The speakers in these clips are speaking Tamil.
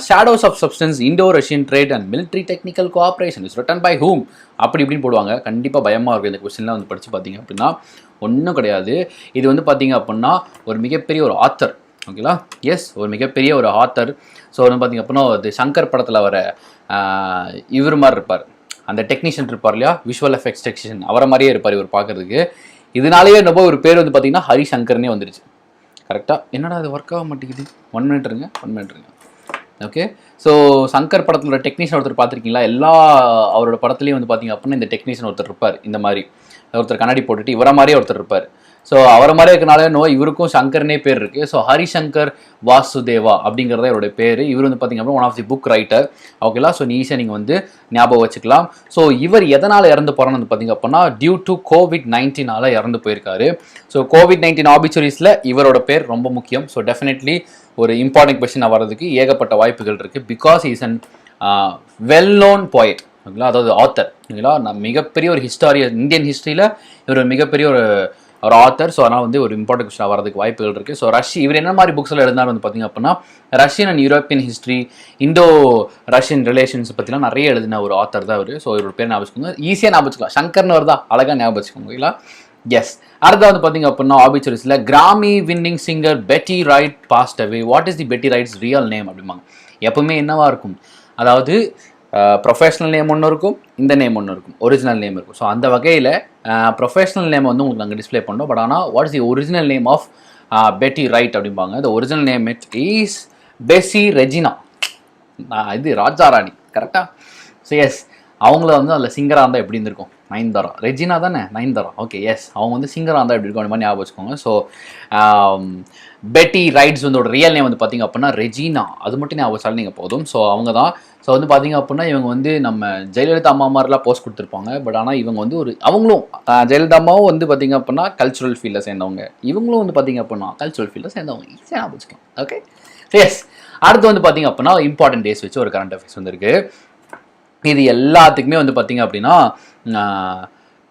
Shadows of substance Indo Russian trade and military technical cooperation is written by whom அப்படி இப்படின்னு போடுவாங்க. கண்டிப்பாக பயமாக இருக்கும் இந்த கொஸ்டின்லாம் வந்து படித்து பார்த்தீங்க அப்படின்னா. ஒன்றும் கிடையாது. இது வந்து பார்த்தீங்க அப்படின்னா ஒரு மிகப்பெரிய ஒரு ஆத்தர். ஓகேங்களா? எஸ், ஒரு மிகப்பெரிய ஒரு ஆத்தர். ஸோ வந்து பார்த்தீங்க அப்படின்னா அது சங்கர் படத்தில் வர இவர் மாதிரி இருப்பார், அந்த டெக்னீஷியன் இருப்பார் இல்லையா, விஷுவல் எஃபெக்ட்ஸ் டெக்னீஷியன், அவரை மாதிரியே இருப்பார் இவர் பார்க்குறதுக்கு. இதனாலேயே என்னப்போ ஒரு பேர் வந்து பார்த்தீங்கன்னா ஹரிசங்கர்னே வந்துருச்சு. கரெக்டாக என்னடா அது ஒர்க் ஆக மாட்டேங்குது. 1 minute இருங்க. ஓகே, ஸோ சங்கர் படத்தோட டெக்னீஷியன் ஒருத்தர் பார்த்துருக்கீங்களா? எல்லா அவரோட படத்துலேயும் வந்து பார்த்தீங்க அப்படின்னா இந்த டெக்னீஷியன் ஒருத்தர் இருப்பார். இந்த மாதிரி ஒருத்தர் கண்ணாடி போட்டுட்டு இவரை மாதிரியே ஒருத்தர் இருப்பார். ஸோ அவரை மாதிரியே இருக்கனால இவருக்கும் சங்கர்னே பேர் இருக்குது. ஸோ ஹரிசங்கர் வாசுதேவா அப்படிங்கிறத இவருடைய பேர். இவர் வந்து பார்த்தீங்க அப்படின்னா one of the book writer. ஓகேலா? ஸோ ஈஸியாக நீங்கள் வந்து ஞாபகம் வச்சுக்கலாம். ஸோ இவர் எதனால் இறந்து போகிறான்னு வந்து பார்த்தீங்க அப்படின்னா டியூ டு COVID-19 இறந்து போயிருக்காரு. ஸோ COVID-19 ஆபிச்சுரிஸில் இவரோட பேர் ரொம்ப முக்கியம். ஸோ டெஃபினெட்லி ஒரு இம்பார்ட்டன்ட் கொஸ்டின் வர்றதுக்கு ஏகப்பட்ட வாய்ப்புகள் இருக்குது. Because is an well known poet. ஓகேங்களா? அதாவது ஆத்தர். ஓகேங்களா? மிகப்பெரிய ஒரு ஹிஸ்டாரியன், இந்தியன் ஹிஸ்ட்ரியில் இவர் மிகப்பெரிய ஒரு ஆத்தர். ஸோ அதனால் வந்து ஒரு இம்பார்ட்டன்ட் கொஸ்டின் வரதுக்கு வாய்ப்புகள் இருக்குது. ஸோ இவர் என்ன மாதிரி புக்ஸில் எழுதினார் வந்து பார்த்தீங்க அப்படின்னா Russian and European history, Indo Russian relations பற்றிலாம் நிறைய எழுதின ஒரு ஆத்தர் தான் அவர். ஸோ இவரோட பேர் ஞாபகம் வச்சுக்கோங்க. ஈஸியாக ஞாபகம் வச்சுக்கலாம். சங்கர்னு வருதா, அழகாக ஞாபகம் வச்சுக்கோங்க. ஓகேங்களா? எஸ். அடுத்த வந்து பார்த்தீங்க அப்படின்னா ஆபிச்சுரிஸில் கிராமி வின்னிங் சிங்கர் பெட்டி right past away. What is தி பெட்டி ரைட்ஸ் ரியல் நேம் அப்படிம்பாங்க. எப்பவுமே என்னவா இருக்கும், அதாவது ப்ரொஃபஷனல் நேம் ஒன்று இருக்கும், இந்த நேம் ஒன்று இருக்கும், ஒரிஜினல் நேம் இருக்கும். ஸோ அந்த வகையில் ப்ரொஃபஷனல் நேம் வந்து உங்களுக்கு நாங்கள் டிஸ்பிளே பண்ணோம். பட் ஆனால் what is the original name of Betty right அப்படிம்பாங்க. இந்த original name it is Bessie Regina. இது ராஜாராணி. கரெக்டாக? ஸோ எஸ், அவங்கள வந்து அதில் சிங்கராக இருந்தால் எப்படி இருந்திருக்கும்? நயன்தாரா. ரெஜினா தானே? நயன்தாரா. ஓகே, எஸ், அவங்க வந்து சிங்கராக இருந்தால் எப்படி இருக்கும் அந்த மாதிரி ஞாபகம் வச்சுக்கோங்க. ஸோ பெட்டி ரைட்ஸ் வந்து ரியல் நேம் வந்து பார்த்தீங்க அப்படின்னா ரெஜினா. அது மட்டும் ஞாபகம் வச்சாலும் நீங்கள் போதும். ஸோ அவங்க தான். ஸோ வந்து பார்த்தீங்க அப்படின்னா இவங்க வந்து நம்ம ஜெயலலிதா அம்மா மாதிரிலாம் போஸ்ட் கொடுத்துருப்பாங்க. பட் ஆனால் இவங்க வந்து அவங்களும் ஜெயலலிதா அம்மாவும் வந்து பார்த்தீங்க அப்படின்னா கல்ச்சுரல் ஃபீல்டில் சேர்ந்தவங்க, இவங்களும் வந்து பார்த்தீங்க அப்படின்னா கல்ச்சுரல் ஃபீல்டில் சேர்ந்தவங்க. ஈஸியாக ஞாபகம் வச்சுக்கோங்க. Okay, yes. அடுத்து வந்து பார்த்தீங்க அப்படின்னா இம்பார்ட்டன்ட் டேஸ் வச்சு ஒரு கரண்ட் அஃபேர்ஸ் வந்துருக்கு. இது எல்லாத்துக்குமே வந்து பார்த்தீங்க அப்படின்னா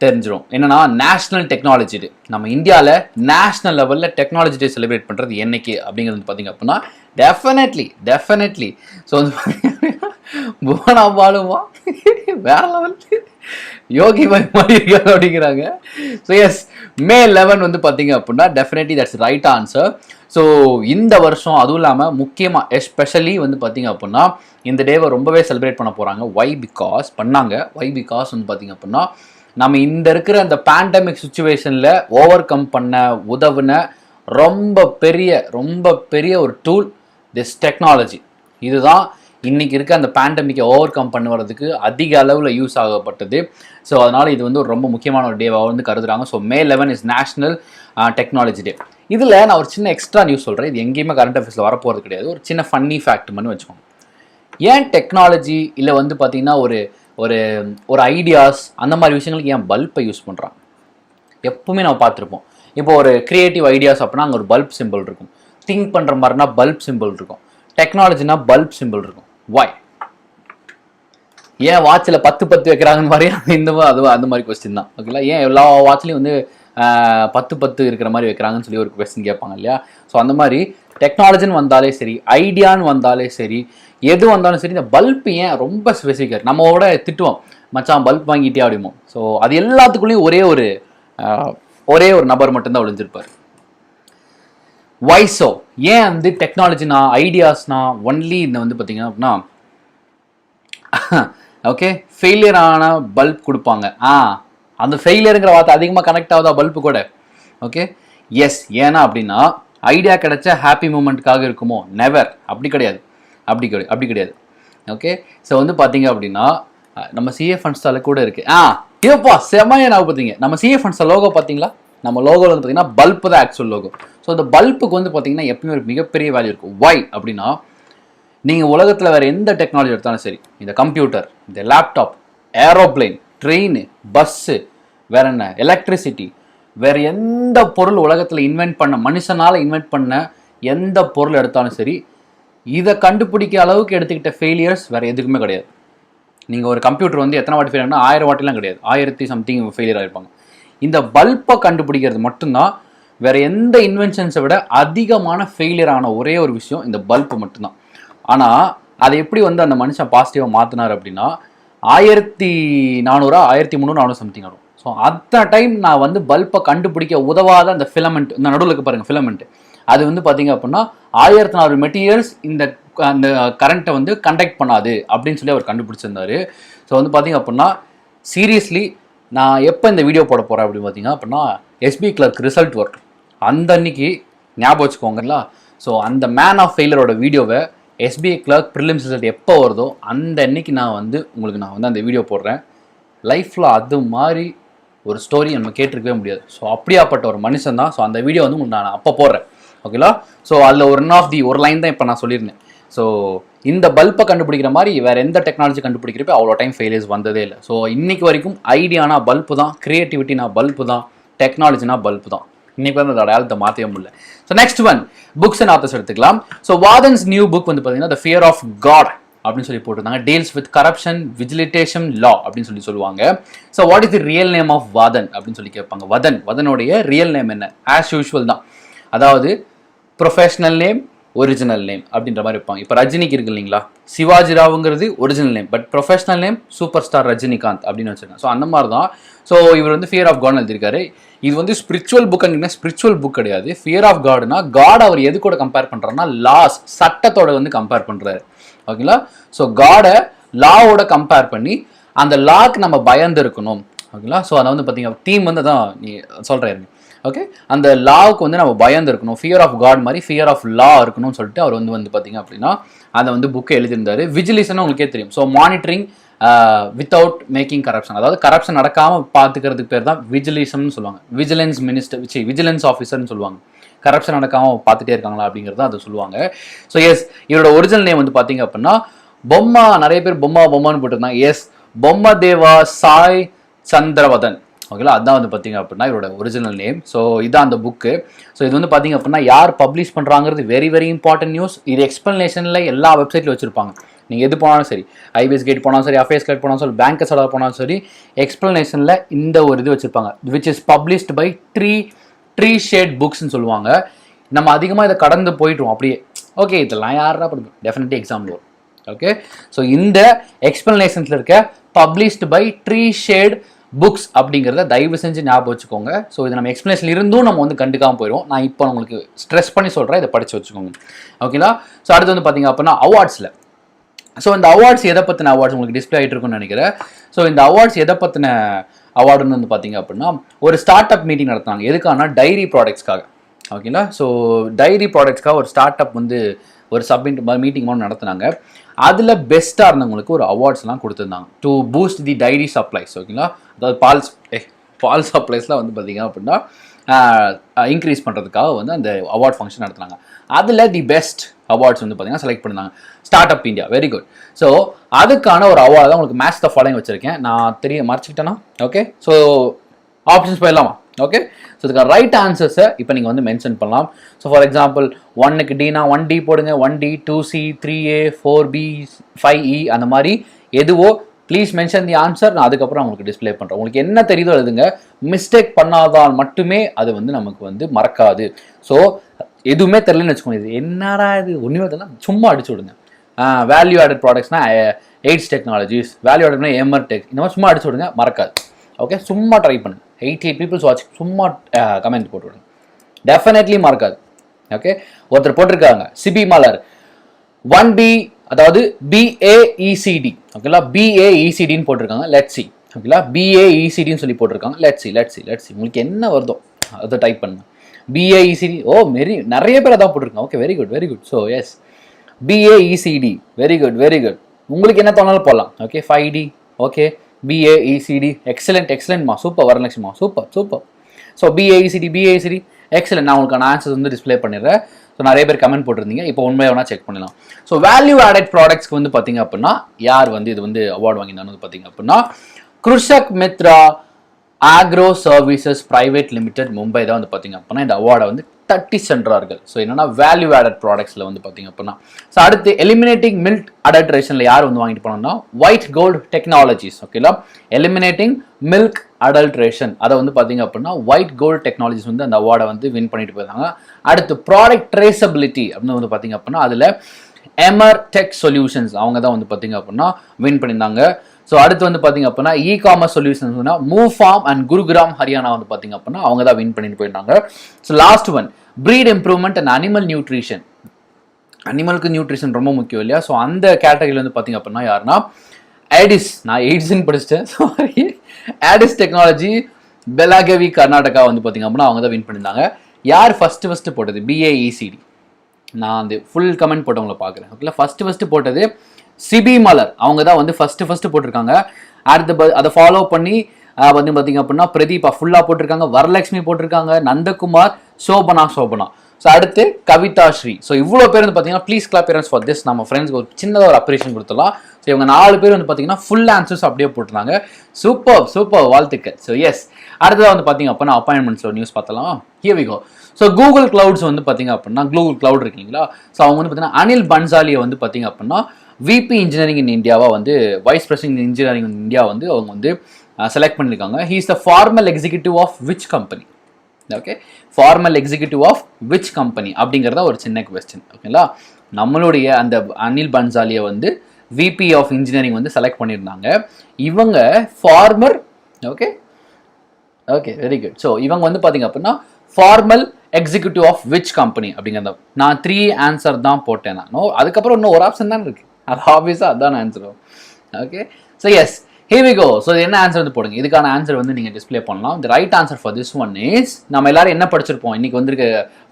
தெரிஞ்சிடும். என்னன்னா நேஷனல் டெக்னாலஜி டே. நம்ம இந்தியாவில் நேஷனல் லெவலில் டெக்னாலஜி டே செலிப்ரேட் பண்ணுறது என்னைக்கு அப்படிங்கிறது வந்து பார்த்தீங்க அப்படின்னா டெஃபினெட்லி ஸோ வந்து புவனா பாலுமா வேற லெவல், யோகி பாய் மாதிரி இருக்காங்க அப்படிங்கிறாங்க. ஸோ எஸ், May 11 வந்து பார்த்தீங்க அப்படின்னா definitely that's right answer. So இந்த வருஷம் அதுவும் இல்லாமல் முக்கியமாக எஸ்பெஷலி வந்து பார்த்தீங்க அப்படின்னா இந்த டேவை ரொம்பவே செலிப்ரேட் பண்ண போகிறாங்க. ஒய் பிகாஸ் வந்து பார்த்தீங்க அப்படின்னா நம்ம இந்த இருக்கிற அந்த பேண்டமிக் சுச்சுவேஷனில் ஓவர் கம் பண்ண உதவுன ரொம்ப பெரிய ஒரு டூல் திஸ் டெக்னாலஜி. இதுதான் இன்றைக்கி இருக்க அந்த பேண்டமிக்கை ஓவர் கம் பண்ணுறதுக்கு அதிக அளவில் யூஸ் ஆகப்பட்டது. ஸோ அதனால் இது வந்து ஒரு ரொம்ப முக்கியமான ஒரு டேவாக வந்து கருதுறாங்க. So May 11 is national technology day. இதில் நான் ஒரு சின்ன எக்ஸ்ட்ரா நியூஸ் சொல்கிறேன். இது எங்கேயுமே கரண்ட் அஃபேர்ஸில் வரப்போகிறது கிடையாது. ஒரு சின்ன ஃபன்னி ஃபேக்ட் பண்ணி வச்சுக்கோங்க. ஏன் டெக்னாலஜி இல்லை வந்து பார்த்திங்கன்னா ஒரு ஒரு ஒரு ஐடியாஸ் அந்த மாதிரி விஷயங்களுக்கு ஏன் பல்பை யூஸ் பண்ணுறாங்க? எப்பவுமே நம்ம பார்த்துருப்போம். இப்போ ஒரு க்ரியேட்டிவ் ஐடியாஸ் அப்படின்னா அங்கே ஒரு பல்ப் சிம்பிள் இருக்கும். திங்க் பண்ணுற மாதிரினா பல்ப் சிம்பிள் இருக்கும். டெக்னாலஜினா பல்ப் சிம்பிள் இருக்கும். வாய் ஏன் வாட்சில் 10 வைக்கிறாங்கன்னு மாதிரி அந்த மாதிரி கொஸ்டின் தான். ஓகேங்களா? ஏன் எல்லா வாட்ச்லையும் வந்து 10 இருக்கிற மாதிரி வைக்கிறாங்கன்னு சொல்லி ஒரு கொஸ்டின் கேட்பாங்க இல்லையா? ஸோ அந்த மாதிரி டெக்னாலஜின்னு வந்தாலே சரி, ஐடியான்னு வந்தாலே சரி, எது வந்தாலும் சரி, இந்த பல்ப் ஏன் ரொம்ப ஸ்பெசிஃபிக்காக நம்மளோட திட்டுவோம், மச்சான் பல்ப் வாங்கிட்டே அப்படிமோ. ஸோ அது எல்லாத்துக்குள்ளேயும் ஒரே ஒரு நபர் மட்டும்தான் ஒளிஞ்சிருப்பார். வைஸோ ஏன் வந்து டெக்னாலஜினா ஐடியாஸ்னா ஒன்லி இந்த வந்து பார்த்தீங்கன்னா அப்படின்னா ஓகே ஃபெயிலியர் ஆன பல்ப் கொடுப்பாங்க. அந்த ஃபெயிலியருங்கிற வார்த்தை அதிகமாக கனெக்ட் ஆகுதா பல்பு கூட? Okay, yes. ஏன்னா அப்படின்னா ஐடியா கிடைச்ச ஹாப்பி மூமெண்ட்டுக்காக இருக்குமோ? நெவர். அப்படி கிடையாது. ஓகே, ஸோ வந்து பார்த்தீங்க அப்படின்னா நம்ம சிஏ ஃபண்ட்ஸால கூட இருக்குது. இப்போப்பா செம்மையாக நான் பார்த்தீங்க நம்ம சிஏ ஃபண்ட்ஸ் லோகோ பார்த்தீங்களா? நம்ம லோகோவில் வந்து பார்த்தீங்கன்னா பல்ப் தான் ஆக்சுவல் லோகோ. ஸோ இந்த பல்புக்கு வந்து பார்த்தீங்கன்னா எப்பயுமே ஒரு மிகப்பெரிய வேல்யூ இருக்கும். ஒய் அப்படின்னா நீங்கள் உலகத்தில் வேறு எந்த டெக்னாலஜி எடுத்தாலும் சரி, இந்த கம்ப்யூட்டர், இந்த லேப்டாப், ஏரோப்ளைன், ட்ரெயின், பஸ்ஸு, வேற என்ன எலக்ட்ரிசிட்டி, வேறு எந்த பொருள் உலகத்தில் மனுஷனால் இன்வென்ட் பண்ண எந்த பொருள் எடுத்தாலும் சரி, இதை கண்டுபிடிக்க அளவுக்கு எடுத்துக்கிட்ட ஃபெயிலியர்ஸ் வேறு எதுக்குமே கிடையாது. நீங்கள் ஒரு கம்ப்யூட்டர் வந்து எத்தனை வாட்டி ஃபெயில் ஆகுனா 1000 வாட்டிலாம் கிடையாது, 1000 ஃபெயிலியர் ஆகிருப்பாங்க. இந்த பல்பை கண்டுபிடிக்கிறது மட்டும்தான். வேறு எந்த இன்வென்ஷன்ஸை விட அதிகமான ஃபெயிலியர் ஆன ஒரே ஒரு விஷயம் இந்த பல்பு மட்டும்தான். ஆனால் அதை எப்படி வந்து அந்த மனுஷன் பாசிட்டிவாக மாற்றினார் அப்படின்னா 1400 1300 சம்திங் வரும். ஸோ அத்தனை டைம் நான் வந்து பல்பை கண்டுபிடிக்க உதவாத அந்த ஃபிலமெண்ட், இந்த நடுவில் இருக்க பாருங்கள் ஃபிலமெண்ட், அது வந்து பார்த்தீங்க அப்படின்னா 1400 மெட்டீரியல்ஸ் இந்த அந்த கரண்ட்டை வந்து கண்டக்ட் பண்ணாது அப்படின்னு சொல்லி அவர் கண்டுபிடிச்சிருந்தாரு. ஸோ வந்து பார்த்தீங்க அப்படின்னா சீரியஸ்லி நான் எப்போ இந்த வீடியோ போட போகிறேன் அப்படின்னு பார்த்தீங்க அப்படின்னா எஸ்பி கிளர்க் ரிசல்ட் வரும் அந்த அன்னைக்கு ஞாபகம் வச்சுக்கோங்களா. ஸோ அந்த மேன் ஆஃப் ஃபெயிலரோட வீடியோவை எஸ்பிஐ கிளர்க் ப்ரிலிம்ஸ் ரிசல்ட் எப்போ வருதோ அந்த அன்னைக்கு நான் வந்து அந்த வீடியோ போடுறேன். லைஃப்பில் அது மாதிரி ஒரு ஸ்டோரி நம்ம கேட்டிருக்கவே முடியாது. ஸோ அப்படியாப்பட்ட ஒரு மனுஷன் தான். ஸோ அந்த வீடியோ வந்து உங்களுக்கு நான் அப்போ போடுறேன், ஓகேங்களா. ஸோ அதில் ஒரு லைன் தான் இப்போ நான் சொல்லியிருந்தேன். ஸோ இந்த பல்பை கண்டுபிடிக்கிற மாதிரி வேறு எந்த டெக்னாலஜி கண்டுபிடிக்கிறப்ப அவ்வளோ டைம் ஃபெயிலியர்ஸ் வந்ததே இல்லை. ஸோ இன்னைக்கு வரைக்கும் ஐடியானா பல்பு தான், க்ரியேட்டிவிட்டினா பல்பு தான், டெக்னாலஜினா பல்பு தான். இன்னைக்கு வந்து அதோட ஆழத்தை மாற்றவே முடியல. So next one books and authors எடுத்துக்கலாம். ஸோ வாதன்ஸ் நியூ புக் வந்து பார்த்தீங்கன்னா த ஃபியர் ஆஃப் காட் அப்படின்னு சொல்லி போட்டிருந்தாங்க. Deals with corruption vigilance law அப்படின்னு சொல்லி சொல்லுவாங்க. So what is the real name of Vathan அப்படின்னு சொல்லி கேட்பாங்க. வதனுடைய ரியல் நேம் என்ன? ஆஸ் யூஷுவல் தான், அதாவது ப்ரொஃபஷனல் நேம் ஒரிஜினல் நேம் அப்படின்ற மாதிரி இருப்பாங்க. இப்போ ரஜினிக்கு இருக்கு இல்லைங்களா, சிவாஜி ராவுங்கிறது original name, but professional name super star Rajinikanth அப்படின்னு வச்சுருக்காங்க. ஸோ அந்த மாதிரி தான். ஸோ இவர் வந்து ஃபியர் ஆஃப் காட்னு எழுதியிருக்காரு. இது வந்து ஸ்பிரிச்சுவல் புக் அப்படின்னா ஸ்பிரிச்சுவல் புக் கிடையாது. ஃபியர் ஆஃப் காட்னா காட் அவர் எது கூட கம்பேர் பண்ணுறாருன்னா லாஸ், சட்டத்தோட வந்து கம்பேர் பண்ணுறாரு, ஓகேங்களா. ஸோ காடை லாவோட கம்பேர் பண்ணி அந்த லாக்கு நம்ம பயந்து இருக்கணும், ஓகேங்களா. ஸோ அதை வந்து பார்த்தீங்கன்னா தீம் வந்து தான் நீ சொல்கிறேன், ஓகே. அந்த லாவுக்கு வந்து நம்ம பயந்து இருக்கணும், ஃபியர் ஆஃப் காட் மாதிரி ஃபியர் ஆஃப் லா இருக்கணும்னு சொல்லிட்டு அவர் வந்து பார்த்தீங்க அப்படின்னா அதை வந்து புக்கை எழுதியிருந்தாரு. விஜிலேஷன் உங்களுக்கே தெரியும். So monitoring without making corruption, அதாவது கரப்ஷன் நடக்காமல் பார்த்துக்கிறதுக்கு பேர் தான் விஜிலேஷன் சொல்லுவாங்க. விஜிலன்ஸ் மினிஸ்டர் விஜிலன்ஸ் ஆஃபீஸர்னு சொல்லுவாங்க. கரப்ஷன் நடக்காமல் பார்த்துட்டே இருக்காங்களா அப்படிங்கிறத அதை சொல்லுவாங்க. ஸோ எஸ், இவரோட ஒரிஜினல் நேம் வந்து பார்த்தீங்க அப்படின்னா பொம்மா, நிறைய பேர் பொம்மான்னு போட்டிருந்தாங்க. எஸ், பொம்மா தேவா சாய் சந்திரவதன், ஓகேங்களா. அதான் வந்து பார்த்தீங்க அப்படின்னா இவரோட ஒரிஜினல் நேம். ஸோ இதான் அந்த புக்கு. ஸோ இது வந்து பார்த்தீங்க அப்படின்னா யார் பப்ளிஷ் பண்ணுறாங்கிறது வெரி வெரி இம்பார்ட்டன்ட் நியூஸ். இது எக்ஸ்பிளனேஷனில் எல்லா வெப்சைட்லையும் வச்சுருப்பாங்க. நீங்கள் எது போனாலும் சரி, ஐபிஎஸ் கேட் போனாலும் சரி, அஃபேர்ஸ் கேட் போனாலும் சரி, பேங்கர்ஸ் போனாலும் சரி, எக்ஸ்பிளனேஷனில் இந்த ஒரு இது வச்சுருப்பாங்க, which is published by tree shade புக்ஸ்ன்னு சொல்லுவாங்க. நம்ம அதிகமாக இதை கடந்து போயிட்டோம் அப்படியே. ஓகே, இதெல்லாம் யாரா படிப்போம், டெஃபினெட்லி எக்ஸாம்பிள் வரும், ஓகே. ஸோ இந்த எக்ஸ்பிளனேஷன்ஸில் இருக்க published by tree Shade Books அப்படிங்கிறத தயவு செஞ்சு ஞாபகம் வச்சுக்கோங்க. ஸோ இது நம்ம எக்ஸ்பிளனேஷன் இருந்தும் நம்ம வந்து கண்டுக்காமல் போயிடும். நான் இப்போ உங்களுக்கு ஸ்ட்ரெஸ் பண்ணி சொல்கிறேன், இதை படித்து வச்சுக்கோங்க, ஓகேங்களா. ஸோ அடுத்து வந்து பார்த்தீங்க அப்படின்னா அவார்ட்ஸில். ஸோ இந்த அவார்ட்ஸ் எதை பற்றின அவார்ட்ஸ் உங்களுக்கு டிஸ்பிளே ஆகிட்டு இருக்குன்னு நினைக்கிறேன். ஸோ இந்த அவார்ட்ஸ் எதை பற்றின அவார்டுன்னு வந்து பார்த்தீங்க அப்படின்னா ஒரு ஸ்டார்ட் அப் மீட்டிங் நடத்துனாங்க. எதுக்கான டைரி ப்ராடக்ட்ஸ்க்காக, ஓகேங்களா. ஸோ டைரி ப்ராடக்ட்ஸ்க்காக ஒரு ஸ்டார்ட் அப் வந்து ஒரு மீட்டிங் ஒன்று நடத்துனாங்க. அதில் பெஸ்ட்டாக இருந்தவங்களுக்கு ஒரு அவார்ட்ஸ்லாம் கொடுத்துருந்தாங்க to boost the dairy supplies, ஓகேங்களா. அதாவது பால் சப்ளைஸ்லாம் வந்து பார்த்தீங்க அப்படின்னா இன்க்ரீஸ் பண்ணுறதுக்காக வந்து அந்த அவார்ட் ஃபங்க்ஷன் நடத்துனாங்க. அதில் தி பெஸ்ட் அவார்ட்ஸ் வந்து பார்த்தீங்கன்னா செலக்ட் பண்ணாங்க start up India. Very good. So அதுக்கான ஒரு அவார்டு தான் உங்களுக்கு மேட்ச் த ஃபாலோயிங் வச்சுருக்கேன். நான் மறைச்சிக்கிட்டேன்னா ஓகே. ஸோ ஆப்ஷன்ஸ் போயிடலாமா? ஓகே. ஸோ இதுக்கு ரைட் ஆன்சர்ஸை இப்போ நீங்கள் வந்து மென்ஷன் பண்ணலாம். ஸோ ஃபார் எக்ஸாம்பிள் 1க்கு டினா 1D போடுங்க, 1D 2C 3A 4B 5E அந்த மாதிரி எதுவோ ப்ளீஸ் மென்ஷன் தி ஆன்சர். நான் அதுக்கப்புறம் உங்களுக்கு டிஸ்பிளே பண்ணுறேன். உங்களுக்கு என்ன தெரியுதோ எழுதுங்க. மிஸ்டேக் பண்ணாதால் மட்டுமே அது வந்து நமக்கு வந்து மறக்காது. ஸோ எதுவுமே தெரியலன்னு வச்சுக்கோங்க, இது என்னடா இது ஒன்றுமே தெரியல, சும்மா அடிச்சு விடுங்க. வேல்யூ ஆடட் ப்ராடக்ட்ஸ்னா எய்ட்ஸ் டெக்னாலஜிஸ், வேல்யூ ஆடட்னா எம்ஆர் டெக், இந்த மாதிரி சும்மா அடிச்சு விடுங்க, மறக்காது. ஓகே, சும்மா ட்ரை பண்ணுங்க. 88 பீப்புள்ஸ் வாட்ச், சும்மா கமெண்ட் போட்டு விடுங்க, டெஃபினெட்லி மறக்காது. ஓகே, ஒருத்தர் போட்டிருக்காங்க சிபி மலர் 1B, அதாவது BAECD, ஓகேங்களா. BAECDன்னு போட்டிருக்காங்க. லெட்ஸ் சி, ஓகேங்களா. BAECDன்னு சொல்லி போட்டிருக்காங்க. லெட்ஸ் சி உங்களுக்கு என்ன வருதோ அதை டைப் பண்ணுங்க. BAECD, ஓ நிறைய பேர் அதான் போட்டிருக்காங்க. Okay, very good. So yes, BAECD, very good. உங்களுக்கு என்ன தோணாலும் போடலாம். ஓகே, 5D, ஓகே, BAECD, எக்ஸலண்ட்மா, சூப்பர் வரலட்சுமா, சூப்பர். So BAECD, excellent. நான் உங்களுக்கு ஆன்சர்ஸ் வந்து டிஸ்பிளே பண்ணிடுறேன். ஸோ நிறைய பேர் கமெண்ட் போட்டிருந்தீங்க. இப்போ உண்மையாக வேணா செக் பண்ணலாம். ஸோ வேல்யூ ஆடட் ப்ராடக்ட்ஸ்க்கு வந்து பார்த்தீங்க அப்படின்னா யார் வந்து இது வந்து அவார்டு வாங்கினான்னு பார்த்தீங்க அப்படின்னா Krishak Mitra agro services private limited Mumbai தான் வந்து பார்த்தீங்க அப்படின்னா இந்த அவார்டை வந்து தட்டி சென்றார்கள். ஸோ என்னன்னா வேல்யூ ஆடட் ப்ராடக்ட்ஸில் வந்து பார்த்தீங்க அப்படின்னா. ஸோ அடுத்து எலிமினேட்டிங் மில்க் அடல்ட்ரேஷனில் யார் வந்து வாங்கிட்டு போனோம்னா ஒயிட் கோல்டு டெக்னாலஜிஸ், ஓகேங்களா. எலிமினேட்டிங் மில்க் அடல்ட்ரேஷன் அதை வந்து பார்த்தீங்க அப்படின்னா ஒயிட் கோல்டு டெக்னாலஜிஸ் வந்து அந்த அவார்டை வந்து வின் பண்ணிட்டு போயிருந்தாங்க. அடுத்து ப்ராடக்ட் ட்ரேசபிலிட்டி அப்படின்னு வந்து பார்த்தீங்க அப்படின்னா அதில் எமர் டெக் சொல்யூஷன்ஸ் அவங்க தான் வந்து பார்த்தீங்க அப்படின்னா வின் பண்ணியிருந்தாங்க. ஸோ அடுத்து வந்து பார்த்தீங்க அப்படின்னா இ-காமர்ஸ் சொல்யூஷன்ஸ்னா move form and Gurugram Haryana வந்து பார்த்தீங்க அப்படின்னா அவங்க தான் வின் பண்ணிட்டு போயிருந்தாங்க. So last one breed improvement and animal nutrition. அனிமலுக்கு நியூட்ரிஷன் ரொம்ப முக்கியம் இல்லையா? ஸோ அந்த கேட்டகரியில் வந்து பார்த்தீங்க அப்படின்னா யாருன்னா ஆடிஸ், நான் எய்ட்ஸ்ன்னு படிச்சிட்டேன் சாரி, ஆடிஸ் டெக்னாலஜி பெலாகவி கர்நாடகா வந்து பார்த்தீங்க அப்படின்னா அவங்க தான் வின் பண்ணியிருந்தாங்க. யார் ஃபஸ்ட்டு போட்டது? BAECD. நான் அந்த ஃபுல் கமெண்ட் போட்டவங்கள பார்க்குறேன். ஓகேங்களா, ஃபஸ்ட்டு போட்டது சிபி மலர் அவங்க தான் வந்து ஃபஸ்ட்டு போட்டிருக்காங்க. அடுத்து அதை ஃபாலோ பண்ணி வந்து பார்த்தீங்க அப்படின்னா பிரதீபா ஃபுல்லாக போட்டிருக்காங்க, வரலட்சுமி போட்டிருக்காங்க, நந்தகுமார், சோபனா. ஸோ அடுத்து கவிதா ஸ்ரீ. ஸோ இவ்வளோ பேர் வந்து பார்த்தீங்கன்னா please clap parents for this. நம்ம ஃப்ரெண்ட்ஸ்க்கு ஒரு சின்னதாக ஒரு அப்ரிஷியேஷன் கொடுத்துடலாம். ஸோ இவங்க 4 பேர் வந்து பார்த்தீங்கன்னா ஃபுல் ஆன்சர்ஸ் அப்படியே போட்டுருந்தாங்க. சூப்பர் வாழ்த்துக்கள். ஸோ எஸ், அடுத்ததாக வந்து பார்த்தீங்க அப்படின்னா அப்பாயின்மெண்ட்ஸில் நியூஸ் பார்த்தலாம். Here we go. So Google clouds வந்து பார்த்தீங்க அப்படின்னா கூகுள் கிளவுட் இருக்கீங்களா? ஸோ அவங்க வந்து பார்த்தீங்கன்னா அனில் பன்சாலியை வந்து பார்த்தீங்க அப்படின்னா VP இன்ஜினியரிங் இன் இந்தியாவா வந்து vice president engineering in India வந்து அவங்க வந்து செலக்ட் பண்ணியிருக்காங்க. He is the formal executive of which company? Okay, formal executive of which company அப்படிங்கிறத ஒரு சின்ன கொஸ்டின். ஓகேங்களா, நம்மளுடைய அந்த அனில் பன்சாலியை வந்து VP ஆஃப் இன்ஜினியரிங் வந்து செலக்ட் பண்ணியிருந்தாங்க. இவங்க former okay very good. So இவங்க வந்து பார்த்தீங்க அப்படின்னா formal executive of which company அப்படிங்கிறத நான் 3 ஆன்சர் தான் போட்டேன் நான். அதுக்கப்புறம் இன்னும் ஒரு ஆப்ஷன் தான் இருக்கு, அது ஆப்வியஸாக அதுதான் answer. Okay, so yes, here we go. So என்ன ஆன்சர் வந்து போடுங்க. இதுக்கான ஆன்சர் வந்து நீங்கள் டிஸ்பிளே பண்ணலாம். The right answer for this one is, நம்ம எல்லாரும் என்ன படிச்சிருப்போம் இன்னைக்கு வந்திருக்க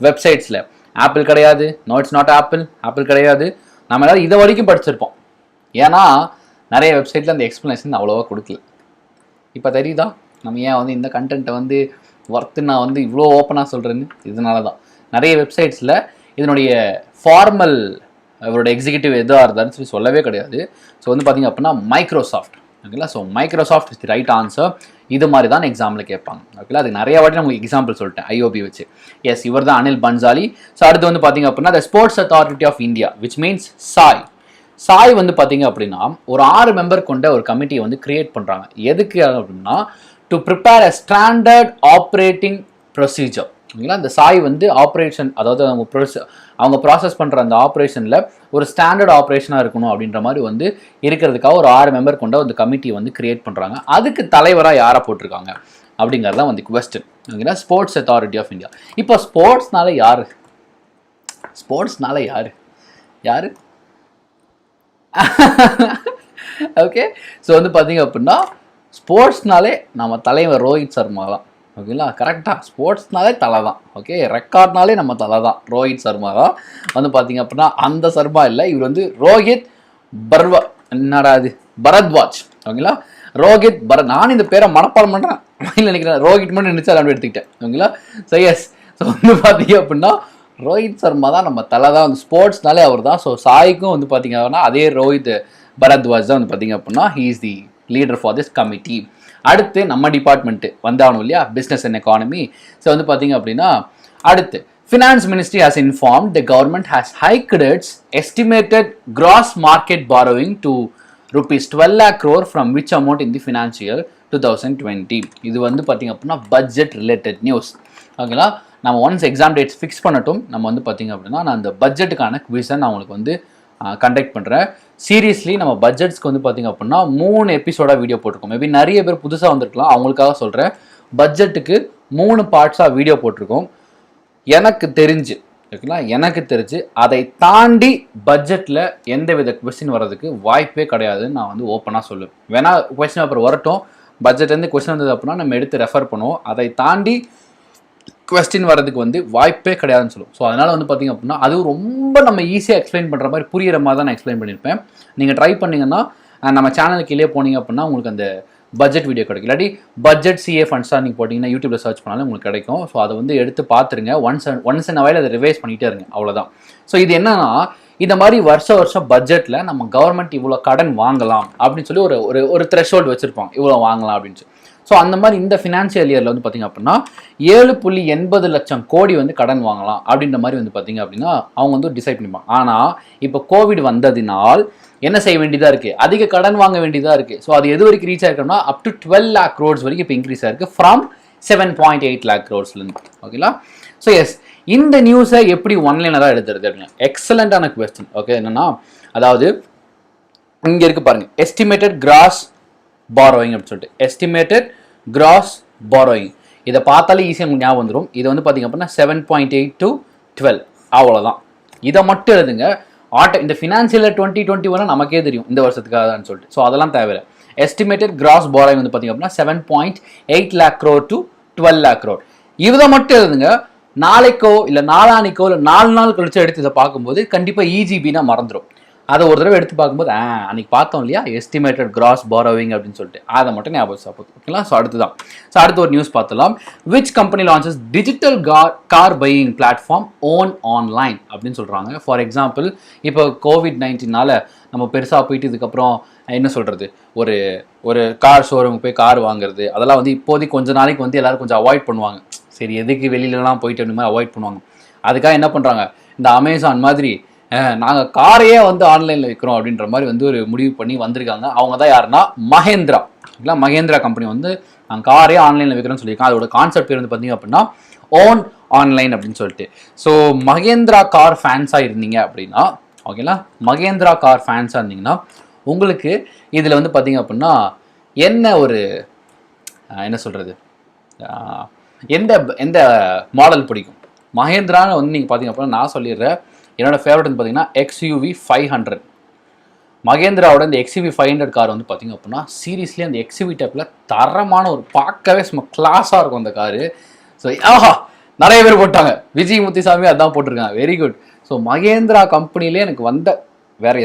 வெப்சைட்ஸில்? ஆப்பிள் கிடையாது, நோ இட்ஸ் நாட் ஆப்பிள் கிடையாது. நம்ம எல்லாரும் இதை வரைக்கும் படிச்சிருப்போம். ஏன்னா நிறைய வெப்சைட்டில் அந்த எக்ஸ்ப்ளனேஷன் அவ்வளோவா கொடுக்கல. இப்போ தெரியுதா நம்ம ஏன் வந்து இந்த கண்டென்ட்டை வந்து ஒர்த்து நான் வந்து இவ்வளோ ஓப்பனாக சொல்கிறேன்னு? இதனால தான் நிறைய வெப்சைட்ஸில் இதனுடைய ஃபார்மல் அவரோட எக்ஸிக்யூட்டிவ் எதாக இருந்தாலும் சொல்லவே கிடையாது. ஸோ வந்து பார்த்தீங்க அப்படின்னா மைக்ரோசாஃப்ட். ஓகேங்களா, so Microsoft is the right answer. இது மாதிரி தான் எக்ஸாமில் கேட்பாங்க. ஓகேங்களா, அதுக்கு நிறைய வாட்டி நான் உங்களுக்கு எக்ஸாம்பிள் சொல்லிட்டேன் IOB வச்சு. எஸ், இவர் தான் அனில் பன்சாலி. ஸோ அடுத்து வந்து பார்த்தீங்க அப்படின்னா the sports authority of India which means SAI வந்து பார்த்தீங்க அப்படின்னா ஒரு 6 மெம்பர் கொண்ட ஒரு கமிட்டியை வந்து கிரியேட் பண்ணுறாங்க. எதுக்கு அப்படின்னா to prepare a standard operating procedure. ஓகேங்களா, இந்த சாய் வந்து ஆப்ரேஷன், அதாவது அவங்க ப்ராசஸ் பண்ணுற அந்த ஆப்ரேஷனில் ஒரு ஸ்டாண்டர்ட் ஆப்ரேஷனாக இருக்கணும் அப்படின்ற மாதிரி வந்து இருக்கிறதுக்காக ஒரு 6 மெம்பர் கொண்ட ஒரு கமிட்டி வந்து கிரியேட் பண்ணுறாங்க. அதுக்கு தலைவராக யாரை போட்டிருக்காங்க அப்படிங்கிறது தான் வந்து குவெஸ்டன். ஓகேங்களா, ஸ்போர்ட்ஸ் அத்தாரிட்டி ஆஃப் இந்தியா. இப்போ ஸ்போர்ட்ஸ்னால யாரு ஓகே, ஸோ வந்து பார்த்தீங்க அப்படின்னா ஸ்போர்ட்ஸ்னாலே நம்ம தலைவர் ரோஹித் சர்மா தான். ஓகேங்களா, கரெக்டாக ஸ்போர்ட்ஸ்னாலே தலை தான். ஓகே, ரெக்கார்ட்னாலே நம்ம தலை தான், ரோஹித் சர்மா தான். வந்து பார்த்தீங்க அப்படின்னா அந்த சர்மா இல்லை, இவர் வந்து ரோஹித் பரத்வாஜ். ஓகேங்களா, ரோஹித் நான் இந்த பேரை மனப்பாடம் பண்ணுறேன் நினைக்கிறேன், ரோஹித் மட்டும் நினைச்சா அப்படி எடுத்துக்கிட்டேன். ஓகேங்களா, ஸோ எஸ், ஸோ வந்து பார்த்தீங்க அப்படின்னா ரோஹித் சர்மா தான் நம்ம தலை தான், வந்து ஸ்போர்ட்ஸ்னாலே அவர் தான். ஸோ சாய்க்கும் வந்து பார்த்தீங்க அப்படின்னா அதே ரோஹித் பரத்வாஜ் தான் வந்து பார்த்தீங்க அப்படின்னா he is the leader for this committee. அடுத்து நம்ம டிபார்ட்மெண்ட்டு வந்தாகணும் இல்லையா, பிஸ்னஸ் அண்ட் எக்கானமி. ஸோ வந்து பார்த்தீங்க அப்படின்னா அடுத்து finance ministry has informed the government has hiked its estimated gross market borrowing to ₹12 lakh crore from which amount in the financial 2020. இது வந்து பார்த்தீங்க அப்படின்னா பட்ஜெட் ரிலேட்டட் நியூஸ். ஓகேங்களா, நம்ம ஒன்ஸ் எக்ஸாம் டேட்ஸ் ஃபிக்ஸ் பண்ணட்டும், நம்ம வந்து பார்த்தீங்க அப்படின்னா நான் அந்த பட்ஜெட்டுக்கான குவிஸை நான் உங்களுக்கு வந்து கண்டக்ட் பண்ணுறேன். சீரியஸ்லி நம்ம பட்ஜெட்ஸ்க்கு வந்து பார்த்தீங்க அப்படின்னா 3 எபிசோடாக வீடியோ போட்டிருக்கோம். மேபி நிறைய பேர் புதுசாக வந்திருக்கலாம், அவங்களுக்காக சொல்கிறேன். பட்ஜெட்டுக்கு 3 பார்ட்ஸாக வீடியோ போட்டிருக்கோம். எனக்கு தெரிஞ்சு அதை தாண்டி பட்ஜெட்டில் எந்த வித கொஸ்டின் வர்றதுக்கு வாய்ப்பே கிடையாதுன்னு நான் வந்து ஓப்பனாக சொல்லுவேன். வேணா கொஸ்டின் பேப்பர் வரட்டும், பட்ஜெட்லேருந்து கொஸ்டின் வந்தது அப்படின்னா நம்ம எடுத்து ரெஃபர் பண்ணுவோம். அதை தாண்டி கொஸ்டின் வரதுக்கு வந்து வாய்ப்பே கிடையாதுன்னு சொல்லுவோம். ஸோ அதனால் வந்து பார்த்தீங்க அப்படின்னா அது ரொம்ப நம்ம ஈஸியாக எக்ஸ்பிளைன் பண்ணுற மாதிரி புரியிற மாதிரி தான் நான் எக்ஸ்பிளைன் பண்ணியிருப்பேன். நீங்கள் ட்ரை பண்ணிங்கன்னா நம்ம சேனலுக்கு கீழே போனீங்க அப்படின்னா உங்களுக்கு அந்த பட்ஜெட் வீடியோ கிடைக்கும். இல்லாட்டி பட்ஜெட் CA ஃபண்ட்ஸாக நீங்கள் போட்டிங்கன்னா யூடியூப்பில் சர்ச் பண்ணாலும் உங்களுக்கு கிடைக்கும். ஸோ அதை வந்து எடுத்து பார்த்துருங்க. ஒன்ஸ் அண்ட் அவையில் அதை ரிவைஸ் பண்ணிகிட்டே இருங்க, அவ்வளோதான். ஸோ இது என்னன்னா இந்த மாதிரி வருஷம் பட்ஜெட்டில் நம்ம கவர்மெண்ட் இவ்வளோ கடன் வாங்கலாம் அப்படின்னு சொல்லி ஒரு த்ரெஷ்ஹோல்டு வச்சுருப்போம், இவ்வளோ வாங்கலாம் அப்படின்னு சொல்லி. ஸோ அந்த மாதிரி இந்த ஃபினான்ஷியல் இயரில் வந்து பார்த்தீங்க அப்படின்னா 7.80 லட்சம் கோடி வந்து கடன் வாங்கலாம் அப்படின்ற மாதிரி வந்து பார்த்தீங்க அப்படின்னா அவங்க வந்து டிசைட் பண்ணிப்பாங்க. ஆனால் இப்போ கோவிட் வந்ததினால் என்ன செய்ய வேண்டியதாக இருக்குது, அதிக கடன் வாங்க வேண்டியதாக இருக்குது. ஸோ அது எது வரைக்கும் ரீச் ஆயிருக்குன்னா up to 12 lakh crores வரைக்கும் இப்போ இன்க்ரீஸ் ஆயிருக்கு ஃப்ரம் 7.8 lakh crores. ஓகேங்களா, ஸோ எஸ், இந்த நியூஸை எப்படி ஒன்லைனராக எடுத்துருங்க, எக்ஸலண்டான கொஸ்டின். ஓகே, என்னன்னா அதாவது இங்கே இருக்கு பாருங்க, எஸ்டிமேட்டட் கிராஸ் பாரோயிங் அப்படின்னு சொல்லிட்டு, எஸ்டிமேட்டட் கிராஸ் பாரோயிங். இதை பார்த்தாலே ஈஸியாக உங்களுக்கு ஞாபகம் வந்துடும். இது வந்து பார்த்தீங்க அப்படின்னா 7.8 to 12, அவ்வளோதான். இதை மட்டும் எழுதுங்க. இந்த ஃபினான்சியல் 2021 நமக்கே தெரியும் இந்த வருஷத்துக்காக தான் சொல்லிட்டு, ஸோ அதெல்லாம் தேவையில்லை. எஸ்டிமேட்டட் கிராஸ் பாரோயிங் வந்து பார்த்தீங்க அப்படின்னா 7.8 lakh crore to 12 lakh crore. இதை மட்டும் எழுதுங்க. நாளைக்கோ இல்லை நாளானிக்கோ இல்லை 4 நாள் கழிச்சு எடுத்து இதை பார்க்கும்போது கண்டிப்பாக இஜிபின்னா மறந்துடும். அதை ஒரு தடவை எடுத்து பார்க்கும்போது அன்னைக்கு பார்த்தோம் இல்லையா, எஸ்டிமேட்டட் கிராஸ் பாரோவிங் அப்படின்னு சொல்லிட்டு, அதை மட்டும் ஞாபகம் சாப்பிடுது. ஓகேங்களா? ஸோ அடுத்துதான், ஸோ அடுத்து ஒரு நியூஸ் பார்த்தலாம். Which company launches digital car buying platform own online அப்படின்னு சொல்கிறாங்க. ஃபார் எக்ஸாம்பிள், இப்போ COVID-19னால நம்ம பெருசாக போயிட்டு இதுக்கப்புறம் என்ன சொல்கிறது, ஒரு கார் ஷோரூமுக்கு போய் கார் வாங்குறது அதெல்லாம் வந்து இப்போதைக்கு கொஞ்ச நாளைக்கு வந்து எல்லாரும் கொஞ்சம் அவாய்ட் பண்ணுவாங்க. சரி, எதுக்கு வெளியிலலாம் போயிட்டு அந்த மாதிரி அவாய்ட் பண்ணுவாங்க. அதுக்காக என்ன பண்ணுறாங்க, இந்த அமேசான் மாதிரி நாங்கள் காரையே வந்து ஆன்லைனில் விற்கிறோம் அப்படின்ற மாதிரி வந்து ஒரு முடிவு பண்ணி வந்திருக்காங்க. அவங்க தான் யாருன்னா மகேந்திரா. ஓகேங்களா? மகேந்திரா கம்பெனி வந்து நாங்கள் காரே ஆன்லைனில் விற்கிறோம்னு சொல்லியிருக்காங்க. அதோட கான்செப்ட் பேர் வந்து பார்த்தீங்க அப்படின்னா ஓன் ஆன்லைன் அப்படின்னு சொல்லிட்டு. ஸோ மகேந்திரா கார் ஃபேன்ஸாக இருந்தீங்க அப்படின்னா, ஓகேங்களா, மகேந்திரா கார் ஃபேன்ஸாக இருந்தீங்கன்னா உங்களுக்கு இதில் வந்து பார்த்தீங்க அப்படின்னா என்ன ஒரு என்ன சொல்கிறது, எந்த மாடல் பிடிக்கும் மகேந்திரான்னு வந்து நீங்கள் பார்த்தீங்க அப்படின்னா நான் சொல்லிடுறேன். என்னோட ஃபேவரட் வந்து பார்த்தீங்கன்னா XUV 500. மகேந்திராவோட இந்த XUV 500 கார் வந்து பார்த்தீங்க அப்படின்னா சீரியஸ்லி அந்த XUV டைப்பில் தரமான ஒரு பார்க்கவே சும்மா கிளாஸாக இருக்கும் அந்த காரு. ஸோ நிறைய பேர் போட்டாங்க, விஜய் முத்துசாமி அதான் போட்டிருக்காங்க, வெரி குட். ஸோ மகேந்திரா கம்பெனிலே எனக்கு வந்த வேற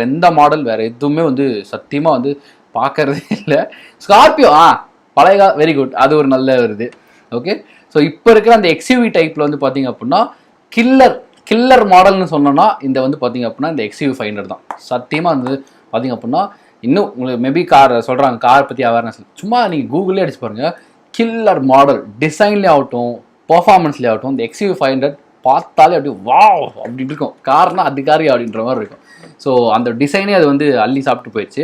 எந்த மாடல் வேற எதுவுமே வந்து சத்தியமாக வந்து பார்க்கறதே இல்லை. ஸ்கார்பியோ பழைய வெரி குட், அது ஒரு நல்ல வருது. ஓகே, ஸோ இப்போ இருக்கிற அந்த XUV டைப்பில் வந்து பார்த்தீங்க அப்படின்னா கில்லர் மாடல்னு சொன்னோன்னா இந்த வந்து பார்த்தீங்க அப்படின்னா இந்த XUV 500 தான். சத்தியமாக வந்து பார்த்தீங்க அப்படின்னா இன்னும் உங்களுக்கு மேபி கார் சொல்கிறாங்க, கார் பற்றி அவேர்னஸ், சும்மா நீங்கள் கூகுளே அடிச்சு பாருங்கள், கில்லர் மாடல் டிசைன்லேயே ஆகட்டும் பர்ஃபார்மன்ஸ்லேயே ஆகட்டும் இந்த XUV 500 பார்த்தாலே அப்படி வாவ் அப்படி இருக்கும். கார்னா அது காரி அப்படின்ற மாதிரி இருக்கும். ஸோ அந்த டிசைனே அது வந்து அள்ளி சாப்பிட்டு போயிடுச்சு.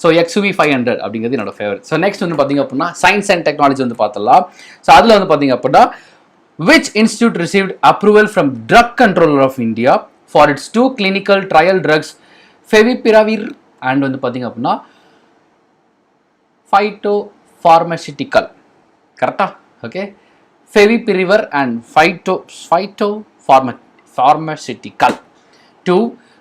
ஸோ XUV 500 அப்படிங்கிறது என்னோட ஃபேவரட். ஸோ நெக்ஸ்ட் வந்து பார்த்தீங்க அப்படின்னா சயின்ஸ் அண்ட் டெக்னாலஜி வந்து பார்த்தலாம். ஸோ அதில் வந்து பார்த்தீங்க அப்படின்னா which institute received approval from Drug Controller of India for its 2 clinical trial drugs Favipiravir and வந்து பார்த்தீங்க அப்படின்னா phytopharmaceutical, கரெக்டா? Okay, Favipiravir and phytopharmaceutical to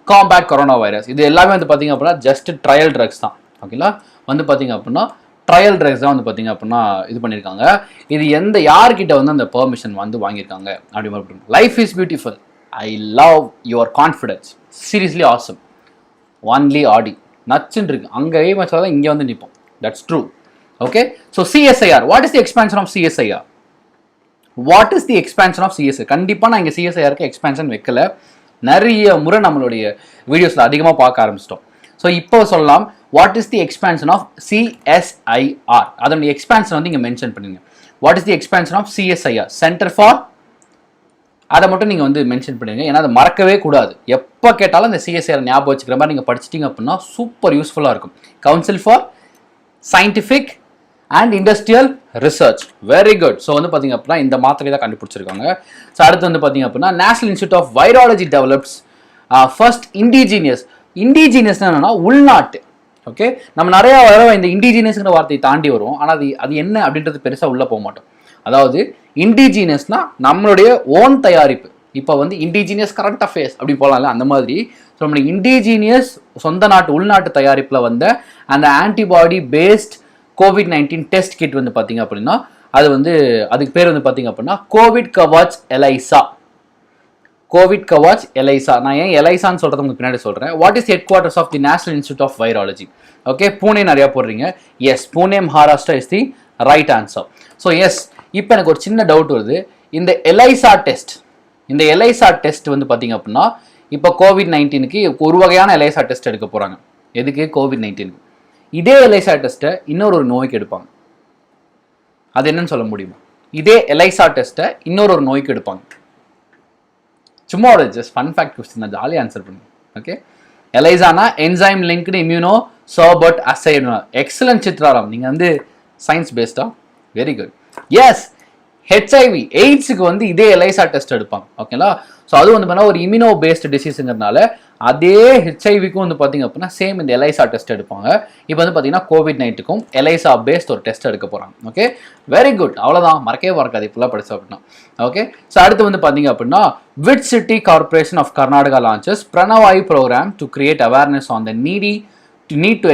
combat coronavirus. இது எல்லாமே வந்து பார்த்தீங்க அப்படின்னா ஜஸ்ட் ட்ரையல் ட்ரக்ஸ் தான். ஓகேங்களா? வந்து பார்த்தீங்க அப்படின்னா ட்ரையல் ட்ரக்ஸ் தான் வந்து பார்த்தீங்க அப்படின்னா இது பண்ணியிருக்காங்க. இது யார்கிட்ட வந்து அந்த பெர்மிஷன் வந்து வாங்கியிருக்காங்க அப்படி மாதிரி. Life is beautiful, I love your confidence, seriously awesome, only ஆடி நச்சுன்னு இருக்கு. அங்கே மச்சா தான் இங்கே வந்து நிற்போம், that's true. Okay, so CSIR, what is the expansion of CSIR? What is the expansion of CSIR? கண்டிப்பாக நான் இங்கே CSIRக்கு எக்ஸ்பான்ஷன் வைக்கல, நிறைய முறை நம்மளுடைய வீடியோஸில் அதிகமாக பார்க்க ஆரம்பிச்சிட்டோம். ஸோ இப்போ சொல்லலாம், what is the expansion of CSIR? அதனுடைய எக்ஸ்பான்ஷன் வந்து இங்கே மென்ஷன் பண்ணுங்க. What is the expansion of CSIR? Centre for, அதை மட்டும் நீங்கள் வந்து மென்ஷன் பண்ணுங்க, ஏன்னா அதை மறக்கவே கூடாது. எப்போ கேட்டாலும் இந்த CSIR ஞாபகம் வச்சுக்கிற மாதிரி நீங்கள் படிச்சிட்டிங்க அப்படின்னா சூப்பர் யூஸ்ஃபுல்லாக இருக்கும். Council for scientific and industrial research, very good. So வந்து பார்த்தீங்க அப்படின்னா இந்த மாத்திரை தான் கண்டுபிடிச்சிருக்காங்க. ஸோ அடுத்து வந்து பார்த்தீங்க அப்படின்னா National Institute of Virology develops first indigenous என்னன்னா உள்நாட்டு. ஓகே, நம்ம நிறைய தடவை இந்த இண்டிஜினியஸ்ங்கிற வார்த்தையை தாண்டி வரும், ஆனால் அது என்ன அப்படின்றது பெருசாக உள்ளே போக மாட்டோம். அதாவது இண்டிஜினியஸ்னா நம்மளுடைய ஓன் தயாரிப்பு. இப்போ வந்து இண்டிஜினியஸ் கரண்ட் அஃபேர்ஸ் அப்படி போகலாம்ல, அந்த மாதிரி. ஸோ நம்மளுடைய இண்டிஜினியஸ் சொந்த நாட்டு உள்நாட்டு தயாரிப்பில் வந்த அந்த antibody paste COVID-19 test kit வந்து பார்த்தீங்க அப்படின்னா அது வந்து அதுக்கு பேர் வந்து பார்த்தீங்க அப்படின்னா Covid Kavach ELISA. Covid Kavach ELISA. நான் ஏன் எலைசான்னு சொல்கிறது உங்களுக்கு பின்னாடி சொல்கிறேன். What is headquarters of the National Institute of Virology? Okay, Pune நிறையா போடுறீங்க. Yes, Pune Maharashtra is the right answer. So yes, இப்போ எனக்கு ஒரு சின்ன டவுட் வருது. இந்த எலைசா டெஸ்ட் வந்து பார்த்தீங்க அப்படின்னா இப்போ COVID-19க்கு ஒரு வகையான எலைசா டெஸ்ட் எடுக்க போகிறாங்க. எதுக்கு? COVID-19க்கு. இதே எலைசா டெஸ்ட்டை இன்னொரு நோய்க்கு எடுப்பாங்க. அது என்னன்னு சொல்ல முடியுமா? இதே எலைசா டெஸ்ட்டை இன்னொரு நோய்க்கு எடுப்பாங்க. சும்மா ஒரு ஜஸ்ட் ஃபன் ஃபேக்ட் கொஸ்டின் தான், ஜாலியாக ஆன்சர் பண்ணுங்க. ஓகே, எலைசானா enzyme linked immuno sorbent assay. Excellent சித்ராராம், நீங்கள் வந்து சயின்ஸ் பேஸ்டா, வெரி குட். எஸ், ஹெச்ஐவி எய்ட்ஸுக்கு வந்து இதே எலைசா டெஸ்ட் எடுப்பாங்க. ஓகேங்களா? ஸோ அது வந்து பார்த்தீங்கன்னா ஒரு இம்யூனோ பேஸ்டு டிசீஸுங்கிறதுனால அதே ஹெச்ஐவிக்கும் வந்து பார்த்தீங்க அப்படின்னா சேம் இந்த எலைசா டெஸ்ட் எடுப்பாங்க. இப்போ வந்து பார்த்தீங்கன்னா கோவிட்-19க்கும் எலைசா பேஸ்ட் ஒரு டெஸ்ட் எடுக்க போகிறாங்க. Okay, very good. அவ்வளோதான், மறக்கவே மறக்காது இப்பெல்லாம் படிச்சோம் அப்படின்னா. ஓகே, ஸோ அடுத்து வந்து பார்த்தீங்க அப்படின்னா விட் city corporation of Karnataka launches Pranavayu programme to create awareness on the need to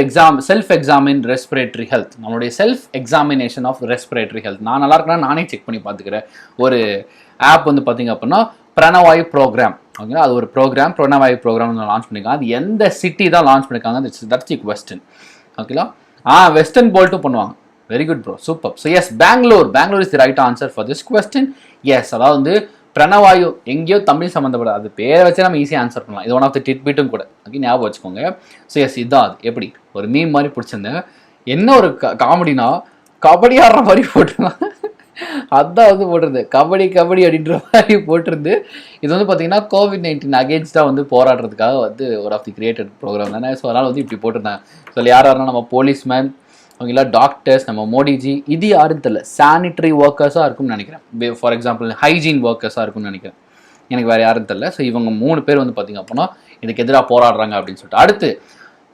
self examine respiratory health. நம்மளுடைய self examination of respiratory health. நான் நல்லா இருக்கேன்னா நானே செக் பண்ணி பார்த்துக்கிறேன். ஒரு ஆப் வந்து பார்த்தீங்க அப்படின்னா பிரணவாயு ப்ரோக்ராம். ஓகேங்களா? அது ஒரு ப்ரோக்ராம், பிரணவாயு ப்ரோக்ராம் லான்ச் பண்ணியிருக்காங்க. அது எந்த சிட்டி தான் லான்ச் பண்ணியிருக்காங்க? That's the question. ஓகேங்களா? வெஸ்டர்ன் போல்ட்டும் பண்ணுவாங்க. Very good bro, super. So yes, Bangalore is the right answer for this question. Yes, அதாவது வந்து பிரணவாயு எங்கேயோ தமிழ் சம்மந்தப்படாது, அது பேரை வச்சு நம்ம ஈஸியாக ஆன்சர் பண்ணலாம். இது ஒன் ஆஃப் த டிட்பிட்டும் கூட. ஓகே, ஞாபகம் வச்சுக்கோங்க. ஸோ எஸ், இதுதான் அது. எப்படி ஒரு மீம் மாதிரி பிடிச்சிருந்தேன். என்ன ஒரு காமெடினா கபடி ஆடுற மாதிரி போட்டுருந்தான். அதுதான் வந்து போட்டிருந்து கபடி அப்படின்ற மாதிரி போட்டிருந்து. இது வந்து பார்த்தீங்கன்னா கோவிட்-19 அகேன்ஸ்டாக வந்து போராடுறதுக்காக வந்து ஒரு ஆஃப் தி கிரியேட்டட் ப்ரோக்ராம் தானே. ஸோ அதனால் வந்து இப்படி போட்டிருந்தாங்க. ஸோ யாராருன்னா நம்ம போலீஸ்மேன், அவங்களா டாக்டர்ஸ், நம்ம மோடிஜி, இது யாருன்னு தெரியல, சானிட்டரி ஒர்க்கர்ஸாக இருக்கும்னு நினைக்கிறேன். ஃபார் எக்ஸாம்பிள் ஹைஜீன் ஒர்க்கர்ஸாக இருக்கும்னு நினைக்கிறேன். எனக்கு வேறு யாரும் தெரியல. ஸோ இவங்க 3 பேர் வந்து பார்த்தீங்க அப்படின்னா இதுக்கு எதிராக போராடுறாங்க அப்படின்னு சொல்லிட்டு. அடுத்து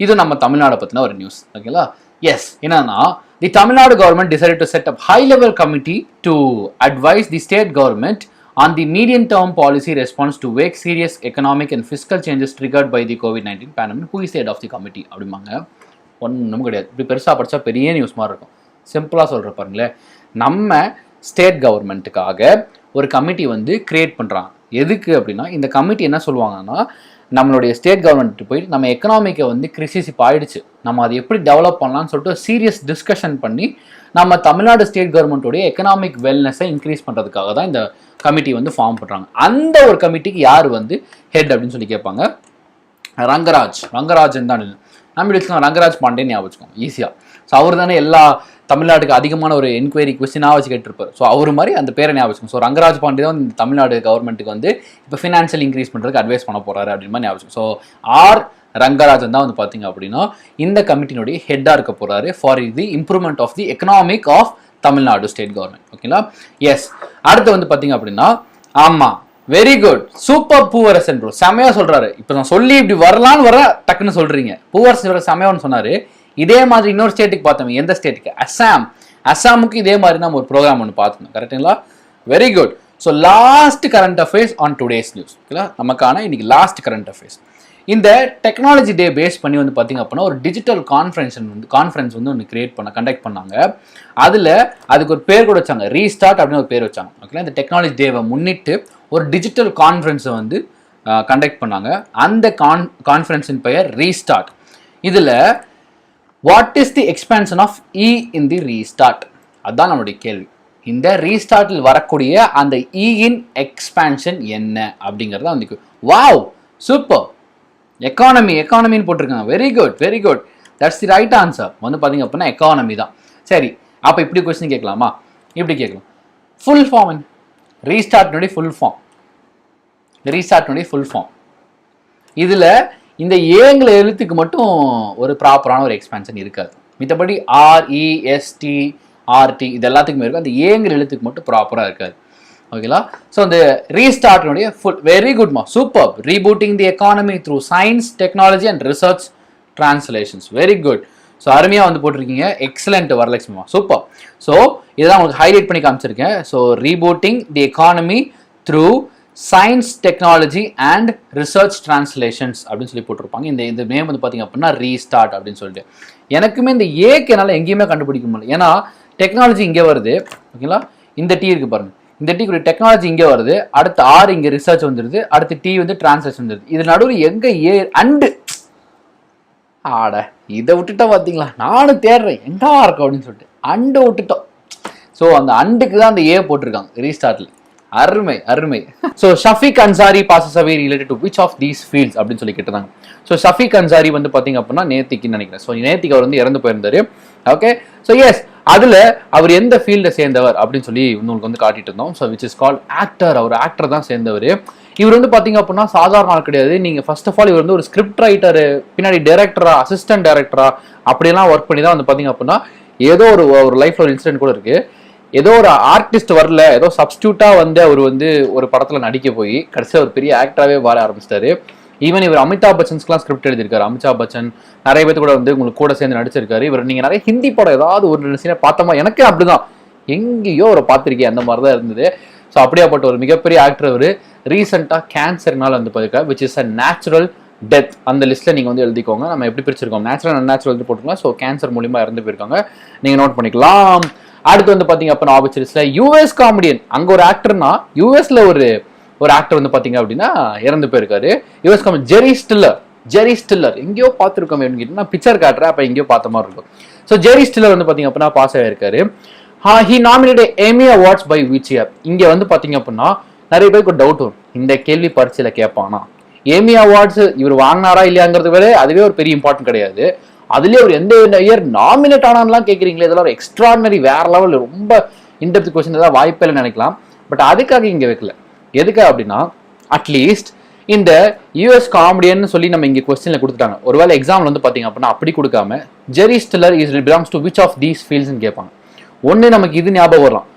இது நம்ம தமிழ்நாடு பற்றின ஒரு நியூஸ். ஓகேங்களா? எஸ், என்னன்னா the Tamil Nadu government decided to set up high level committee to advise the state government on the medium term policy response to wake serious economic and fiscal changes triggered by the கோவிட்-19 pandemic. Who is the head of the committee அப்படிம்பாங்க. ஒன்றும் கிடையாது. இப்படி பெருசாக படித்தா பெரிய நியூஸ் மாதிரி இருக்கும். சிம்பிளாக சொல்கிற பாருங்களேன், நம்ம ஸ்டேட் கவர்மெண்ட்டுக்காக ஒரு கமிட்டி வந்து கிரியேட் பண்ணுறாங்க. எதுக்கு அப்படின்னா, இந்த கமிட்டி என்ன சொல்லுவாங்கன்னா, நம்மளுடைய ஸ்டேட் கவர்மெண்ட்டு போயிட்டு நம்ம எக்கனாமிக்கை வந்து கிரிசிஸ் இப்போ ஆயிடுச்சு, நம்ம அதை எப்படி டெவலப் பண்ணலாம்னு சொல்லிட்டு சீரியஸ் டிஸ்கஷன் பண்ணி நம்ம தமிழ்நாடு ஸ்டேட் கவர்மெண்ட்டோடைய எக்கனாமிக் வெல்னஸை இன்க்ரீஸ் பண்ணுறதுக்காக தான் இந்த கமிட்டி வந்து ஃபார்ம் பண்ணுறாங்க. அந்த ஒரு கமிட்டிக்கு யார் வந்து ஹெட் அப்படின்னு சொல்லி கேட்பாங்க. ரங்கராஜன் தான். நம்ம வச்சுக்கோங்க, ரங்கராஜ் பாண்டே ஞாபகம் வச்சுக்கோங்க ஈஸியாக. ஸோ அவர் தானே எல்லா தமிழ்நாட்டுக்கு அதிகமான ஒரு என்கொயரி கொஸ்டினாக வச்சு கேட்டிருப்பார். ஸோ அவர் மாதிரி அந்த பேரை ஞாபகம் வச்சுக்கோங்க. ஸோ ரங்கராஜ் பாண்டே தான் இந்த தமிழ்நாடு கவர்மெண்ட்டுக்கு வந்து இப்போ ஃபினான்ஷியல் இன்க்ரீஸ் பண்ணுறதுக்கு அட்வைஸ் பண்ண போகிறாரு அப்படின்னு மாதிரி ஞாபகம். ஸோ ரங்கராஜன் தான் வந்து பார்த்தீங்க அப்படின்னா இந்த கமிட்டினுடைய ஹெட்டாக இருக்க போகிறாரு for the improvement of the economic of Tamil Nadu state government. ஓகேங்களா? எஸ், அடுத்து வந்து பார்த்தீங்க அப்படின்னா, ஆமாம், very good, super Poovarasan bro, செமையா சொல்றாரு. இப்போ நான் சொல்லி இப்படி வரலான்னு வர டக்குன்னு சொல்றீங்க. பூவரசன் செமையான்னு சொன்னாரு. இதே மாதிரி இன்னொரு ஸ்டேட்டுக்கு பார்த்தோம். எந்த ஸ்டேட்டுக்கு? அஸ்ஸாமுக்கு இதே மாதிரி நம்ம ஒரு ப்ரோக்ராம் ஒன்று பார்த்துக்கணும். கரெக்டுங்களா? Very good. So last current affairs on today's news. ஓகேங்களா? நமக்கான இன்னைக்கு லாஸ்ட் கரண்ட் அஃபேர்ஸ். இந்த டெக்னாலஜி டே பேஸ் பண்ணி வந்து பார்த்தீங்க அப்படின்னா ஒரு டிஜிட்டல் கான்ஃபரன்ஸ் வந்து ஒன்று கண்டக்ட் பண்ணாங்க. அதுக்கு ஒரு பேர் கூட வச்சாங்க, ரீஸ்டார்ட் அப்படின்னு ஒரு பேர் வச்சாங்க. ஓகேங்களா? இந்த டெக்னாலஜி டேவை முன்னிட்டு ஒரு டிஜிட்டல் கான்ஃபரன்ஸை வந்து கண்டக்ட் பண்ணாங்க. அந்த கான்ஃபரன்ஸின் பெயர் ரீஸ்டார்ட். இதில் what is the expansion of E in the restart? அதுதான் நம்மளுடைய கேள்வி. இந்த ரீஸ்டார்ட்டில் வரக்கூடிய அந்த இன் எக்ஸ்பேன்ஷன் என்ன அப்படிங்கிறத வந்து, வாவ், சூப்பர், எக்கானமின்னு போட்டிருக்காங்க. Very good, that's the right answer. வந்து பார்த்தீங்க அப்படின்னா எக்கானமி தான். சரி, அப்போ இப்படி கொஸ்டின் கேட்கலாமா? இப்படி கேட்கலாம். ஃபுல் ஃபார்ம் ரீஸ்டார்ட்னுடைய ஃபுல் ஃபார்ம். இதில் இந்த ஏங்கிற எழுத்துக்கு மட்டும் ஒரு ப்ராப்பரான ஒரு எக்ஸ்பேன்ஷன் இருக்காது. மித்தபடி REST RT இது எல்லாத்துக்குமே இருக்கும். அந்த ஏங்கிற எழுத்துக்கு மட்டும் ப்ராப்பராக இருக்காது. ஓகேங்களா? ஸோ அந்த ரீஸ்டார்ட்னுடைய வெரி குட்மா, super, rebooting the economy through science, technology and research translations. Very good. So அருமையாக வந்து போட்டிருக்கீங்க. Excellent வரலட்சுமிமா, super. ஸோ இதுதான் உங்களுக்கு ஹைலைட் பண்ணி காமிச்சிருக்கேன். So rebooting the economy through science, technology and research translations அப்படின்னு சொல்லி போட்டிருப்பாங்க. இந்த நேம் வந்து பார்த்தீங்க அப்படின்னா ரீஸ்டார்ட் அப்படின்னு சொல்லிட்டு. எனக்குமே இந்த ஏக்கு என்னால் எங்கேயுமே கண்டுபிடிக்க முடியல. ஏன்னா டெக்னாலஜி இங்கே வருது. ஓகேங்களா? இந்த டி இருக்கு பாருங்க, இந்த டீக்கு டெக்னாலஜி இங்கே வருது, அடுத்து R இங்கே ரிசர்ச் வந்துடுது, அடுத்து T வந்து டிரான்ஸ்லேஷன் வந்துடுது. இது நடுவில் எங்கே ஏ அண்டு இதை விட்டுட்டோம் பார்த்தீங்களா? நானும் தேடுறேன் எங்கா இருக்கும் அப்படின்னு சொல்லிட்டு அண்டு விட்டுட்டோம். ஸோ அந்த அண்டுக்கு தான் அந்த ஏ போட்டிருக்காங்க ரீஸ்டார்ட்ல. அருமை. So Shafique Ansari passes away related to which of these fields அப்படின்னு சொல்லி கேட்டிருந்தாங்க. ஸோ ஷஃபீக் அன்சாரி வந்து பார்த்தீங்க அப்படின்னா நேத்திக்குன்னு நினைக்கிறேன். ஸோ நேத்திக்கு அவர் வந்து இறந்து போயிருந்தாரு. ஓகே, ஸோ எஸ், அதில் அவர் எந்த ஃபீல்டை சேர்ந்தவர் அப்படின்னு சொல்லி உங்களுக்கு வந்து காட்டிட்டு இருந்தோம். So which is called actor. அவர் ஆக்டர் தான் சேர்ந்தவர். இவர் வந்து பார்த்தீங்க அப்படின்னா சாதாரண ஆள் கிடையாது. நீங்கள் ஃபர்ஸ்ட் ஆஃப் ஆல் இவர் வந்து ஒரு ஸ்கிரிப்ட் ரைட்டரு, பின்னாடி டைரக்டரா, அசிஸ்டன்ட் டைரக்டரா அப்படியெல்லாம் ஒர்க் பண்ணி தான் வந்து பார்த்தீங்க அப்படின்னா ஏதோ ஒரு லைஃப்ல ஒரு இன்சிடென்ட் கூட இருக்கு. ஏதோ ஒரு ஆர்டிஸ்ட் வரல, ஏதோ சப்ஸ்டியூட்டா வந்து அவர் வந்து ஒரு படத்துல நடிக்க போய் கடைசியாக ஒரு பெரிய ஆக்டராகவே வர ஆரம்பிச்சிட்டாரு. ஈவன் இவர் அமிதாப் பச்சன்ஸ்க்குலாம் ஸ்கிரிப்ட் எழுதியிருக்காரு. அமிதாப் பச்சன் நிறைய பேர் கூட வந்து உங்களுக்கு கூட சேர்ந்து நடிச்சிருக்காரு. இவர் நீங்க நிறைய ஹிந்தி படம் ஏதாவது ஒரு சீனை பார்த்தோமா, எனக்கே அப்படிதான் எங்கேயோ ஒரு பார்த்துருக்கேன் அந்த மாதிரி தான் இருந்தது. ஸோ அப்படியாப்பட்ட ஒரு மிகப்பெரிய ஆக்டர் அவர் ரீசெண்டாக கேன்சர்னால வந்து போயிருக்காரு, which is a natural death. அந்த லிஸ்ட்டில் நீங்கள் வந்து எழுதிக்கோங்க. நம்ம எப்படி பிரிச்சிருக்கோம், நேச்சுரல் அன்நேச்சுரல் வந்து போட்டுக்கலாம். ஸோ கேன்சர் மூலியமா இறந்து போயிருக்காங்க, நீங்கள் நோட் பண்ணிக்கலாம். அடுத்து வந்து பார்த்தீங்க அப்படின்னா ஆப்பர்ச்சுனிட்டிஸ்ல யூஎஸ் காமெடியன், அங்கே ஒரு ஆக்டர்னா யூஎஸ்ல ஒரு ஆக்டர் வந்து பார்த்தீங்க அப்படின்னா இறந்து போயிருக்காரு. யூஎஸ் காமெடி ஜெரி ஸ்டில்லர் எங்கேயோ பார்த்துருக்கோம் அப்படின்னு கேட்டீங்கன்னா பிக்சர் காட்டுறேன், அப்போ எங்கேயோ பார்த்த மாதிரி இருக்கும். ஸோ ஜெரி ஸ்டில்லர் வந்து பார்த்தீங்க அப்படின்னா பாஸ் ஆகிருக்காரு. He nominated Emmy awards by which இங்கே வந்து பார்த்தீங்க அப்படின்னா நிறைய பேருக்கு ஒரு டவுட் வரும், இந்த கேள்வி பரீட்சையில் கேட்பானா எமி அவார்ட்ஸ் இவர் வாங்கினாரா இல்லையாங்கிறது வேற, அதுவே ஒரு பெரிய இம்பார்ட்டன்ட் கிடையாது. அதுலேயே அவர் எந்த இயர் நாமினேட் ஆனான்லாம் கேட்குறீங்களே, இதெல்லாம் ஒரு எக்ஸ்ட்ராடனரி வேற லெவல் ரொம்ப இன்டெப்த் கொஸ்டின் ஏதாவது வாய்ப்பே இல்லை நினைக்கலாம். பட் அதுக்காக இங்கே வைக்கல. எதுக்காக அப்படின்னா அட்லீஸ்ட் இந்த யூஎஸ் காமெடியன் சொல்லி நம்ம இங்கே கொஸ்டின்ல கொடுத்துட்டாங்க. ஒருவேளை எக்ஸாம்பிள் வந்து பார்த்தீங்க அப்படின்னா அப்படி கொடுக்காம Jerry Stiller is belongs to which of these ஃபீல்ட்ஸ்ன்னு கேட்பாங்க. ஒன்று நமக்கு இது ஞாபகம் வரலாம்,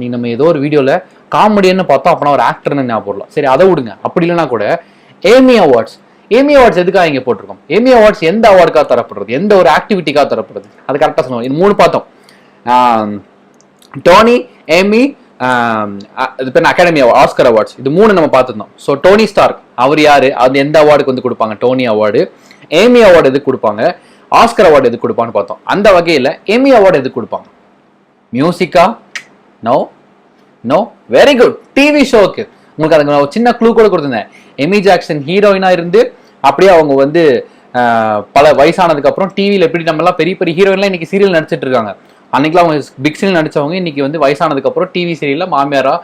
நீ நம்ம ஏதோ ஒரு வீடியோவில் காமெடியன்னு பார்த்தோம் அப்படின்னா ஒரு ஆக்டர்னு ஞாபகம் வரலாம். சரி அதை விடுங்க, அப்படி இல்லைன்னா கூட ஏமி அவார்ட்ஸ் எதுக்காக இங்கே போட்டிருக்கோம்? ஏமி அவார்ட்ஸ் எந்த அவார்டுக்காக தரப்படுறது, எந்த ஒரு ஆக்டிவிட்டிக்காக தரப்படுறது, அது கரெக்டாக சொல்லுவோம். இது 3 பார்த்தோம், டோனி, ஏமி, இது பேர் அகாடமி ஆஸ்கர் அவார்ட்ஸ், இது 3 நம்ம பார்த்துருந்தோம். ஸோ டோனி ஸ்டார்க் அவர் யாரு, அது எந்த அவார்டுக்கு வந்து கொடுப்பாங்க, டோனி அவார்டு. ஏமி அவார்டு எதுக்கு கொடுப்பாங்க, ஆஸ்கர் அவார்டு எதுக்கு கொடுப்பான்னு பார்த்தோம். அந்த வகையில் ஏமி அவார்டு எதுக்கு கொடுப்பாங்க? மியூசிக்கா? நோ வெரி குட், டிவி ஷோக்கு. உங்களுக்கு அதுக்கு நான் சின்ன க்ளூ கூட கொடுத்துருந்தேன். எமி ஜாக்சன் ஹீரோயினா இருந்து அப்படியே அவங்க வந்து பல வயசானதுக்கு அப்புறம் டிவியில் எப்படி நம்ம எல்லாம் பெரிய பெரிய ஹீரோயின்லாம் இன்னைக்கு சீரியல் நடிச்சிட்டு இருக்காங்க. அன்னைக்கெல்லாம் அவங்க பிக் சீரியல் நடிச்சவங்க இன்னைக்கு வந்து வயசானதுக்கு அப்புறம் டிவி சீரியல்ல மாமியாரா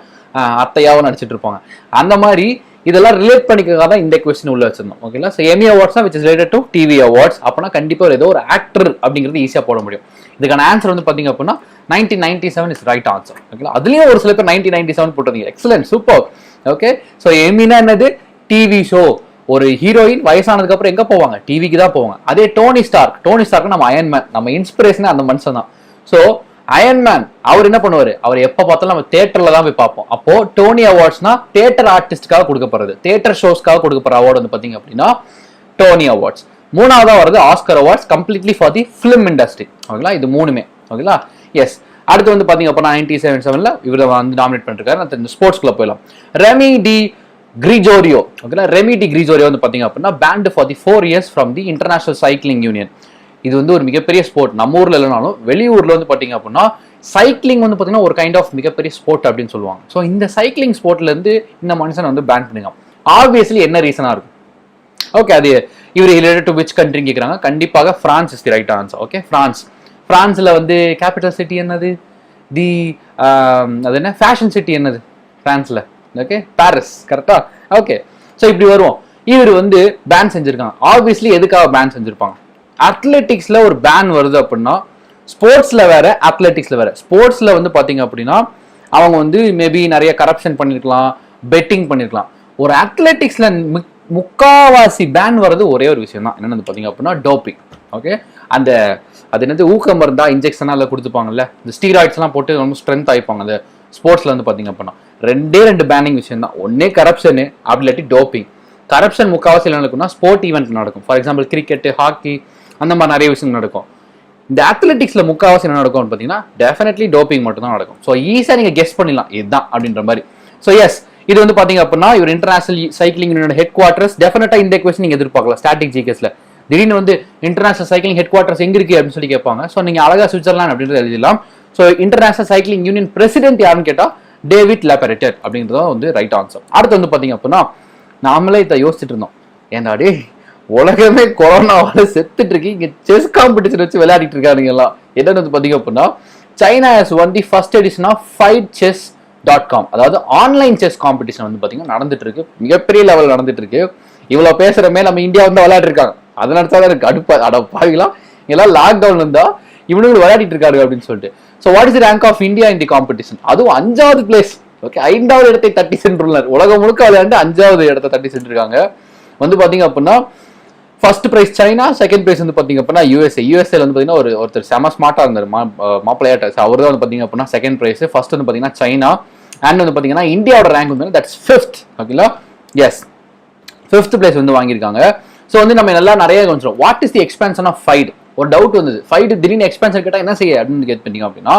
அத்தையாவும் நடிச்சிட்டு இருப்பாங்க. அந்த மாதிரி இதெல்லாம் ரிலேட் பண்ணிக்கிறதா தான் இந்த கொஸ்டின் உள்ள வச்சிருந்தோம். ஓகேங்களா? So Amy awards which is related to TV awards. அப்போனா கண்டிப்பாக ஏதோ ஒரு ஆக்டர் அப்படிங்கிறது ஈஸியாக போட முடியும். இதுக்கான ஆன்சர் வந்து பார்த்தீங்க அப்படின்னா 1997 இஸ் ரைட் ஆன்சர். ஓகேங்களா? அதுலேயும் ஒரு சில பேர் 1997 போட்டிருந்தீங்க. Excellent, super. ஓகே, ஸோ எமினா என்னது? TV show. ஒரு ஹீரோயின் வயசானதுக்கு அப்புறம் எங்க போவாங்க? டிவிக்கு தான் போவாங்க. அதே டோனி ஸ்டார்க் நம்ம அயன்மேன், நம்ம இன்ஸ்பிரேஷனே அந்த மனுஷன் தான். ஸோ அயன்மேன் அவர் என்ன பண்ணுவாரு? அவர் எப்ப பார்த்தாலும் நம்ம தியேட்டர்ல தான் போய் பார்ப்போம். அப்போ டோனி அவார்ட்ஸ்னா தியேட்டர் ஆர்டிஸ்டுக்காக கொடுக்கப்படுறது, தியேட்டர் ஷோஸ்க்காக கொடுக்கப்படுற அவார்டு வந்து பாத்தீங்க அப்படின்னா டோனி அவார்ட்ஸ். 3ஆவதா வருது Oscar awards, completely for the film industry. ஓகேங்களா? இது 3மே. ஓகேங்களா? எஸ். அடுத்து வந்து பாத்தீங்க அப்படின்னா 1977 இவரை வந்து நாமினேட் பண்ணிருக்காரு. ஸ்போர்ட்ஸ்குள்ள போயிடலாம். Remy Di Gregorio. ஓகேங்களா? ரெமி டி கிரிஜோரியோ வந்து பாத்தீங்க அப்படின்னா banned for the 4 years from the International Cycling Union. இது வந்து ஒரு மிகப்பெரிய ஸ்போர்ட். நம்ம ஊர்ல இல்லைனாலும் வெளியூர்ல வந்து பாத்தீங்க அப்படின்னா சைக்கிளிங் வந்து பாத்தீங்கன்னா ஒரு கைண்ட் ஆஃப் மிகப்பெரிய ஸ்போர்ட் அப்படின்னு சொல்லுவாங்க. ஸோ இந்த சைக்கிளிங் ஸ்போர்ட்ல இருந்து இந்த மனுஷன் வந்து பேன் பண்ணுங்க. ஆப்வியஸ்லி என்ன ரீசனா இருக்கும்? ஓகே, அது இவர் ரிலேட்டட் டு விச் கண்ட்ரின்னு கேட்குறாங்க. கண்டிப்பாக France is the right answer. Okay, பிரான்ஸ்ல வந்து கேபிட்டல் சிட்டி என்னது? தி அது என்ன ஃபேஷன் சிட்டி என்னது பிரான்ஸ்ல? Okay, Paris. கரெக்டா? ஓகே, ஸோ இப்படி வருவோம். இவர் வந்து பேன் செஞ்சிருக்காங்க. ஆப்வியஸ்லி எதுக்காக பேன் செஞ்சிருப்பாங்க? அத்லெட்டிக்ஸ்ல ஒரு பேன் வருது அப்படின்னா ஸ்போர்ட்ஸ்ல வேற, அத்லெட்டிக்ஸ்ல வேற. ஸ்போர்ட்ஸ்ல வந்து பாத்தீங்க அப்படின்னா அவங்க வந்து மேபி நிறைய கரப்ஷன் பண்ணிருக்கலாம், பெட்டிங் பண்ணிருக்கலாம். ஒரு அத்லெட்டிக்ஸ்ல முக்காவாசி பேன் வர்றது ஒரே ஒரு விஷயம் தான், என்னன்னு பாத்தீங்க அப்படின்னா டோப்பிங். ஓகே, அந்த அது என்னது ஊக்கம் மருந்தா இன்ஜெக்ஷனா எல்லாம் கொடுத்துப்பாங்கல்ல, இந்த ஸ்டீராய்ட்ஸ் எல்லாம் போட்டு ரொம்ப ஸ்ட்ரென்த் ஆயிப்பாங்க. அந்த ஸ்போர்ட்ஸ்ல வந்து பாத்தீங்க அப்படின்னா ரெண்டே பேனிங் விஷயம் தான். ஒன்னே கரப்ஷனு, அப்படி இல்லாட்டி டோப்பிங். கரப்ஷன் முக்காவாசி என்ன நடக்கும்னா ஸ்போர்ட் ஈவெண்ட் நடக்கும். ஃபார் எக்ஸாம்பிள் கிரிக்கெட், ஹாக்கி, அந்த மாதிரி நிறைய விஷயம் நடக்கும். இந்த அத்லெட்டிக்ஸ்ல முக்காவாசி என்ன நடக்கும் பார்த்தீங்கன்னா டெஃபினெட்லி டோப்பிங் மட்டும் தான் நடக்கும். ஸோ ஈஸியாக நீங்க கெஸ் பண்ணிடலாம் இதுதான் அப்படின்ற மாதிரி. ஸோ எஸ், இது வந்து பாத்தீங்க அப்படின்னா இவர் international Cycling union head quarters. டெஃபினட்டா இந்த கொஸ்டின் நீங்க எதிர்பார்க்கலாம் ஸ்டாட்டிக் ஜிகேஸ்ல. திடீர்னு வந்து இன்டர்நேஷனல் சைக்கிளிங் ஹெட் குவார்டர்ஸ் எங்க இருக்கு அப்படின்னு சொல்லி கேட்பாங்க. ஸோ நீங்க அழகா சுவிட்சர்லாந்து அப்படின்றது எழுதிடலாம். So international Cycling union president யாருன்னு கேட்டா டேவிட் லேபரேட்டர் அப்படின்றத வந்து ரைட் ஆன்சர். அடுத்து வந்து பாத்தீங்க அப்படின்னா நாமளே இதை யோசிச்சுட்டு இருந்தோம், ஏன்டா டே உலகமே கொரோனாவால செத்துட்டு இருக்கு, இங்க செஸ் காம்படிஷன் வச்சு விளையாடிட்டு இருக்காங்க எல்லாம். என்னன்னு வந்து பாத்தீங்க அப்படின்னா China has won the first edition of fightchess.com, அதாவது ஆன்லைன் செஸ் காம்படிஷன் வந்து பாத்தீங்கன்னா நடந்துட்டு இருக்கு. மிகப்பெரிய லெவல் நடந்துட்டு இருக்கு. இவ்வளவு பேசுறமே நம்ம இந்தியா வந்து விளையாட்டு இருக்காங்க. அதை நடத்தாதான் இருக்கு அடுப்பா அட பாவிக்கலாம், எல்லாம் லாக்டவுன் இருந்தா இவனுங்க விளையாடிட்டு இருக்காரு அப்படின்னு சொல்லிட்டு. So what is the rank of India in the competition? அதுவும் 5வது பிளேஸ். ஓகே, 5வது இடத்தை தட்டி சென்றுள்ளார். உலகம் முழுக்க விளையாண்டு 5வது இடத்தை தட்டி சென்றிருக்காங்க. வந்து பாத்தீங்க அப்படின்னா first prize China, second prize வந்து பாத்தீங்க அப்படின்னா யூஎஸ்ஏல வந்து பாத்தீங்கன்னா ஒருத்தர் செம ஸ்மார்ட்டா இருந்தார் மாப்பிள்ளையாட்ட, அவர் தான் வந்து பாத்தீங்க அப்படின்னா செகண்ட் பிரைஸ். ஃபர்ஸ்ட் வந்து பாத்தீங்கன்னா சைனா, அண்ட் வந்து பாத்தீங்கன்னா இந்தியாவோட ரேங்க் வந்து தட்ஸ் 5th. ஓகேங்களா, எஸ் 5th பிளேஸ் வந்து வாங்கியிருக்காங்க. ஸோ வந்து நம்ம நல்லா நிறைய கொஞ்சம் what is the expansion of fight, ஒரு டவுட் வந்தது. ஃபைட் திடீர்னு எக்ஸ்பென்ஷன் கேட்டால் என்ன செய்ய அப்படின்னு கேட்டு பண்ணீங்க அப்படின்னா,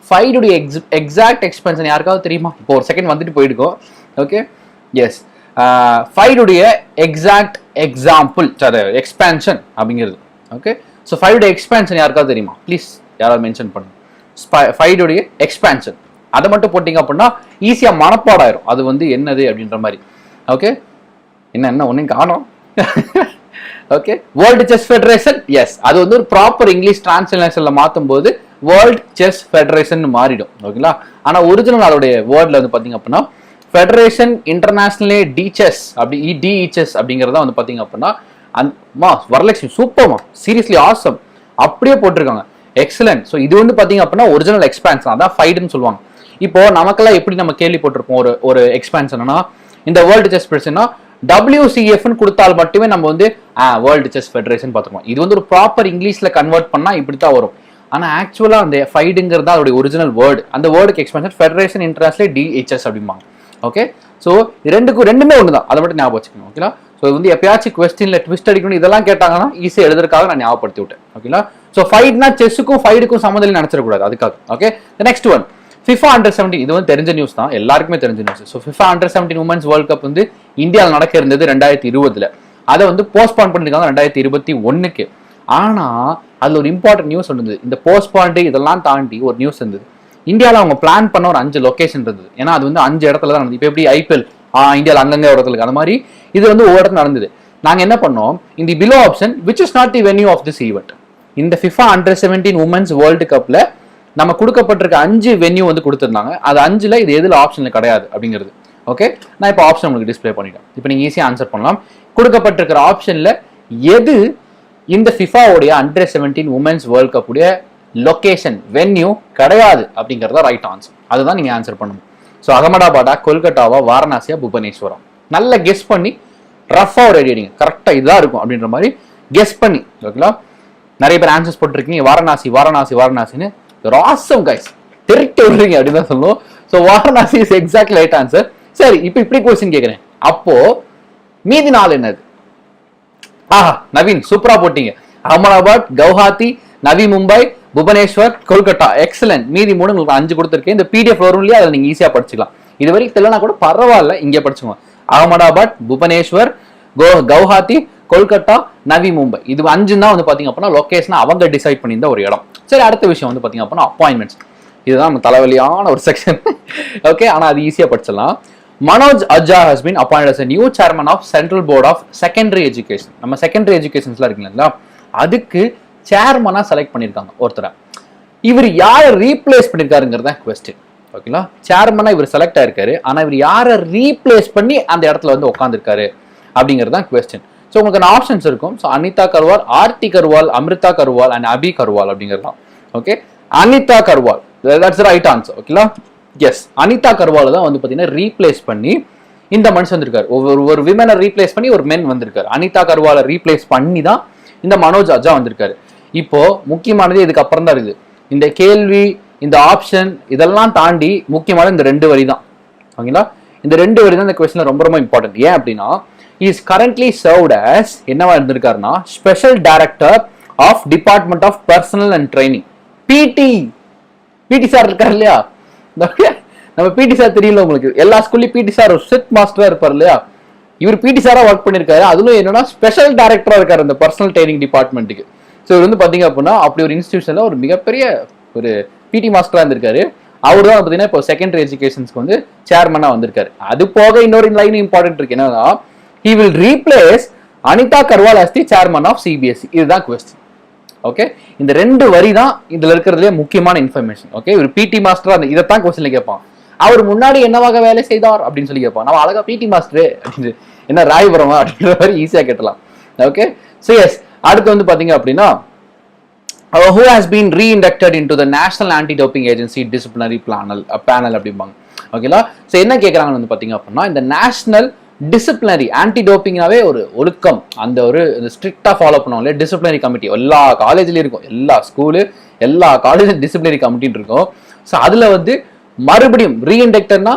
ஃபைடுடைய எக்ஸாக்ட் எக்ஸ்பென்ஷன் யாருக்காவது தெரியுமா? இப்போ ஒரு செகண்ட் வந்துட்டு போயிடுக்கும். ஓகே, எஸ், ஃபைடுடைய எக்ஸாக்ட் எக்ஸாம்பிள் எக்ஸ்பேன்ஷன் அப்படிங்கிறது. ஓகே, ஸோ ஃபைடுடைய எக்ஸ்பேன்ஷன் யாருக்காவது தெரியுமா? ப்ளீஸ் யாராவது மென்ஷன் பண்ணுங்க. ஃபைடுடைய எக்ஸ்பேன்ஷன் அதை மட்டும் போட்டிங்க அப்படின்னா ஈஸியாக மனப்பாடாயிரும் அது வந்து என்னது அப்படின்ற மாதிரி. ஓகே, என்ன ஒன்றையும் காணோம். Okay, world chess federation, yes, அது வந்து ஒரு ப்ராப்பர் இங்கிலீஷ் டிரான்ஸ்லேஷன்ல மாற்றும் போது வேர்ல்ட் செஸ் ஃபெடரேஷன் மாறிடும். ஓகேங்களா, ஆனால் ஒரிஜினல் அதோடைய வேர்ட்ல வந்து பார்த்தீங்க அப்படின்னா ஃபெடரேஷன் இன்டர்நேஷனலே டிசெஸ் அப்படி டிஇசெஸ் அப்படிங்கிறதா வந்து பார்த்தீங்க அப்படின்னா வரலட்சுமி சூப்பர்மா, சீரியஸ்லி ஆசம், அப்படியே போட்டிருக்காங்க, எக்ஸலன்ட். ஸோ இது வந்து பார்த்தீங்க அப்படின்னா ஒரிஜினல் எக்ஸ்பான்ஷன், அதான் ஃபைடுன்னு சொல்லுவாங்க. இப்போ நமக்கெல்லாம் எப்படி நம்ம கேள்வி போட்டிருப்போம் ஒரு எக்ஸ்பான்ஷன்னா, இந்த வேர்ல்டு செஸ் ஃபெடரேஷன்னா WCFன்னு கொடுத்தால் மட்டுமே நம்ம வந்து வேர்ல்டு செஸ் ஃபெடரேஷன் பார்த்துருக்கோம். இது வந்து ஒரு ப்ராப்பர் இங்கிலீஷ்ல கன்வெர்ட் பண்ணா இப்படி தான் வரும். ஆனால் ஆக்சுவலாக அந்த ஃபைடுங்கிறது அதோட ஒரிஜினல் வேர்டு, அந்த வேர்டுக்கு எக்ஸ்பென்ஷன் ஃபெடரேஷன் இன்டர்நேஷனல் டிஹெச்எஸ் அப்படிம்பாங்க. ஓகே, ஸோ ரெண்டுமே ஒன்று தான், அதை மட்டும் ஞாபகம் வச்சுக்கணும். ஓகேங்களா, ஸோ வந்து எப்பயாச்சும் கொஸ்டின்ல ட்விஸ்ட் அடிக்கணும் இதெல்லாம் கேட்டாங்கன்னா ஈஸியாக எழுதுறதுக்காக நான் ஞாபகப்படுத்தி விட்டேன். ஓகேங்களா, ஸோ ஃபைட்னா செஸ்ஸுக்கும் ஃபைடுக்கும் சம்மந்தம் நினைச்சிடக்கூடாது, அதுக்காக. Okay, next one FIFA Under-17, இது வந்து தெரிஞ்ச நியூஸ் தான், எல்லாருக்குமே தெரிஞ்ச news. So FIFA Under-17 women's world cup வந்து இந்தியாவில் நடக்க இருந்தது 2020. அதை வந்து போஸ்ட்பான் பண்ணிருக்காங்க 2021க்கு. ஆனா அதுல ஒரு இம்பார்ட்டன்ட் நியூஸ் இருந்தது. இந்த போஸ்ட்பாண்ட் இதெல்லாம் தாண்டி ஒரு நியூஸ் இருந்தது. இந்தியாவில் அவங்க பிளான் பண்ண ஒரு 5 லொகேஷன் இருந்தது. ஏன்னா அது வந்து 5 இடத்துல தான் நடந்தது. இப்போ எப்படி IPL இந்தியாவில் அங்கங்க இடத்துல அந்த மாதிரி இது வந்து ஒவ்வொரு இடத்துல நடந்தது. நாங்க என்ன பண்ணோம், இந்த below option which is not the venue of this event, இந்த FIFA Under-17 உமன்ஸ் வேர்ல்டு கப்ல நம்ம கொடுக்கப்பட்டிருக்க 5 வென்யூ வந்து கொடுத்துருந்தாங்க. அது 5ல இது எதுல ஆப்ஷன்ல கிடையாது அப்படிங்கிறது. ஓகே, நான் இப்போ ஆப்ஷன் உங்களுக்கு டிஸ்பிளே பண்ணிட்டேன். இப்போ நீங்க ஈஸியா ஆன்சர் பண்ணலாம். கொடுக்கப்பட்டிருக்கிற ஆப்ஷன்ல எது இந்த FIFAவுடைய Under-17 உமன்ஸ் வேர்ல்ட் கப் உடைய லொகேஷன் வென்யூ கிடையாது அப்படிங்கறத ரைட் ஆன்சர். அதுதான் நீங்க ஆன்சர் பண்ணணும். ஸோ அகமதாபாடா, கொல்கட்டாவா, வாரணாசியா, புவனேஸ்வரா, நல்ல கெஸ் பண்ணி ரஃபா ஒரு ஐடியா அடிங்க. கரெக்டா இதுதான் இருக்கும் அப்படின்ற மாதிரி கெஸ் பண்ணி. ஓகேங்களா, நிறைய பேர் ஆன்சர்ஸ் போட்டிருக்கீங்க வாரணாசின்னு. ஆசம் கைஸ், தெரிட்டு விடுறீங்க அப்படின்னு தான் சொல்லணும். So Varanasi is exact right answer. சரி, இப்போ இப்படி கொஸ்டின் கேட்குறேன், அப்போ மீதி 4 என்னது? நவீன் சூப்பரா போட்டீங்க. அகமதாபாத், கவுஹாத்தி, நவி மும்பை, புவனேஸ்வர், கொல்கட்டா, எக்ஸலன்ட். மீதி 3 உங்களுக்கு 5 கொடுத்துருக்கேன். இந்த PDF வரும் இல்லையா, அதை நீங்க ஈஸியா படிச்சுக்கலாம். இது வரைக்கும் தெரியலனா கூட பரவாயில்ல, இங்கே படிச்சுக்கோங்க. அகமதாபாத், புவனேஸ்வர், கவுஹாத்தி, கொல்கட்டா, நவி மும்பை, இது 5 தான் வந்து பாத்தீங்க அப்படின்னா லொகேஷன் அவங்க டிசைட் பண்ணியிருந்த ஒரு இடம். சரி, அடுத்த விஷயம் வந்து பாத்தீங்க அப்படின்னா அப்பாயின்மெண்ட்ஸ். இதுதான் நம்ம தலைவலியான ஒரு செக்ஷன். ஓகே, ஆனா அது ஈஸியா படிச்சிடலாம். Manoj Ajja has been appointed as a new chairman of Central Board of Secondary Education. நம்ம செகண்டரி எஜுகேஷன்ஸ்ல இருக்குங்களா, அதுக்கு சேர்மனா செலக்ட் பண்ணிருக்காங்க ஒருத்தரை. இவர் யாரை ரீப்ளேஸ் பண்ணிருக்காருங்கிறத கொஸ்டின். ஓகேங்களா, சேர்மனா இவர் செலக்ட் ஆயிருக்காரு, ஆனா இவர் யாரை ரீப்ளேஸ் பண்ணி அந்த இடத்துல வந்து உட்காந்துருக்காரு அப்படிங்கிறது தான் கொஸ்டின். ஸோ உங்களுக்கு ஆப்ஷன்ஸ் இருக்கும். ஸோ அனிதா கர்வால், ஆர்த்தி கர்வால், அமிர்தா கர்வால் அண்ட் அபி கர்வால் அப்படிங்கிறது தான். Okay, Anita Karwal, that's right answer. ஓகேங்களா, எஸ், அனிதா கர்வால் தான் வந்து பார்த்தீங்கன்னா ரீப்ளேஸ் பண்ணி இந்த மனுஷன் வந்திருக்காரு. ஒரு விமனை ரீப்ளேஸ் பண்ணி ஒரு மென் வந்திருக்காரு. அனிதா கர்வாலை ரீப்ளேஸ் பண்ணி தான் இந்த மனோஜ் அஜா வந்திருக்காரு. இப்போ முக்கியமானது இதுக்கு அப்புறம் தான் இருக்குது. இந்த கேள்வி, இந்த ஆப்ஷன் இதெல்லாம் தாண்டி முக்கியமான இந்த 2 வரி தான். ஓகேங்களா, இந்த 2 வரி தான் இந்த கொஸ்டின்ல ரொம்ப ரொம்ப இம்பார்ட்டன்ட். ஏன் அப்படின்னா, இஸ் கரண்ட்லி சர்வ்ட் அஸ் என்னவா இருந்திருக்காருன்னா special director of department of personnel and training, PT sir இருக்காரு இல்லையா, நம்ம பிடி சார் தெரியல உங்களுக்கு, எல்லா ஸ்கூல்லையும் பிடி சார் ஒரு செட் மாஸ்டரா இருப்பார் இல்லையா, இவர் பிடி சாரா ஒர்க் பண்ணிருக்காரு. அதுல என்னன்னா ஸ்பெஷல் டைரக்டரா இருக்காரு இந்த பர்சனல் ட்ரைனிங் டிபார்ட்மெண்ட்டுக்கு. ஸோ இவர் வந்து பாத்தீங்க அப்படின்னா அப்படி ஒரு இன்ஸ்டிடியூஷன்ல ஒரு மிகப்பெரிய ஒரு பிடி மாஸ்டரா இருந்திருக்காரு. அவர் தான் பார்த்தீங்கன்னா இப்போ செகண்டரி எஜுகேஷன்ஸ்க்கு வந்து சேர்மனா வந்திருக்காரு. அது போக இன்னொரு லைன் இம்பார்ட்டன்ட் இருக்கு, என்னன்னா he will replace Anita Karwal as the chairman of CBSE. இதுதான் கொஸ்டின். ஓகே, இந்த 2 வரி தான் இதுல இருக்கிறதுலே முக்கியமான இன்ஃபர்மேஷன். ஓகே, ஒரு பிடி மாஸ்டரா இதைத்தான் கொஸ்டின்ல கேட்பான். அவர் முன்னாடி என்னவாக வேலை செய்தார் அப்படின்னு சொல்லி கேட்பான். நம்ம அழகா பிடி மாஸ்டர் அப்படின்னு என்ன ராயபுரமா அப்படின்ற மாதிரி ஈஸியா கேட்டலாம். ஓகே, ஸோ எஸ், அடுத்து வந்து பாத்தீங்க அப்படின்னா who has been reinducted into the National Anti-Doping Agency Disciplinary Panel அப்படிம்பாங்க. ஓகேங்களா, ஸோ என்ன கேட்குறாங்கன்னு வந்து பார்த்தீங்க அப்படின்னா இந்த நேஷனல் டிசிப்ளினரி ஆன்டி டோப்பிங்னாவே ஒரு ஒழுக்கம், அந்த ஒரு ஸ்ட்ரிக்டா ஃபாலோ பண்ணுவாங்க டிசிப்ளினரி கமிட்டி. எல்லா காலேஜ்லயும் இருக்கும், எல்லா ஸ்கூலு எல்லா காலேஜ் டிசிப்ளினரி கமிட்டின்னு இருக்கும். ஸோ அதுல வந்து மறுபடியும் ரீஇண்டக்டர்னா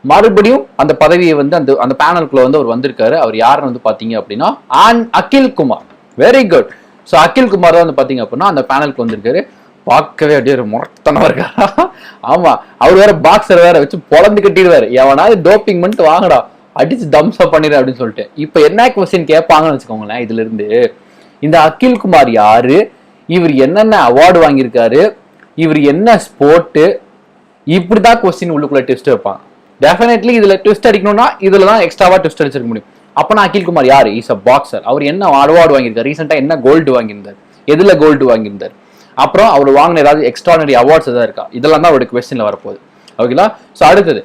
மறுபடியும் அந்த பதவியை வந்து அந்த அந்த பேனலுக்குள்ள வந்து அவர் வந்திருக்காரு. அவர் யாருன்னு வந்து பாத்தீங்க அப்படின்னா Akhil Kumar. Very good. So Akhil Kumar தான் வந்து பாத்தீங்க அப்படின்னா அந்த பேனலுக்கு வந்திருக்காரு. பார்க்கவே அப்படியே முரத்தனமா இருக்காரா? ஆமா, அவர் வேற பாக்ஸர் வேற வச்சு பொழந்து கட்டிடுவாரு. எவனாவது டோப்பிங் பண்ணிட்டு வாங்கடா, அடிச்சு தம்ஸ் அப் பண்ணிடு அப்படின்னு சொல்லிட்டு. இப்ப என்ன கொஸ்டின் கேட்பாங்கன்னு வச்சுக்கோங்களேன். இதுல இருந்து இந்த அகில் குமார் யாரு, இவர் என்னென்ன அவார்டு வாங்கியிருக்காரு, இவர் என்ன ஸ்போர்ட்டு, இப்படிதான் கொஸ்டின் உள்ளுக்குள்ள ட்விஸ்ட் வைப்பாங்க. டெஃபினெட்லி இதுல ட்விஸ்ட் அடிக்கணும்னா இதுல தான் எக்ஸ்ட்ராவா ட்விஸ்ட் அடிச்சிருக்க முடியும். அப்பனா அகில் குமார் யாரு? Is a boxer. அவர் என்ன அவார்டு வாங்கியிருக்காரு, ரீசெண்டா என்ன கோல்டு வாங்கியிருந்தார், எதுல கோல்டு வாங்கியிருந்தார், அப்புறம் அவர் வாங்கின ஏதாவது எக்ஸ்ட்ரானரி அவார்ட்ஸ் ஏதாவது இருக்கா, இதெல்லாம் தான் அவருடைய கொஸ்டின்ல வரப்போகுது. ஓகேங்களா? ஸோ அடுத்தது,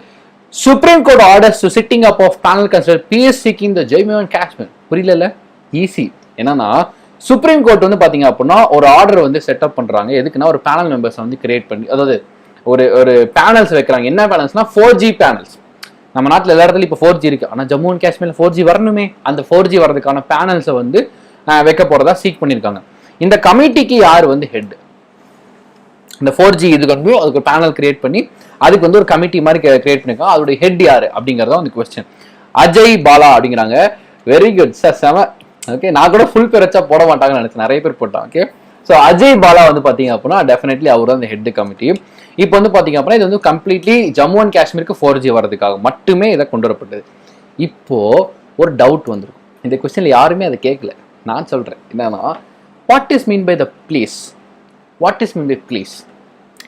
supreme court orders to sitting up of panel consider pleas seeking the Jammu and Kashmir. புரியல? ஈஸி. என்னன்னா சுப்ரீம் கோர்ட் வந்து பாத்தீங்க அப்படின்னா ஒரு ஆர்டர் வந்து செட்டப் பண்றாங்க. எதுக்குன்னா ஒரு பேனல் மெம்பர்ஸ் வந்து கிரியேட் பண்ணி, அதாவது ஒரு ஒரு பேனல்ஸ் வைக்கிறாங்க. என்ன பேனல்ஸ்னா 4G பேனல்ஸ். நம்ம நாட்டில் எல்லா இடத்துலையும் இப்போ 4G இருக்கு, ஆனால் ஜம்மு அண்ட் காஷ்மீர்ல 4G வரணுமே. அந்த 4G வரதுக்கான பேனல்ஸை வந்து வைக்க போறதா சீக் பண்ணியிருக்காங்க. இந்த கமிட்டிக்கு யார் வந்து ஹெட்? இந்த 4G இதுக்கு வந்து அதுக்கு ஒரு பேனல் கிரியேட் பண்ணி அதுக்கு வந்து ஒரு கமிட்டி மாதிரி கிரியேட் பண்ணிருக்காங்க. அதோட ஹெட் யாரு அப்படிங்கறத வந்து கொஸ்டின். அஜய் பாலா அப்படிங்கிறாங்க. வெரி குட் சார், செம. ஓகே, நான் கூட ஃபுல் பேர் வச்சா போட மாட்டாங்கன்னு நினைச்சேன், நிறைய பேர் போட்டாங்க. ஓகே, ஸோ அஜய் பாலா வந்து பாத்தீங்க அப்படின்னா டெஃபினெட்லி அவர் தான் இந்த ஹெட் கமிட்டி. இப்போ வந்து பாத்தீங்க அப்படின்னா இது வந்து கம்ப்ளீட்லி ஜம்மு அண்ட் காஷ்மீருக்கு 4G வரதுக்காக மட்டுமே இதை கொண்டு வரப்பட்டது. இப்போ ஒரு டவுட் வந்துருக்கும், இந்த கொஸ்டின்ல யாருமே அதை கேட்கல, நான் சொல்றேன். என்னன்னா, what is mean by the place? What is mean by place?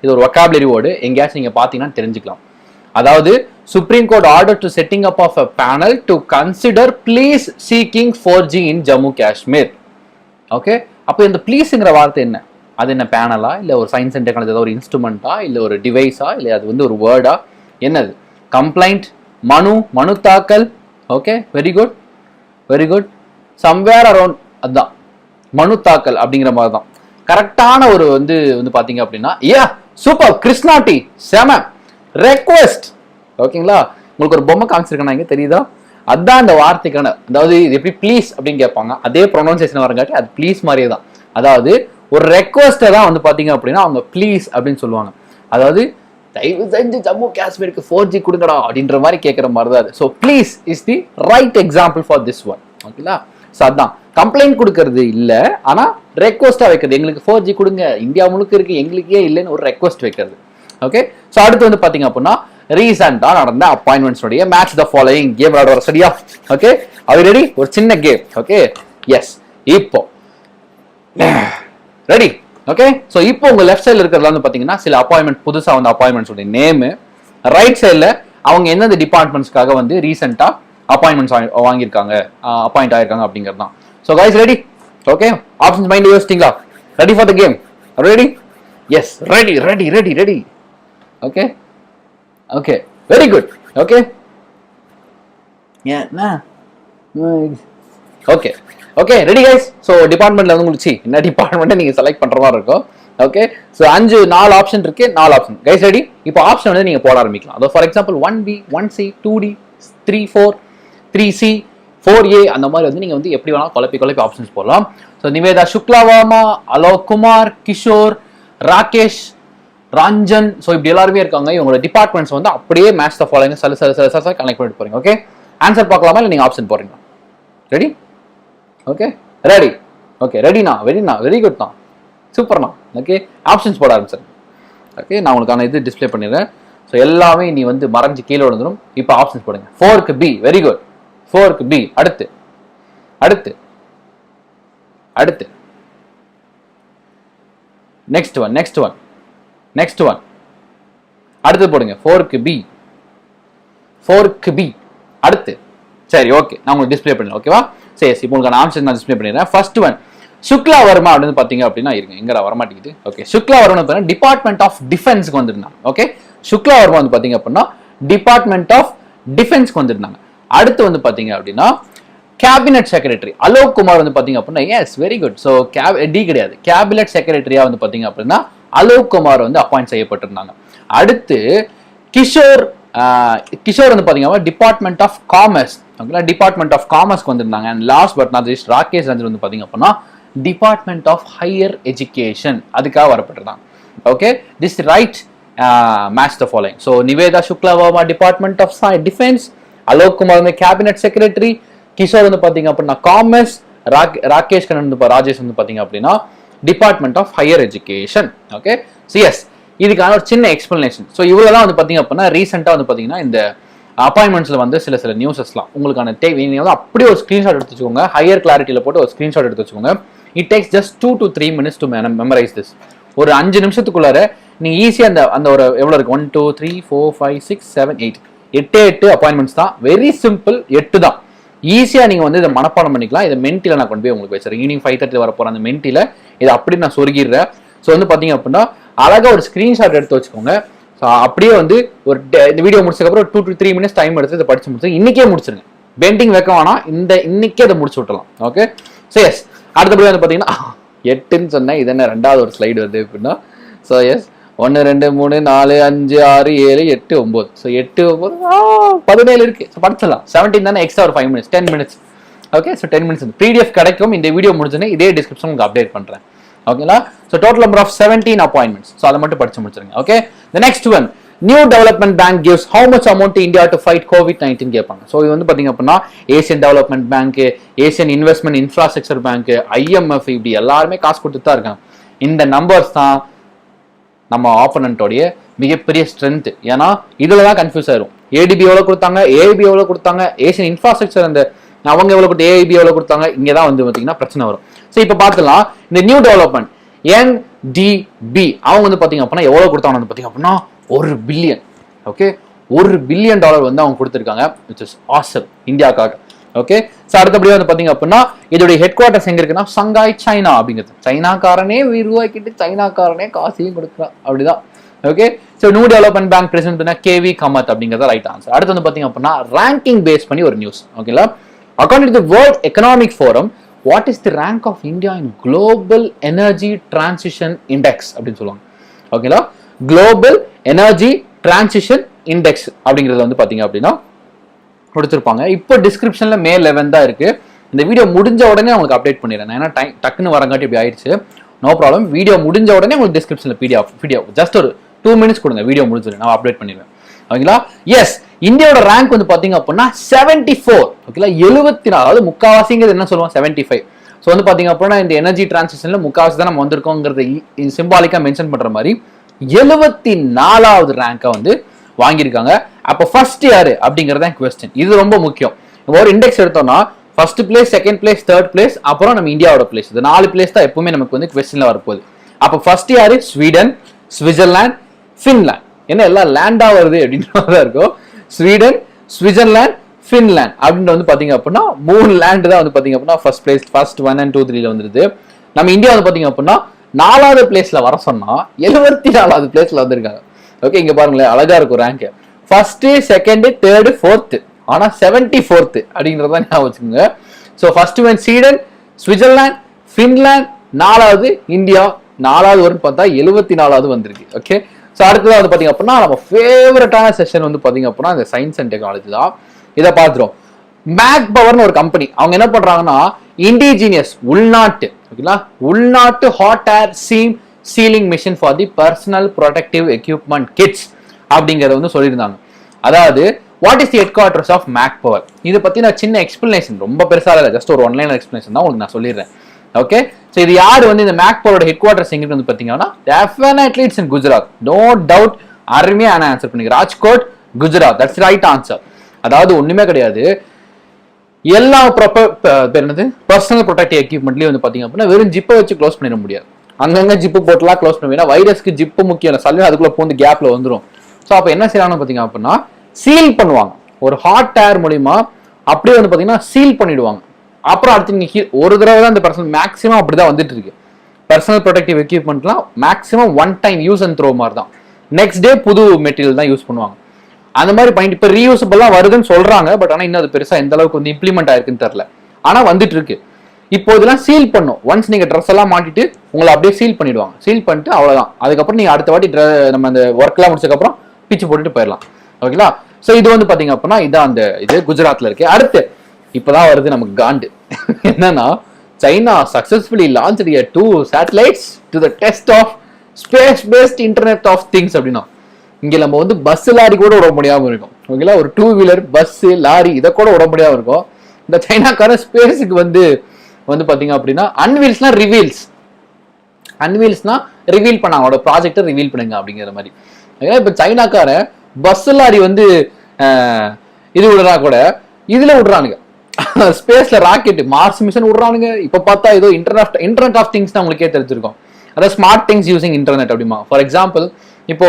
இது ஒரு வொக்காபுலரி வேர்டு, எங்கேயாச்சும் நீங்க பாத்தீங்கன்னா தெரிஞ்சுக்கலாம். அதாவது supreme court order to setting up of a panel to consider pleas seeking 4G in Jammu Kashmir. Okay, அப்போ இந்த பிளீஸ்ங்கிற வார்த்தை என்ன? அது என்ன பேனலா, இல்ல ஒரு சயின்ஸ் அண்ட் டெக்னாலஜி ஒரு இன்ஸ்ட்ருமெண்டா, இல்ல ஒரு டிவைஸா, இல்ல அது வந்து ஒரு வேர்டா, என்னது? கம்ப்ளைண்ட், மனு தாக்கல். Okay, very good very good. Somewhere around அதுதான் மனு தாக்கல் அப்படிங்கிற மாதிரி தான் கரெக்டான ஒரு வந்து பாத்தீங்க அப்படின்னா. சூப்பர் கிருஷ்ணா டி, செம. ரெக்வெஸ்ட். ஓகேங்களா? உங்களுக்கு ஒரு பொம்மை காமிச்சிருக்கேன் இங்க, தெரியுதா? அதுதான் அந்த வார்த்தைக்கான, அதாவது இது எப்படி ப்ளீஸ் அப்படின்னு கேட்பாங்க, அதே ப்ரொனவுன்சியேஷன் வரங்காட்டி அது ப்ளீஸ் மாதிரியே தான். அதாவது ஒரு ரெக்வெஸ்ட்டை தான் வந்து பாத்தீங்க அப்படின்னா அவங்க ப்ளீஸ் அப்படின்னு சொல்லுவாங்க. அதாவது தயவு செஞ்சு ஜம்மு காஷ்மீருக்கு 4G கொடுங்கடா அப்படின்ற மாதிரி கேட்குற மாதிரி தான் அது. So please is the right example for this one. ஓகேங்களா? ஸோ அதான் கம்ப்ளைண்ட் கொடுக்கறது இல்லை, ஆனால் ரெக்வெஸ்ட்டாக வைக்கிறது. எங்களுக்கு 4G கொடுங்க, இந்தியா முழுக்க இருக்கு, எங்களுக்கே இல்லைன்னு ஒரு ரெக்வெஸ்ட் வைக்கிறது. ஓகே, ஸோ அடுத்து வந்து பாத்தீங்க அப்படின்னா ரீசெண்டா நடந்த அப்பாயின்மெண்ட்ஸ் உடைய மேட்ச் த ஃபாலோயிங் கேம் விளையாடுற. சரியா? ஓகே, அது ரெடி? ஒரு சின்ன கேம். Okay, yes. இப்போ ரெடி? ஓகே, ஸோ இப்போ உங்க லெஃப்ட் சைடில் இருக்கிறதுல வந்து பாத்தீங்கன்னா சில அப்பாயின்மெண்ட், புதுசா வந்து அப்பாயின்மெண்ட்ஸ் உடைய நேம். ரைட் சைடில் அவங்க எந்தெந்த டிபார்ட்மெண்ட்ஸ்க்காக வந்து ரீசெண்டா அப்பாயின்மெண்ட்ஸ் வாங்கியிருக்காங்க, அப்பாயிண்ட் ஆயிருக்காங்க அப்படிங்கிறது தான். So guys ready? Okay, options mind யோசிச்சிங்களா? Ready for the game? Ready? Yes, ready ready ready ready. Okay okay, very good. Okay, okay okay, ready guys? So டிபார்ட்மெண்ட்ல வந்து உங்களுக்கு என்ன டிபார்ட்மெண்ட்டை நீங்க செலக்ட் பண்ற மாதிரி இருக்கும். ஓகே, ஸோ 4 ஆப்ஷன் இருக்கு, 4 ஆப்ஷன். Guys ready? இப்போ ஆப்ஷன் வந்து நீங்க போட ஆரம்பிக்கலாம். அதோ for example 1B, 1C, 2D, 3-4, 3C, 4A, அந்த மாதிரி வந்து நீங்க வந்து எப்படி வேணா குழப்பி ஆப்ஷன்ஸ் போடலாம். ஸோ நிவேதா சுக்லாவாமா, அலோக் குமார், கிஷோர், ராகேஷ், ரஞ்சன், ஸோ இப்படி எல்லாருமே இருக்காங்க. இவங்களோட டிபார்ட்மெண்ட்ஸ் வந்து அப்படியே மேட்ச் த ஃபாலோயிங் சில கனெக்ட் பண்ணிட்டு போறீங்க. ஓகே, ஆன்சர் பார்க்கலாமா, இல்லை நீங்க ஆப்ஷன் போறீங்க? ரெடி? Okay, ready. ஓகே, ரெடினா? வெரி குட் தான், சூப்பர்ண்ணா. ஓகே, ஆப்ஷன்ஸ் போட ஆரம்பிச்சிருங்க. ஓகே, நான் உங்களுக்கான இது டிஸ்பிளே பண்ணிடுறேன். ஸோ எல்லாமே நீ வந்து மறைஞ்சு கீழே விழுந்துடும். இப்போ ஆப்ஷன்ஸ் போடுங்க. 4க்கு B, வெரி குட். 4க்கு B. அடுத்து அடுத்து அடுத்து நெக்ஸ்ட் ஒன் அடுத்து போடுங்க. 4க்கு B. அடுத்து. சரி, ஓகே, நான் உங்களுக்கு டிஸ்பிளே பண்ணுறேன். ஓகேவா? சரி, இப்போ உங்களுக்கு ஆப்ஷன் நான் டிஸ்பிளே பண்ணிடுறேன். ஃபர்ஸ்ட் ஒன் சுக்லா வர்மா அப்படின்னு பாத்தீங்க அப்படின்னா, இருங்க, எங்கடா வரமாட்டேங்குது. Okay, Shukla Verma department of டிஃபென்ஸ்க்கு வந்திருந்தாங்க. ஓகே, சுக்லா வர்மா வந்து பாத்தீங்க அப்படின்னா டிபார்ட்மெண்ட் ஆஃப் டிஃபென்ஸ்க்கு வந்திருந்தாங்க. அடுத்து வந்து பாத்தீங்க அப்படின்னா கேபினட் செக்ரட்டரி அலோக் குமார் வந்து பாத்தீங்க அப்படின்னா, yes, very good. So D கிடையாது, கேபினட் செக்ரட்டரியா வந்து பாத்தீங்க அப்படின்னா அலோக் குமார் வந்து அப்பாயிண்ட் செய்யப்பட்டிருந்தாங்க. அடுத்து கிஷோர் வந்து பாத்தீங்கன்னா டிபார்ட்மெண்ட் ஆஃப் காமர்ஸ். ஓகேங்களா, டிபார்ட்மெண்ட் ஆஃப் காமர்ஸ்க்கு வந்திருந்தாங்க. And last but not least Rakesh Ranjan வந்து பார்த்தீங்க அப்படின்னா டிபார்ட்மெண்ட் ஆஃப் ஹையர் எஜுகேஷன் அதுக்காக வரப்பட்டிருந்தாங்க. Okay, this right match the following. So Niveda Shukla Verma department of defence, Alok Kumar வந்து கேபினட் செக்ரட்டரி, கிஷோர் வந்து பார்த்தீங்க அப்படின்னா காமர்ஸ், ராகேஷ் கண்ணன் வந்து ராஜேஷ் வந்து பார்த்தீங்க அப்படின்னா department of higher education. Okay, so yes இதுக்கான ஒரு சின்ன எக்ஸ்பிளனேஷன். ஸோ இவ்வளோதான் வந்து பார்த்தீங்க அப்படின்னா ரீசெண்டாக வந்து பார்த்தீங்கன்னா இந்த அப்பாயின்மெண்ட்ஸில் வந்து சில நியூஸஸ்லாம் உங்களுக்கான நீங்கள் வந்து அப்படியே ஒரு ஸ்க்ரீன்ஷாட் எடுத்து வச்சுக்கோங்க, ஹையர் கிளாரிட்டியில் போட்டு ஒரு ஸ்க்ரீன்ஷாட் எடுத்து வச்சுக்கோங்க. It takes just 2 to 3 minutes to memorise this. ஒரு 5 நிமிஷத்துக்குள்ளார நீங்கள் ஈஸியாக அந்த ஒரு எவ்வளோ இருக்கு 1 2 3 4 5 6 7 8 8 அப்பாயின்மெண்ட்ஸ் தான். வெரி சிம்பிள், 8 தான். ஈஸியாக நீங்கள் வந்து இதை மனப்பாடம் பண்ணிக்கலாம். இதை மென்ட்டில் நான் கொண்டு போய் உங்களுக்கு வச்சுறேன். ஈவினிங் 5:30 வர போகிற அந்த மென்ட்டில் இதை அப்படி நான் சொருகிடுறேன். ஸோ வந்து பார்த்தீங்க அப்படின்னா அழகாக ஒரு ஸ்க்ரீன்ஷாட் எடுத்து வச்சுக்கோங்க. ஸோ அப்படியே வந்து ஒரு இந்த வீடியோ முடிச்சதுக்கப்புறம் 2 to 3 minutes டைம் எடுத்து இதை படிச்சு முடிச்சு இன்னைக்கே முடிச்சிருங்க. பெண்டிங் வைக்க வேணாம், இன்னைக்கே அதை முடிச்சு விட்டலாம். ஓகே, ஸோ எஸ் அடுத்தபடி வந்து பார்த்தீங்கன்னா 8ன்னு சொன்னேன், இது என்ன 2வது ஒரு ஸ்லைடு வருது அப்படின்னா. So S 1 2 3 4 5 6 7 8 9. ஸோ 8 9 17 இருக்கு. ஸோ படிச்சிடலாம். 17 தானே, எக்ஸ்ட்ரா ஒரு 5 minutes 10 minutes. Okay, so 10 minutes PDF கிடைக்கும். இந்த வீடியோ முடிஞ்சோன்னே இதே டிஸ்கிரிப்ஷன் உங்களுக்கு அப்டேட் பண்ணுறேன். ஓகேங்களா, so total number of 17 appointments. So அதை மட்டும் படிச்சு முடிச்சிருங்க. Okay, the next one, new development bank gives how much amount to India to fight COVID-19 கேட்பாங்க. ஸோ இது வந்து பார்த்தீங்க அப்படின்னா Asian development bank, Asian investment infrastructure bank, IMF இப்படி எல்லாருமே காசு கொடுத்துட்டு தான் இருக்காங்க. இந்த நம்பர்ஸ் தான் நம்ம ஆப்போனன்ட்டோடைய மிகப்பெரிய ஸ்ட்ரென்த். ஏன்னா இதில் தான் கன்ஃபியூஸ் ஆயிரும். ADB எவ்வளோ கொடுத்தாங்க, AIB எவ்வளோ கொடுத்தாங்க, ஏசியன் இன்ஃப்ராஸ்ட்ரக்சர் அந்த அவங்க எவ்வளோ கொடுத்து AIB எவ்வளோ கொடுத்தாங்க, இங்கே தான் வந்து பார்த்தீங்கன்னா பிரச்சனை வரும். ஸோ இப்போ பார்த்துலாம் இந்த நியூ டெவலப்மெண்ட் NDB அவங்க வந்து பார்த்தீங்க அப்படின்னா எவ்வளோ கொடுத்தாங்க வந்து பார்த்தீங்க அப்படின்னா $1 billion. ஓகே, $1 billion வந்து அவங்க கொடுத்துருக்காங்க, விச் இஸ் ஆசம் இந்தியாவுக்காக. ஓகே, ஸோ அடுத்தபடியாக வந்து பார்த்தீங்க அப்படின்னா இதோடைய ஹெட் குவார்ட்டர்ஸ் எங்கே இருக்குன்னா சங்காய் சைனா அப்படிங்கிறது. சைனாக்காரனே உருவாக்கிட்டு சைனாக்காரனே காசையும் கொடுக்குறான் அப்படிதான். Okay, so new development bank president பண்ண KV கமத் அப்படிங்கிறத ரைட் ஆன்சர். அடுத்து வந்து பார்த்தீங்க அப்படின்னா ரேங்கிங் பேஸ் பண்ணி ஒரு நியூஸ். ஓகேங்களா, according to the world economic forum what is the rank of India in global energy transition index அப்படின்னு சொல்லுவாங்க. ஓகேங்களா, குளோபல் எனர்ஜி டிரான்சிஷன் இண்டெக்ஸ் அப்படிங்கிறது வந்து பார்த்தீங்க அப்படின்னா கொடுத்துருப்பாங்க. இப்போ டிஸ்கிரிப்ஷனில் May 11 தான் இருக்கு. இந்த வீடியோ முடிஞ்ச உடனே உங்களுக்கு அப்டேட் பண்ணிடுறேன். ஏன்னா டக்குன்னு வரங்காட்டி இப்படி ஆயிடுச்சு. நோ ப்ராப்ளம், வீடியோ முடிஞ்ச உடனே உங்களுக்கு டிஸ்கிரிப்ஷனில் PDF ஜஸ்ட் ஒரு 2 minutes கொடுங்க, வீடியோ முடிஞ்சிடும், நான் அப்டேட் பண்ணிடுவேன். ஓகேங்களா, எஸ் இந்தியாவோட ரேங்க் வந்து பார்த்தீங்க அப்படின்னா 74. ஓகேங்களா, 74, அதாவது முக்காவாசிங்கிறது என்ன சொல்லுவோம் 75. ஸோ வந்து பார்த்தீங்க அப்படின்னா இந்த எனர்ஜி டிரான்சிஷனில் முக்காவாசி தான் நம்ம வந்திருக்கோங்கிறத சிம்பாலிக்காக மென்ஷன் பண்ணுற மாதிரி 74வது ரேங்கை வந்து வாங்கியிருக்காங்க. அப்போ ஃபர்ஸ்ட் யாரு அப்படிங்கிறத கொஸ்டின். இது ரொம்ப முக்கியம். ஒரு இண்டெக்ஸ் எடுத்தோம்னா first place, second place, third place, அப்புறம் நம்ம இந்தியாவோட பிளேஸ், இது 4 பிளேஸ் தான் எப்பவுமே நமக்கு வந்து கொஸ்டின்ல வரப்போகுது. அப்போ ஃபர்ஸ்ட் யாரு? Sweden, Switzerland, Finland. என்ன எல்லாம் லேண்டா வருது அப்படின்றதா இருக்கும். ஸ்வீடன், சுவிட்சர்லாந்து, ஃபின்லாந்து அப்படின்னு வந்து பாத்தீங்க அப்படின்னா 3 லேண்ட் தான் வந்து பாத்தீங்க அப்படின்னா ஃபர்ஸ்ட் பிளேஸ், ஃபர்ஸ்ட் 1 and 2 3ல வந்துருது. நம்ம இந்தியா வந்து பாத்தீங்க அப்படின்னா 4வது பிளேஸ்ல வர சொன்னா 74வது பிளேஸ்ல வந்திருக்காங்க. ஓகே, இங்க பாருங்களேன், அழகா இருக்கும் rank. First, second, third, fourth, ஆனா 74th அப்படிங்கறத ஞாபகம் வச்சுக்கோங்க. So first one Sweden, Switzerland, Finland, 4வது இந்தியா, 4வது வரும்னு பார்த்தா 74வது வந்திருக்கு. ஓகே, ஸோ அடுத்ததான் வந்து பார்த்தீங்க அப்படின்னா நம்ம ஃபேவரட்டான செஷன் வந்து பார்த்தீங்க அப்படின்னா இந்த சயின்ஸ் அண்ட் டெக்னாலஜி தான். இதை பார்த்துரும். மேக் பவர்னு ஒரு கம்பெனி, அவங்க என்ன பண்றாங்கன்னா இண்டிஜினியஸ் உள்நாட்டு, ஓகேங்களா, உள்நாட்டு hot air sealing machine for the personal protective equipment kits அப்படிங்கறத வந்து சொல்லியிருந்தாங்க. அதாவது what is the headquarters of make power, இதை பத்தி நான் சின்ன எக்ஸ்பிளனேஷன், ரொம்ப பெருசா இல்லை, ஜஸ்ட் ஒரு ஒன்லைன் எக்ஸ்பிளனேஷன் தான் உங்களுக்கு நான் சொல்லிடுறேன். ஓகே, ஸோ இது யார் வந்து இந்த மேக் பவரோட ஹெட் குவார்டர்ஸ் எங்க வந்து பார்த்தீங்கன்னா definitely it's in Gujarat. No doubt, அருமையா நான் ஆன்சர் பண்ணி Rajkot, Gujarat. That's right answer. அதாவது ஒண்ணுமே கிடையாது, எல்லா பர்சனல் ப்ரொடெக்டிவ் எக்யூப்மெண்ட்லயும் வந்து பாத்தீங்க அப்படின்னா வெறும் ஜிப்பை வச்சு க்ளோஸ் பண்ணிட முடியாது. அங்கங்க ஜிப்பு போட்டுலாம் க்ளோஸ் பண்ணுவீங்கன்னா வைரஸ்க்கு ஜிப்பு முக்கியம், சல்லியும் அதுக்குள்ள போந்து கேப்ல வந்துடும். ஸோ அப்போ என்ன செய்யறாங்கன்னு பாத்தீங்க அப்படின்னா சீல் பண்ணுவாங்க. ஒரு ஹாட் ஏர் மூலியமா அப்படியே வந்து பாத்தீங்கன்னா சீல் பண்ணிடுவாங்க. அப்புறம் அடுத்து நீங்க ஒரு தடவை தான் இந்த பர்சனல் மேக்ஸிமம் அப்படிதான் வந்துட்டு இருக்கு. பர்சனல் ப்ரொடெக்டிவ் எக்யூப்மெண்ட்லாம் maximum one time use and throw மாதிரி தான். நெக்ஸ்ட் டே புது மெட்டீரியல் தான் யூஸ் பண்ணுவாங்க. அந்த மாதிரி பாயிண்ட் இப்போ ரீயூசபிளா வருதுன்னு சொல்றாங்க. பட் ஆனால் இன்னும் அது பெருசா எந்த அளவுக்கு வந்து இம்ப்ளிமெண்ட் ஆயிருக்குன்னு தெரியல. ஆனா வந்துட்டு இருக்கு. இப்போ இதெல்லாம் சீல் பண்ணும். ஒன்ஸ் நீங்க ட்ரெஸ் எல்லாம் மாட்டிட்டு உங்களை அப்படியே சீல் பண்ணிடுவாங்க. சீல் பண்ணிட்டு அவ்வளவுதான். அதுக்கப்புறம் நீங்க அடுத்த வாட்டி நம்ம அந்த ஒர்க் எல்லாம் முடிச்சதுக்கப்புறம் பிச்சு போட்டுட்டு போயிடலாம். ஓகேங்களா, ஸோ இது வந்து பாத்தீங்க அப்படின்னா இதான் அந்த இது குஜராத்ல இருக்கு. அடுத்து இப்பதான் வருது நமக்கு காண்டு. என்னன்னா China successfully launched 2 satellites to the test of space based internet of things அப்படின்னா இங்க நம்ம வந்து பஸ் லாரி கூட விட முடியாம இருக்கும். ஓகேங்களா, ஒரு 2 வீலர் பஸ் லாரி இதை கூட விட முடியாம இருக்கும். இந்த சைனாக்கார ஸ்பேஸுக்கு வந்து பாத்தீங்க அப்படின்னா அன்வீல்ஸ்னா ரிவீல் பண்ணாங்க, அவனோட ப்ராஜெக்டை ரிவீல் பண்ணுங்க அப்படிங்கிற மாதிரி. இப்ப சைனாக்கார பஸ் லாரி வந்து இது விடுறா கூட இதுல விடுறானுங்க, ஸ்பேஸ்ல ராக்கெட் மார்ஸ் மிஷன் விடுறானுங்க. இப்ப பார்த்தா ஏதோ இன்டர்நெட் ஆஃப் திங்ஸ் உங்களுக்கே தெரிஞ்சிருக்கும். அதாவது ஸ்மார்ட் திங்ஸ் யூசிங் இன்டர்நெட் அப்படிமா. ஃபார் எக்ஸாம்பிள் இப்போ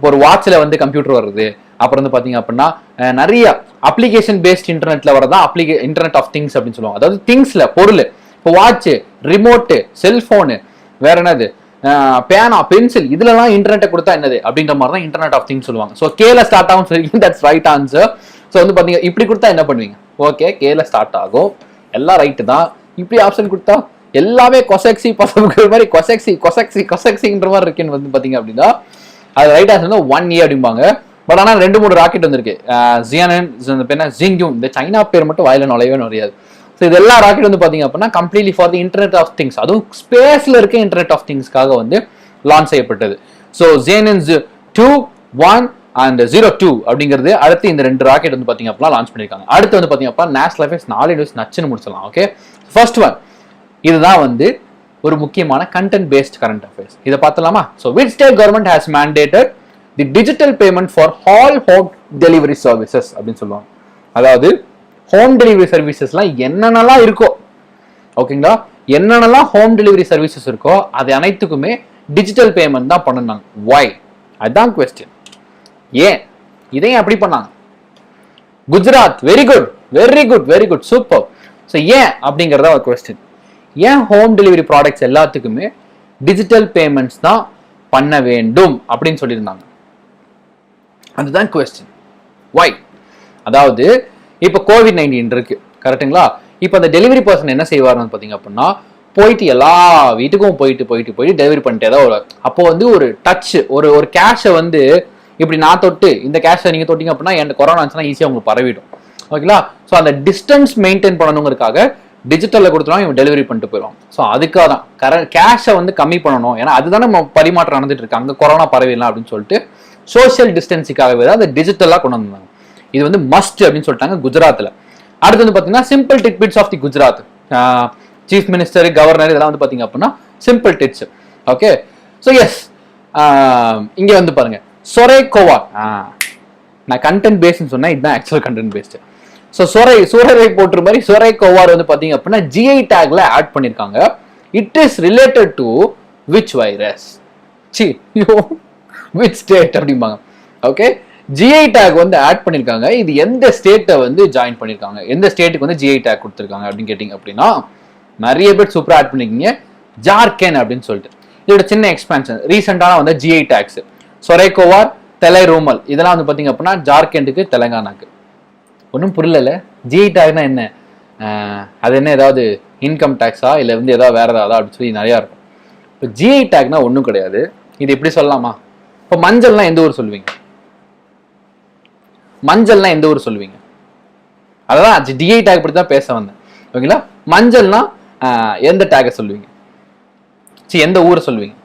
ஒரு வாட்ச்ல வந்து கம்ப்யூட்டர் வருது, அப்புறம் வந்து பாத்தீங்க அப்படின்னா நிறைய அப்ளிகேஷன் பேஸ்ட் இன்டர்நெட்ல வரதான் இன்டர்நெட் ஆஃப் திங்ஸ் அப்படின்னு சொல்லுவாங்க. அதாவது திங்ஸ்ல பொருள், இப்போ வாட்ச், ரிமோட்டு, செல்போனு, வேற என்னது பேனா, பென்சில், இதுலலாம் இன்டர்நெட்டை கொடுத்தா என்னது அப்படின்ற மாதிரி தான் இன்டர்நெட் ஆஃப் திங்ஸ் சொல்லுவாங்க. ஸோ கேல ஸ்டார்ட் ஆகும் சொல்லி தட்ஸ் ரைட் ஆன்சர். ஸோ வந்து பாத்தீங்க இப்படி கொடுத்தா என்ன பண்ணுவீங்க? ஓகே, கேல ஸ்டார்ட் ஆகும், எல்லாம் ரைட்டு தான். இப்படி ஆப்ஷன் கொடுத்தா எல்லாமே கொசெக்சி பசங்க மாதிரி கொசெக்சின்ற மாதிரி இருக்குன்னு வந்து பாத்தீங்க அப்படின்னா அது ரைட் ஆன்சர் வந்து 1 year அப்படிம்பாங்க. பட் ஆனால் 2-3 ராக்கெட் வந்திருக்கு. ஜிங்யூன், இந்த சைனா பேர் மட்டும் வாயில நுழையவே நுழையாது. ஸோ இது எல்லா ராக்கெட் வந்து பாத்தீங்க அப்படின்னா completely for the internet of things, அதுவும் ஸ்பேஸ்ல இருக்க இன்டர்நெட் ஆஃப் திங்ஸ்க்காக வந்து லான்ச் செய்யப்பட்டது. ஸோ ஜேனன்ஸ் 2, 1 and 02 அப்படிங்கிறது அடுத்து இந்த 2 ராக்கெட் வந்து பாத்தீங்க அப்படின்னா லான்ச் பண்ணிருக்காங்க. அடுத்து வந்து பாத்தீங்க அப்படின்னா நேஷனல் அஃபேர்ஸ் 4 நியூஸ் நச்சுன்னு முடிச்சலாம். ஓகே, ஃபர்ஸ்ட் ஒன் இதுதான் வந்து ஒரு முக்கியமான கண்டென்ட் பேஸ்ட் கரண்ட் அஃபேர்ஸ். இதை பார்த்தலாமா? So which state government has mandated the digital payment for all home delivery services அப்படின்னு சொல்லுவாங்க. அதாவது ஹோம் டெலிவரி சர்வீசஸ்லாம் என்னென்னலாம் இருக்கோ, ஓகேங்களா, என்னென்னலாம் ஹோம் டெலிவரி சர்வீசஸ் இருக்கோ அது அனைத்துக்குமே டிஜிட்டல் பேமெண்ட் தான் பண்ணாங்க. வை? அதுதான் கொஸ்டின். ஏன் இதையும் அப்படி பண்ணாங்க? Gujarat, very good very good very good super. So ஏன் அப்படிங்கிறத ஒரு கொஸ்டின். ஏன் ஹோம் டெலிவரி ப்ராடக்ட்ஸ் எல்லாத்துக்குமே டிஜிட்டல் பேமெண்ட்ஸ் தான் பண்ண வேண்டும் அப்படின்னு சொல்லியிருந்தாங்க? அதுதான் கொஸ்டின். வை? அதாவது இப்போ COVID-19 இருக்கு, கரெக்டுங்களா? இப்போ அந்த டெலிவரி பர்சன் என்ன செய்வார்னு பார்த்தீங்க அப்படின்னா போயிட்டு எல்லா வீட்டுக்கும் போயிட்டு டெலிவரி பண்ணிட்டே தான் வருவார். அப்போ வந்து ஒரு டச், ஒரு கேஷை வந்து இப்படி நான் தொட்டு இந்த கேஷை நீங்க தொட்டிங்க அப்படின்னா என் கொரோனா இருந்துச்சுன்னா ஈஸியாக உங்களுக்கு பரவிடும். ஓகேங்களா? ஸோ அந்த டிஸ்டன்ஸ் மெயின்டைன் பண்ணணுங்கிறதுக்காக டிஜிட்டலில் கொடுத்துருவோம், இவங்க டெலிவரி பண்ணிட்டு போயிடுவாங்க. ஸோ அதுக்காக தான் கேஷை வந்து கம்மி பண்ணணும், ஏன்னா அதுதானே நம்ம பரிமாற்றம் நடந்துட்டு இருக்கு, அங்கே கொரோனா பரவிடலாம் அப்படின்னு சொல்லிட்டு சோஷியல் டிஸ்டன்ஸுக்காகவே தான் அந்த டிஜிட்டலாக கொண்டு வந்தாங்க. இது வந்து மஸ்ட் அப்படின்னு சொல்லிட்டாங்க குஜராத்தில். அடுத்து வந்து பார்த்தீங்கன்னா simple tidbits of the Gujarat. Chief minister, governor இதெல்லாம் வந்து பார்த்தீங்க அப்படின்னா சிம்பிள் டிட்ஸ். ஓகே, ஸோ எஸ் இங்கே வந்து பாருங்க சொரே கோவா. நான் கண்டென்ட் பேஸ்ன்னு சொன்னேன், இதுதான் ஆக்சுவல் கண்டென்ட் பேஸ்ட். ஸோ சூரரை போட்டுற மாதிரி சொரை கோவார் வந்து பார்த்தீங்க அப்படின்னா GI டேக்ல ஆட் பண்ணியிருக்காங்க. It is related to which virus, which state அப்படிம்பாங்க. ஓகே, GI டேக் வந்து ஆட் பண்ணியிருக்காங்க. இது எந்த ஸ்டேட்டை வந்து ஜாயின் பண்ணியிருக்காங்க, எந்த ஸ்டேட்டுக்கு வந்து GI டேக் கொடுத்துருக்காங்க அப்படின்னு கேட்டிங்க அப்படின்னா நிறைய பேர் சூப்பராக ஆட் பண்ணிருக்கீங்க. ஜார்க்கண்ட் அப்படின்னு சொல்லிட்டு இதோட சின்ன எக்ஸ்பான்ஷன் ரீசெண்டான வந்து GI டேக்ஸ். சொரை கோவார், தெலை ரோமல் இதெல்லாம் வந்து பார்த்தீங்க அப்படின்னா ஜார்க்கண்டுக்கு, தெலங்கானாக்கு. ஒன்றும் புரியல. GI டேக்னா என்ன? அது என்ன ஏதாவது இன்கம் டேக்ஸா இல்லை வந்து ஏதாவது வேற ஏதாவது அப்படின்னு சொல்லி நிறையா இருக்கும். இப்போ GI டேக்னா ஒன்றும் கிடையாது. இது எப்படி சொல்லலாமா? இப்போ மஞ்சள்னா எந்த ஊர் சொல்லுவீங்க? மஞ்சள்னா எந்த ஊர் சொல்லுவீங்க? அதான் GI டேக் பற்றி தான் பேச வந்தேன். ஓகேங்களா? மஞ்சள்னா எந்த டேக்கை சொல்லுவீங்க? எந்த ஊரை சொல்லுவீங்க?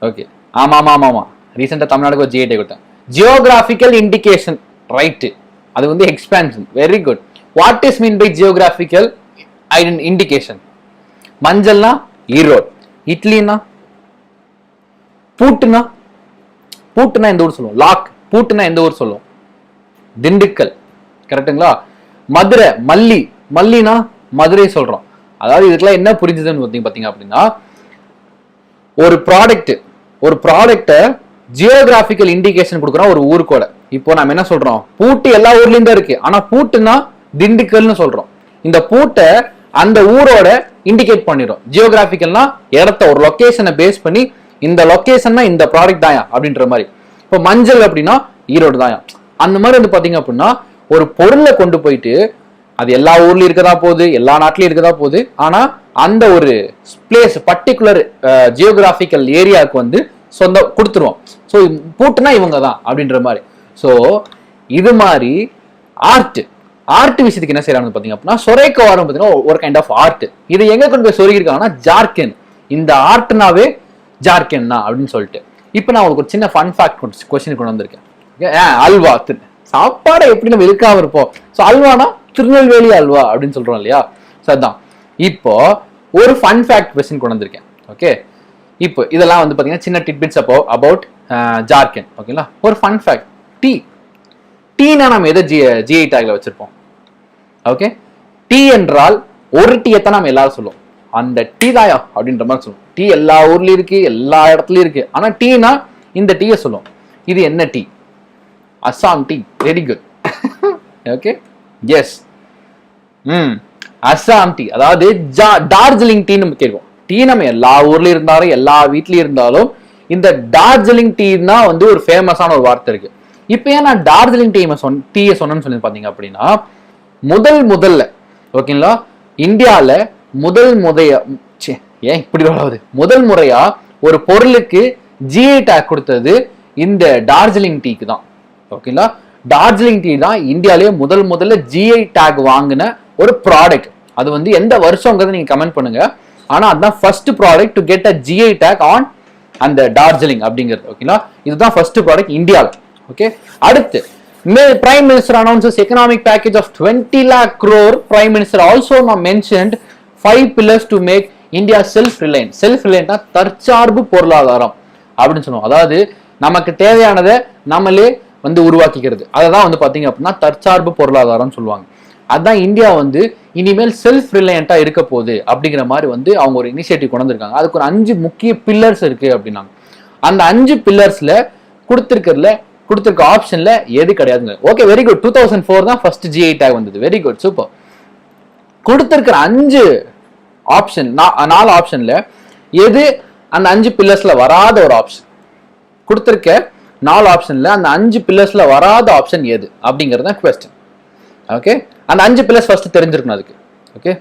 ஓகே, ஆமா ரீசெண்டாக தமிழ்நாடுக்கு ஒரு GI டேக் கொடுத்தேன். Geographical indication, right. அது வந்து expansion. Very good. What is mean by geographical indication? மஞ்சள்னா ஈரோடு, இட்லினா பூட்டுனா எந்த ஊர் சொல்லுவோம்? லாக். பூட்டுனா எந்த ஊர் சொல்லுவோம்? திண்டுக்கல், கரெக்டுங்களா? மதுரை, மல்லினா மதுரை சொல்றோம். அதாவது இதுக்கெல்லாம் என்ன புரிஞ்சுதுன்னு பார்த்தீங்க அப்படின்னா ஒரு ப்ராடக்ட்டை ஜியோகிராபிக்கல் இண்டிகேஷன் கொடுக்குறோம் ஒரு ஊருக்கோட. இப்போ நம்ம என்ன சொல்றோம்? பூட்டு எல்லா ஊர்லயும் தான் இருக்கு, ஆனா பூட்டுனா திண்டுக்கல்னு சொல்றோம். இந்த பூட்டை அந்த ஊரோட இண்டிகேட் பண்ணிடும். ஜியோகிராபிக்கல்னா இடத்த, ஒரு லொகேஷனை பேஸ் பண்ணி இந்த லொகேஷன்னா இந்த ப்ராடக்ட் தாயா அப்படின்ற மாதிரி. இப்போ மஞ்சள் அப்படின்னா ஈரோடு தாயா. அந்த மாதிரி வந்து பாத்தீங்க அப்படின்னா ஒரு பொருளை கொண்டு போயிட்டு அது எல்லா ஊர்லயும் இருக்கதா போகுது, எல்லா நாட்டிலயும் இருக்கதா போகுது, ஆனா அந்த ஒரு பிளேஸ் பர்டிகுலர் ஜியோகிராபிக்கல் ஏரியாவுக்கு வந்து சொந்த கொடுத்துருவோம். ஸோ பூட்டுனா இவங்க தான் அப்படின்ற மாதிரி. ஸோ இது மாதிரி ஆர்ட் விஷயத்துக்கு என்ன செய்யறாங்க பார்த்தீங்க அப்படின்னா, சொரைக்க வாரம் பார்த்தீங்கன்னா ஒரு கைண்ட் ஆஃப் ஆர்ட். இது எங்க கொண்டு போய் சொருகிருக்காங்கன்னா ஜார்க்கன். இந்த ஆர்ட்னாவே ஜார்க்கன் தான் அப்படின்னு சொல்லிட்டு. இப்போ நான் உங்களுக்கு ஒரு சின்ன ஃபன் ஃபேக்ட் கொஸ்டின் கொண்டு வந்திருக்கேன். அல்வா சாப்பாடை எப்படி நம்ம இருக்காம இருப்போம். ஸோ அல்வானா திருநெல்வேலி அல்வா அப்படின்னு சொல்றோம் இல்லையா. ஸோ அதான் இப்போ ஒரு ஃபன் ஃபேக்ட் கொஸ்டின் கொண்டு வந்திருக்கேன். ஓகே, இப்போ இதெல்லாம் வந்து பார்த்தீங்கன்னா சின்ன டிட்பிட்ஸ் அபவுட் ஜார்க்கண்ட். ஓகேங்களா, ஒரு ஃபன் ஃபேக்ட். டீனா நம்ம எதை ஜிஐ டேக்ல வச்சிருப்போம்? ஓகே, டீ என்றால் ஒரு டீயத்தான் நம்ம எல்லாரும் சொல்லுவோம். அந்த டீ தாயா அப்படின்ற மாதிரி சொல்லுவோம். டீ எல்லா ஊர்லயும் இருக்கு, எல்லா இடத்துலயும் இருக்கு. ஆனா டீனா இந்த டீயை சொல்லுவோம். இது என்ன tea? Assam tea. Very good. Okay, yes. Assam tea, அதாவது டார்ஜிலிங் டீ நம்ம கேட்கும். டீ நம்ம எல்லா ஊர்லயும் இருந்தாலும் எல்லா வீட்லயும் இருந்தாலும் இந்த டார்ஜிலிங் டீ தான் வந்து ஒரு ஃபேமஸான ஒரு வார்த்தை இருக்கு. இப்ப ஏன் நான் டார்ஜிலிங் டீயை சொன்னேன்னு சொல்லி பாத்தீங்க அப்படின்னா, முதல்ல ஓகேங்களா இந்தியால முதல் முறையா ஒரு பொருளுக்கு ஜிஐ டேக் கொடுத்தது இந்த டார்ஜிலிங் டீக்கு தான். ஓகேங்களா, டார்ஜிலிங் டீ தான் இந்தியாலேயே முதல்ல ஜிஐ டேக் வாங்கின ஒரு ப்ராடக்ட். அது வந்து எந்த வருஷங்கிறத நீங்க கமெண்ட் பண்ணுங்க. ஆனா அதுதான் first product to get a GI take on அந்த டார்ஜிலிங் அப்படிங்கிறது. ஓகேங்களா, இதுதான் ஃபர்ஸ்ட் ப்ராடக்ட் இந்தியாவில். ஓகே, அடுத்து Prime Minister announces economic package of 20 lakh crore. Prime Minister also mentioned 5 pillars to make India self-reliant. Self-reliant தற்சார்பு பொருளாதாரம் அப்படின்னு சொல்லுவோம். அதாவது நமக்கு தேவையானதை நம்மளே வந்து உருவாக்கிக்கிறது. அதான் வந்து பாத்தீங்க அப்படின்னா தற்சார்பு பொருளாதாரம் சொல்லுவாங்க. அதான் இந்தியா வந்து இனிமேல் செல்ஃப் ரிலையண்டா இருக்க போகுது அப்படிங்கிற மாதிரி வந்து அவங்க ஒரு இனிஷியேட்டிவ் கொண்டு வந்திருக்காங்க. அதுக்கு ஒரு 5 முக்கிய பில்லர்ஸ் இருக்கு அப்படின்னாங்க. அந்த 5 பில்லர்ஸ்ல கொடுத்திருக்க ஆப்ஷன்ல எது கிடையாதுங்க. Okay, very good. 2004 தான் ஃபர்ஸ்ட் ஜிஐ டேக் வந்தது. Very good, super. கொடுத்திருக்கிற 5 ஆப்ஷன் 4 ஆப்ஷன்ல எது அந்த 5 பில்லர்ஸ்ல வராத ஒரு ஆப்ஷன்? கொடுத்திருக்க 4 ஆப்ஷன்ல அந்த 5 பில்லர்ஸ்ல வராத ஆப்ஷன் எது அப்படிங்கிறது தான் குவெஸ்டின். ஓகே, அந்த 5 பில்லர்ஸ் ஃபர்ஸ்ட் தெரிஞ்சிருக்கணும் அதுக்கு. ஓகே,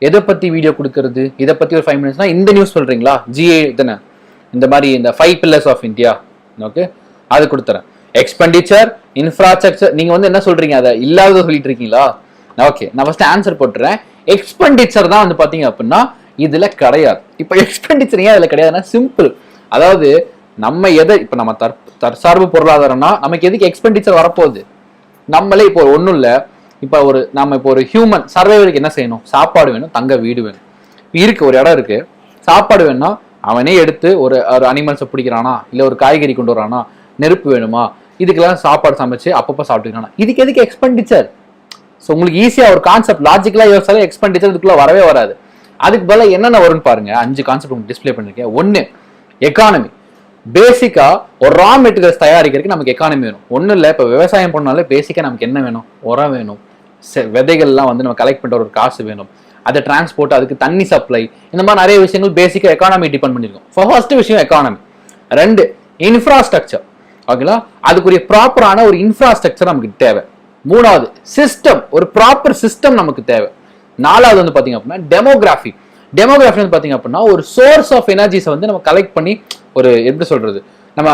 எதை பத்தி வீடியோ கொடுக்கறது, இதை பத்தி ஒரு 5 மினிட்ஸ்னா இந்த நியூஸ் சொல்றீங்களா, ஜிஐ தானே, இந்த மாதிரி இந்த 5 பில்லர்ஸ் ஆஃப் இந்தியா. ஓகே, அது கொடுத்துறேன். Expenditure, infrastructure. நீங்க வந்து என்ன சொல்றீங்க, அதை இல்லாத சொல்லிட்டு இருக்கீங்களா? ஓகே, நான் ஃபர்ஸ்ட் ஆன்சர் போட்டுறேன். எக்ஸ்பெண்டிச்சர் தான் வந்து பாத்தீங்க அப்படின்னா இதுல கிடையாது. இப்ப எக்ஸ்பெண்டிச்சர் ஏன் இதுல கிடையாதுன்னா சிம்பிள். அதாவது நம்ம எதை இப்ப நம்ம தற்சார்பு பொருளாதாரம்னா நமக்கு எதுக்கு எக்ஸ்பெண்டிச்சர் வரப்போகுது? நம்மளே இப்போ ஒன்றும் இல்லை. இப்போ நம்ம இப்போ ஒரு ஹியூமன் சர்வைவருக்கு என்ன செய்யணும்? சாப்பாடு வேணும், தங்க வீடு வேணும். இருக்கு, ஒரு இடம் இருக்கு, சாப்பாடு வேணும்னா அவனே எடுத்து ஒரு அனிமல்ஸை பிடிக்கிறானா, இல்லை ஒரு காய்கறி கொண்டு வரானா, நெருப்பு வேணுமா, இதுக்கெல்லாம் சாப்பாடு சமைச்சு அப்பப்போ சாப்பிட்டுக்கிறானா. இதுக்கு எதுக்கு எக்ஸ்பெண்டிச்சர்? ஸோ உங்களுக்கு ஈஸியாக ஒரு கான்செப்ட் லாஜிக்கலாக யோசிச்சாலும் எக்ஸ்பெண்டிச்சர் இதுக்குள்ள வரவே வராது. அதுக்கு பதிலாக என்னென்ன வரும்னு பாருங்க. 5 கான்செப்ட் உங்களுக்கு டிஸ்பிளே பண்ணிருக்கேன். 1, எக்கானமி. பேசிக்கா ஒரு ரா மெட்டீரியல்ஸ் தயாரிக்கிறதுக்கு நமக்கு எக்கானமி வேணும். ஒன்றும் இல்லை, இப்போ விவசாயம் பண்ணாலே பேசிக்கா நமக்கு என்ன வேணும்? உரம் வேணும், விதைகள்லாம் வந்து நம்ம கலெக்ட் பண்ணுற ஒரு காசு வேணும், அதை டிரான்ஸ்போர்ட், அதுக்கு தண்ணி சப்ளை, இந்த மாதிரி நிறைய விஷயங்கள் பேசிக்கா எக்கானமி டிபெண்ட் பண்ணிருக்கும். ஃபர்ஸ்ட் விஷயம் எக்கானமி. 2, இன்ஃப்ராஸ்ட்ரக்சர். ஓகேங்களா, அதுக்குரிய ப்ராப்பரான ஒரு இன்ஃப்ராஸ்ட்ரக்சர் நமக்கு தேவை. 3வது சிஸ்டம், ஒரு ப்ராப்பர் சிஸ்டம் நமக்கு தேவை. 4வது வந்து பாத்தீங்க அப்படின்னா டெமோகிராஃபி. டெமோகிராஃபி வந்து பாத்தீங்க அப்படின்னா ஒரு சோர்ஸ் ஆஃப் எனர்ஜிஸை வந்து நம்ம கலெக்ட் பண்ணி ஒரு எப்படி சொல்றது, நம்ம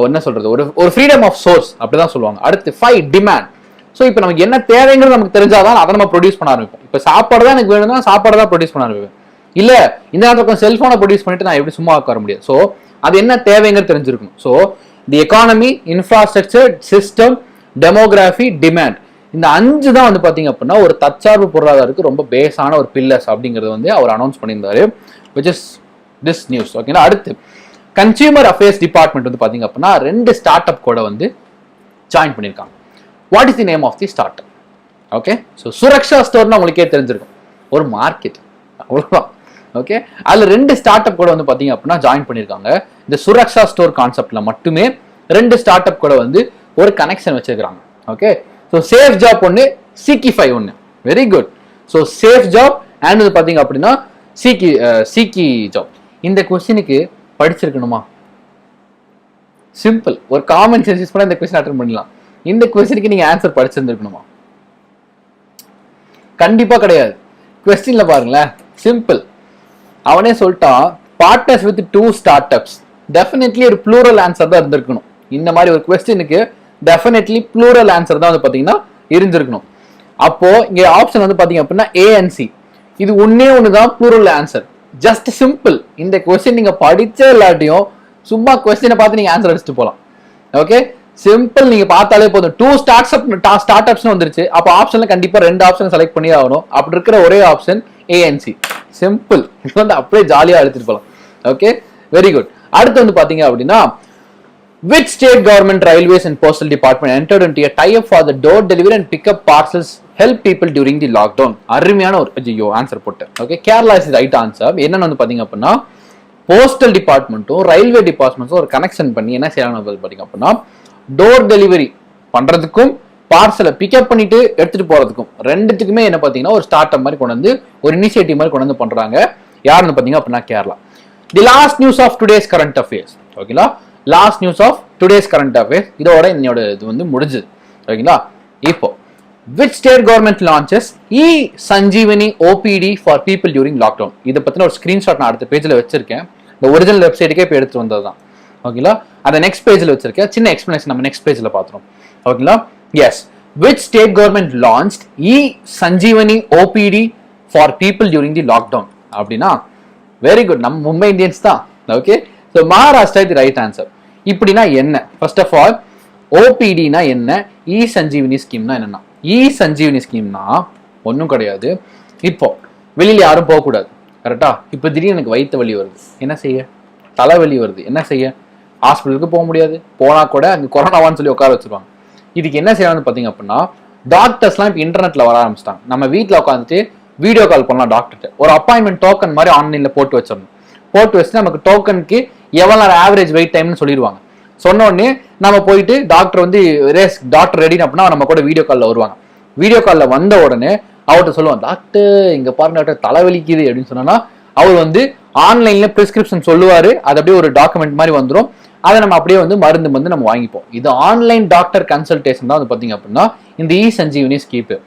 என்ன சொல்றது, ஒரு ஃப்ரீடம் ஆஃப் சோர்ஸ் அப்படிதான் சொல்லுவாங்க. அடுத்து 5, டிமாண்ட். ஸோ இப்போ நமக்கு என்ன தேவைங்கிறது நமக்கு தெரிஞ்சாதான் அதை நம்ம ப்ரொடியூஸ் பண்ண ஆரம்பிப்போம். இப்போ சாப்பாடு தான் எனக்கு வேணும்னா சாப்பாடு தான் ப்ரொடியூஸ் பண்ண ஆரம்பிப்பேன். இல்ல இந்த நேரத்தில் செல்போனை ப்ரொடியூஸ் பண்ணிட்டு நான் எப்படி சும்மா உட்கார முடியாது. ஸோ அது என்ன தேவைங்கிறது தெரிஞ்சிருக்கணும். So the economy, infrastructure, system, demography, demand, இந்த 5 தான் வந்து பாத்தீங்க அப்படின்னா ஒரு தற்சார்பு பொருளாதாரத்துக்கு ரொம்ப பேஸான ஒரு பில்லர்ஸ் அப்படிங்கிறது வந்து அவர் அனௌன்ஸ் பண்ணியிருந்தாரு. which is this news. ஓகேங்களா, அடுத்து கன்சியூமர் அஃபேர்ஸ் டிபார்ட்மெண்ட் வந்து பாத்தீங்க அப்படின்னா 2 ஸ்டார்ட் அப் கூட வந்து ஜாயின் பண்ணியிருக்காங்க. What is the name of the startup? Okay, so Suraksha ஸ்டோர்னா உங்களுக்கே தெரிஞ்சிருக்கும், ஒரு மார்க்கெட், அவ்வளோதான். ஓகே, அதுல 2 ஸ்டார்ட் அப் கூட வந்து பாத்தீங்க அப்படின்னா ஜாயின் பண்ணியிருக்காங்க. இந்த சுரக்ஷா ஸ்டோர் கான்செப்ட்ல மட்டுமே 2 ஸ்டார்ட் அப் கூட வந்து ஒரு கனெக்ஷன் வச்சிருக்காங்க. ஓகே, ஸோ சேஃப் ஜாப் ஒன்று, சிக்கிஃபை ஒன்று. Very good. So safe job and வந்து பார்த்தீங்க அப்படின்னா சிக்கி ஜாப். இந்த கொஸ்டினுக்கு படிச்சிருக்கணுமா? சிம்பிள், ஒரு காமன் சென்ஸ் யூஸ் பண்ண இந்த கொஸ்டின் அட்டெண்ட் பண்ணலாம். இந்த கொஸ்டினுக்கு நீங்க ஆன்சர் படிச்சிருந்துருக்கணுமா? கண்டிப்பா கிடையாது. கொஸ்டின்ல பாருங்களேன், சிம்பிள். அவனே சொல்லிட்டான், பார்ட்னர்ஸ் வித் 2 ஸ்டார்ட்-அப்ஸ். டெஃபினெட்லி ஒரு ப்ளூரல் ஆன்சர் தான் இருந்திருக்கணும். இந்த மாதிரி ஒரு கொஸ்டினுக்கு டெஃபினெட்லி ப்ளூரல் ஆன்சர் தான் வந்து பாத்தீங்கன்னா இருந்திருக்கணும். அப்போ இங்க ஆப்ஷன் வந்து பாத்தீங்க அப்படின்னா A and C. இது ஒன்னே ஒண்ணுதான் ப்ளூரல் ஆன்சர். Just simple. இந்த கொஸ்டின் நீங்க படிச்ச இல்லாட்டியும் சும்மா கொஸ்டினை பார்த்து நீங்க ஆன்சர் அடிச்சுட்டு போலாம். Okay, simple. நீங்க பார்த்தாலே போதும். 2 ஸ்டார்ட்-அப்ஸ் வந்துருச்சு. அப்போ ஆப்ஷன்ல கண்டிப்பா 2 ஆப்ஷன் செலக்ட் பண்ணி ஆகணும். அப்படி இருக்கிற ஒரே option A and C. Simple. இது வந்து அப்படியே ஜாலியா எடுத்துட்டு போலாம். Okay, very good. அடுத்து வந்து பாத்தீங்க அப்படின்னா which state government railways and postal department entered into a tie-up for the door delivery and pickup parcels help people during the lockdown? அருமையான ஒரு ஐயோ ஆன்சர் போட்டேன். Okay, Kerala is right answer. என்னன்னு வந்து பாத்தீங்க அப்படின்னா போஸ்டல் டிபார்ட்மெண்ட்டும் ரயில்வே டிபார்ட்மெண்ட்ஸும் ஒரு கனெக்ஷன் பண்ணி என்ன செய்யறாங்க பாத்தீங்க அப்படின்னா டோர் டெலிவரி பண்றதுக்கும் பார்சலை பிக்கப் பண்ணிட்டு எடுத்துட்டு போறதுக்கும் ரெண்டுத்துக்குமே என்ன பாத்தீங்கன்னா ஒரு ஸ்டார்ட் அப் மாதிரி கொண்டு வந்து ஒரு இனிஷியேட்டிவ் மாதிரி கொண்டு வந்து பண்றாங்க. யாருன்னு பாத்தீங்க அப்படின்னா Kerala. The last news of today's current affairs. ஓகேங்களா, last news of today's current affairs. இதோட என்னோட இது வந்து முடிஞ்சது. ஓகேங்களா, இப்போ which state government launches e-Sanjeevani OPD for people during lockdown? இதை பத்தின ஒரு ஸ்கிரீன்ஷாட் நான் அடுத்த பேஜ்ல வச்சிருக்கேன். இந்த ஒரிஜினல் வெப்சைட்டுக்கே இப்போ எடுத்து வந்ததுதான். ஓகேங்களா, அதை நெக்ஸ்ட் பேஜ்ல வச்சிருக்கேன். சின்ன எக்ஸ்பிளனேஷன் நம்ம நெக்ஸ்ட் பேஜ்ல பாத்துறோம். ஓகேங்களா, S, which state government launched e-Sanjeevani OPD for people during the lockdown? அப்படின்னா வெரி குட், நம்ம மும்பை இந்தியன்ஸ் தான். ஓகே, ஸோ மகாராஷ்டிரா இது ரைட் ஆன்சர். இப்படின்னா என்ன? ஃபர்ஸ்ட் ஆஃப் ஆல் ஓபிடினா என்ன, இ சஞ்சீவினி ஸ்கீம்னா என்னன்னா, இ சஞ்சீவினி ஸ்கீம்னா ஒன்றும் கிடையாது. இப்போ வெளியில யாரும் போகக்கூடாது, கரெக்டா? இப்போ திடீர்னு எனக்கு வயிற்று வலி வருது, என்ன செய்ய? தலைவலி வருது, என்ன செய்ய? ஹாஸ்பிட்டலுக்கு போக முடியாது. போனா கூட அங்கே கொரோனாவான்னு சொல்லி உட்கார வச்சிருவாங்க. இதுக்கு என்ன செய்யலாம்னு பார்த்தீங்க அப்படின்னா டாக்டர்ஸ்லாம் இப்போ இன்டர்நெட்ல வர ஆரம்பிச்சிட்டாங்க. நம்ம வீட்டில் உட்காந்துட்டு வீடியோ கால் பண்ணலாம் டாக்டர்கிட்ட. ஒரு அப்பாயின்மெண்ட் டோக்கன் மாதிரி ஆன்லைன்ல போட்டு வச்சிடணும். போட்டு வச்சு நமக்கு டோக்கனுக்கு எவ்வளோ நேரம் ஆவரேஜ் வெயிட் டைம்னு சொல்லிடுவாங்க. சொன்ன உடனே நம்ம போயிட்டு டாக்டர் வந்து டாக்டர் ரெடி அப்படின்னா நம்ம கூட வீடியோ காலில் வருவாங்க. வீடியோ காலில் வந்த உடனே அவர்கிட்ட சொல்லுவாங்க, டாக்டர் இங்க பாருங்க டாக்டர் தலைவலிக்குது அப்படின்னு சொன்னா அவர் வந்து ஆன்லைன்ல பிரிஸ்கிரிப்ஷன் சொல்லுவாரு. அது அப்படியே ஒரு டாக்குமெண்ட் மாதிரி வந்துடும். அதை நம்ம அப்படியே வந்து மருந்து நம்ம வாங்கிப்போம். இது ஆன்லைன் டாக்டர் கன்சல்டேஷன் தான் வந்து பாத்தீங்க அப்படின்னா இந்த இ சஞ்சீவினி ஸ்கீம்.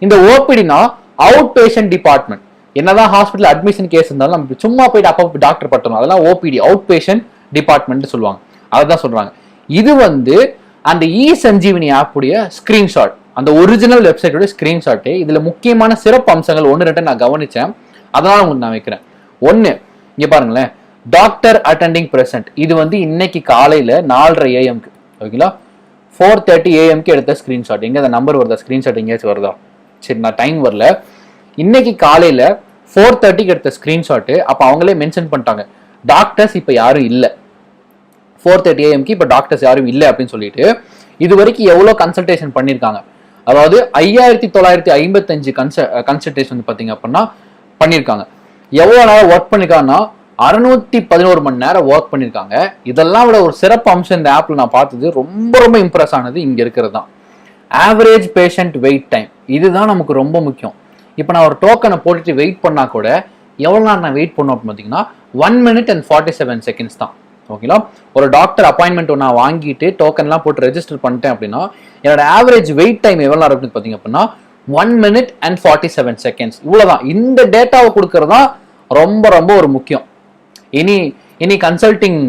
இந்த ஓபிடினா அவுட் பேஷண்ட் டிபார்ட்மெண்ட். என்னதான் ஹாஸ்பிட்டல் அட்மிஷன் கேஸ் இருந்தாலும் நம்ம சும்மா போயிட்டு அப்போ டாக்டர் பட்டணும், அதெல்லாம் ஓபிடி அவுட் பேஷண்ட் டிபார்ட்மெண்ட் சொல்லுவாங்க. அதான் சொல்றாங்க. இது வந்து அந்த இ சஞ்சீவினி ஆப் உடைய ஸ்கிரீன்ஷாட், அந்த ஒரிஜினல் வெப்சைட்டோட ஸ்கிரீன்ஷாட்டு. இதுல முக்கியமான சிறப்பு அம்சங்கள் 1-2 நான் கவனிச்சேன், அதனால உங்களுக்கு நான் வைக்கிறேன். 1, இங்க பாருங்களேன், டாக்டர் அட்டெண்டிங் பிரசன்ட். இது வந்து இன்னைக்கு காலையில 4:30 AM. ஓகேங்களா, 4:30 AM எடுத்த ஸ்கிரீன்ஷாட். எங்க அந்த நம்பர் வருதா? ஸ்கிரீன்ஷாட் எங்கேயாச்சும் வருதா? சரி, நான் டைம் வரல. இன்னைக்கு காலையில 4:30 எடுத்த ஸ்கிரீன்ஷாட். அப்ப அவங்களே மென்ஷன் பண்ணிட்டாங்க டாக்டர்ஸ் இப்ப யாரும் இல்ல. 4:30 AM இப்ப டாக்டர்ஸ் யாரும் இல்லை அப்படின்னு சொல்லிட்டு இது வரைக்கும் எவ்வளவு கன்சல்டேஷன் பண்ணிருக்காங்க, அதாவது 5955 கன்சல்டேஷன் பாத்தீங்க அப்படின்னா பண்ணிருக்காங்க. எவ்வளவு நேரம் ஒர்க் பண்ணிருக்காங்கன்னா 611 மணி நேரம் ஒர்க் பண்ணிருக்காங்க. இதெல்லாம் விட ஒரு சிறப்பு அம்சம் இந்த ஆப்ல நான் பார்த்தது ரொம்ப ரொம்ப இம்ப்ரெஸ் ஆனது இங்க இருக்கிறது தான் ஆவரேஜ் பேஷண்ட் வெயிட் டைம். இதுதான் நமக்கு ரொம்ப முக்கியம். இப்போ நான் ஒரு டோக்கனை போட்டுட்டு வெயிட் பண்ணா கூட எவ்வளவு நேரம் நான் வெயிட் பண்ணோம் அப்படின்னு பார்த்தீங்கன்னா 1 minute and 47 seconds தான். ஓகேங்களா, ஒரு டாக்டர் அப்பாயின்மெண்ட் நான் வாங்கிட்டு டோக்கன்லாம் போட்டு ரெஜிஸ்டர் பண்ணிட்டேன் அப்படின்னா என்னோட ஆவரேஜ் வெயிட் டைம் எவ்வளோ நேரம் இருக்குன்னு பார்த்தீங்க அப்படின்னா 1 minute and 47 seconds. இவ்வளோதான். இந்த டேட்டாவை கொடுக்கறது தான் ரொம்ப ரொம்ப ஒரு முக்கியம். இனி கன்சல்டிங்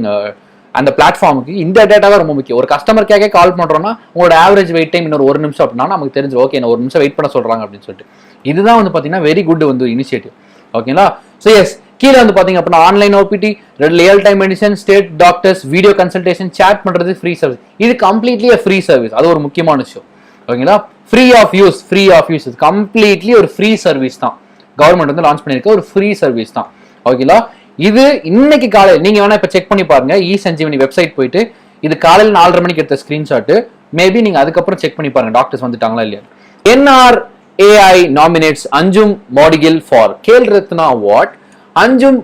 அந்த பிளாட்ஃபார்முக்கு இந்த டேட்டாவே ரொம்ப முக்கியம். ஒரு கஸ்டமர் கேக்கே கால் பண்றோம்னா உங்களோட ஆவரேஜ் வெயிட் டைம் இன்னொரு 1 நிமிஷம் அப்படின்னா நமக்கு தெரிஞ்சு ஓகே இன்னும் 1 நிமிஷம் வெயிட் பண்ண சொல்றாங்க அப்படின்னு சொல்லிட்டு. இதுதான் வந்து பாத்தீங்கன்னா வெரி குட் வந்து இனிஷியேட்டிவ். ஓகேங்களா, ஸோ எஸ், கீழே வந்து பாத்தீங்க அப்படின்னா online OPD, real time medicine, state doctors, video consultation, chat பண்றது ஃப்ரீ சர்வீஸ். இது கம்ப்ளீட்லி ஃப்ரீ சர்வீஸ். அது ஒரு முக்கியமான விஷயம். ஓகேங்களா, ஃப்ரீ ஆஃப் யூஸ். இது கம்ப்ளீட்லி ஒரு ஃப்ரீ சர்வீஸ் தான். கவர்மெண்ட் வந்து லான்ச் பண்ணிருக்க ஒரு ஃப்ரீ சர்வீஸ் தான். ஓகேங்களா, இது இன்னைக்கு காலையில் நீங்க வேணா இப்ப செக் பண்ணி பாருங்க. இ சஞ்சீவனி வெப்சைட் போயிட்டு இது காலையில் 4:30 மணிக்கு எடுத்த ஸ்கிரீன்ஷாட். மேபி நீங்க அதுக்கப்புறம் செக் பண்ணி பாருங்க டாக்டர்ஸ் வந்துட்டாங்களா இல்லையா. NRAI nominates Anjum Modgil for Khel Ratna Award. Anjum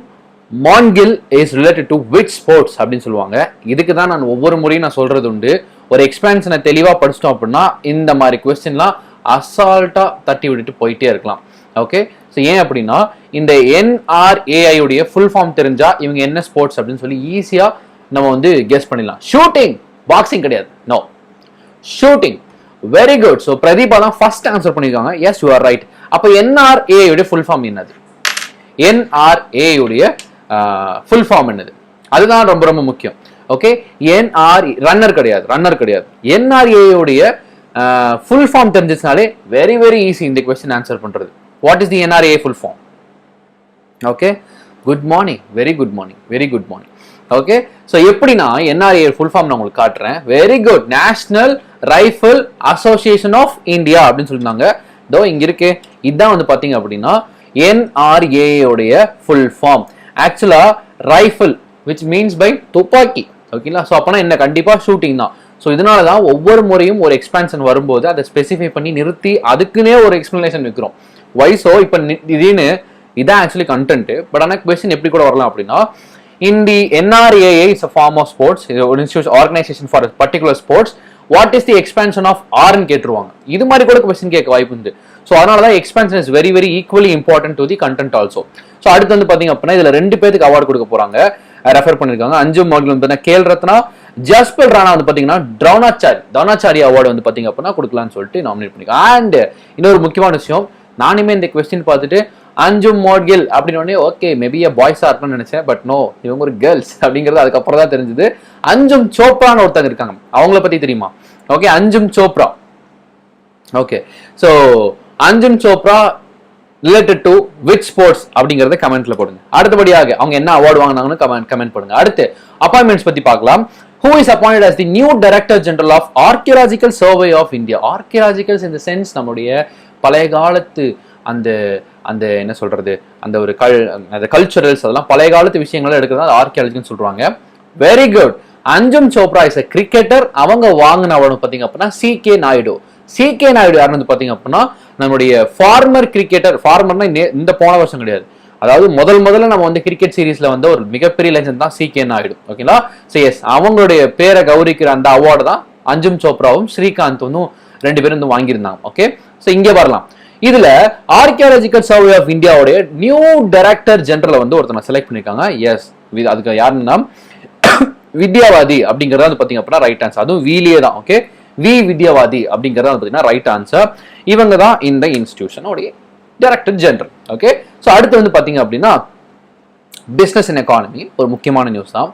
Modgil is related to which sports அப்படின்னு சொல்லுவாங்க. இதுக்கு தான் நான் ஒவ்வொரு முறையும் நான் சொல்றது உண்டு. ஒரு எக்ஸ்பான்ஷனை தெளிவா படிச்சிட்டோம் அப்படின்னா இந்த மாதிரி கொஸ்டின்லாம் அசால்ட்டா தட்டி விட்டுட்டு போயிட்டே இருக்கலாம். ஓகே, ஸோ ஏன் அப்படின்னா இந்த NRAI உடைய ஃபுல் ஃபார்ம் தெரிஞ்சா இவங்க என்ன ஸ்போர்ட்ஸ் அப்படின்னு சொல்லி ஈஸியா நம்ம வந்து கெஸ் பண்ணிடலாம். ஷூட்டிங், பாக்ஸிங் கிடையாது. No, shooting. Very good. So Pratibha தான் ஃபர்ஸ்ட் ஆன்சர் பண்ணிருக்காங்க. Yes, you are right. அப்போ NRAI உடைய ஃபுல் ஃபார்ம் என்னது? NRAI உடைய ஃபுல் ஃபார்ம் என்னது, அதுதான் ரொம்ப ரொம்ப முக்கியம். ஓகே, ரன்னர் கிடையாது. NRA ஃபுல் ஃபார்ம் தெரிஞ்சிச்சுனாலே வெரி வெரி ஈஸி இந்த கொஸ்டின் ஆன்சர் பண்றது. What is the NRA full form? Okay, good morning, very good morning. Okay, so எப்படின்னா NRA ஃபுல் ஃபார்ம் நான் உங்களுக்கு காட்டுறேன். Very good, national rifle association of India அப்படின்னு சொல்லியிருந்தாங்க. இதோ இங்க இருக்கு. இதுதான் வந்து பாத்தீங்க அப்படின்னா NRA உடைய ஃபுல் ஃபார்ம். ஆக்சுவலா ரைஃபிள் which means by துப்பாக்கி. ஓகேங்களா? ஸோ அப்போனா என்ன, கண்டிப்பா ஷூட்டிங் தான். ஸோ இதனால தான் ஒவ்வொரு முறையும் ஒரு எக்ஸ்பான்ஷன் வரும்போது அதை ஸ்பெசிஃபை பண்ணி நிறுத்தி அதுக்குன்னே ஒரு எக்ஸ்பிளனேஷன் வைக்கிறோம். வைஸோ இப்போ திடீர்னு இதான் ஆக்சுவலி கண்டென்ட். பட் ஆனால் கொஸ்டின் எப்படி கூட வரலாம் அப்படின்னா, in the NRAA is a form of sports, ஒரு institution organisation for particular sports. What is the expansion of ஆர்ன்னு கேட்டுருவாங்க. இது மாதிரி கூட கொஸ்டின் கேட்க வாய்ப்பு உண்டு. ஸோ அதனால தான் expansion is very very equally important to the content also. So அடுத்து வந்து பார்த்தீங்க அப்படின்னா இதில் 2 பேருக்கு அவார்டு கொடுக்க போறாங்க, ரெஃபர் பண்ணிருக்காங்க. அஞ்சும் மோட்கில் வந்து கேல் ரத்னா, ஜஸ்பில் ராணா வந்து பாத்தீங்கன்னா திரோணாச்சாரி அவார்டு வந்து பாத்தீங்க அப்படின்னா கொடுக்கலாம்னு சொல்லிட்டு நாமினேட் பண்ணிருக்காங்க. அண்ட் இன்னொரு முக்கியமான விஷயம், நானுமே இந்த கொஸ்டின் பார்த்துட்டு அஞ்சும் மோட்கில் அப்படின்னு ஓகே மேபி பாய்ஸா இருக்கணும்னு நினைச்சேன். பட் நோ, இவங்க ஒரு கேர்ள்ஸ் அப்படிங்கிறது அதுக்கப்புறம் தான் தெரிஞ்சது. அஞ்சும் சோப்ரான்னு ஒருத்தங்க இருக்காங்க, அவங்கள பத்தி தெரியுமா? Okay, Anjum Chopra. Okay, so Anjum Chopra related to which sports அப்படிங்கறத கமெண்ட்ல போடுங்க. அடுத்தபடியாக அவங்க என்ன அவார்டு வாங்கினாங்கன்னு கமெண்ட் பண்ணுங்க. அடுத்து அப்பாயின்மெண்ட்ஸ் பத்தி பார்க்கலாம். Who is appointed as the new Director General of Archaeological Survey of India? Archaeologicals in the sense நம்முடைய பழைய காலத்து அந்த அந்த என்ன சொல்றது, அந்த ஒரு கல்ச்சுரல்ஸ், அதெல்லாம் பழைய காலத்து விஷயங்களை எடுக்கிறது ஆர்கியாலஜின்னு சொல்றாங்க. Very good. Anjum Chopra is a cricketer. அவங்க வாங்கின அவார்டு பாத்தீங்க அப்படின்னா CK நாயுடு. CK நாயுடு யாருன்னு வந்து பாத்தீங்க அப்படின்னா நம்மளுடைய ஃபார்மர் கிரிக்கெட்டர். ஃபார்மர்னா இந்த போன வருஷம் கிடையாது, அதாவது முதல்ல நம்ம வந்து கிரிக்கெட் சீரீஸ்ல வந்து ஒரு மிகப்பெரிய லெஜண்ட் தான் CK நாயுடு. ஓகேங்களா? ஸோ எஸ், அவங்களுடைய பேரை கௌரிக்கிற அந்த அவார்டு தான் அஞ்சும் சோப்ராவும் ஸ்ரீகாந்த் வந்து 2 பேரும் வந்து வாங்கியிருந்தாங்க. ஓகே, ஸோ இங்கே வரலாம். இதுல ஆர்கியாலஜிக்கல் சர்வே ஆஃப் இந்தியாவுடைய நியூ டைரக்டர் ஜெனரல் வந்து ஒருத்தனை செலக்ட் பண்ணிருக்காங்க. எஸ், அதுக்கு யாருன்னா வித்யாவாதி அப்படிங்கறத வந்து பாத்தீங்க அப்படின்னா ரைட் ஆன்சர். அதுவும் வீலியே தான். ஓகே, வித்யாவாதி அப்படிங்கறத வந்து பாத்தீங்கன்னா ரைட் ஆன்சர். இவங்க தான் இந்த இன்ஸ்டிடியூஷனோடைய டைரக்டர் ஜெனரல். ஓகே, ஸோ அடுத்து வந்து பாத்தீங்க அப்படின்னா பிசினஸ் அண்ட் எக்கானமி ஒரு முக்கியமான நியூஸ் தான்.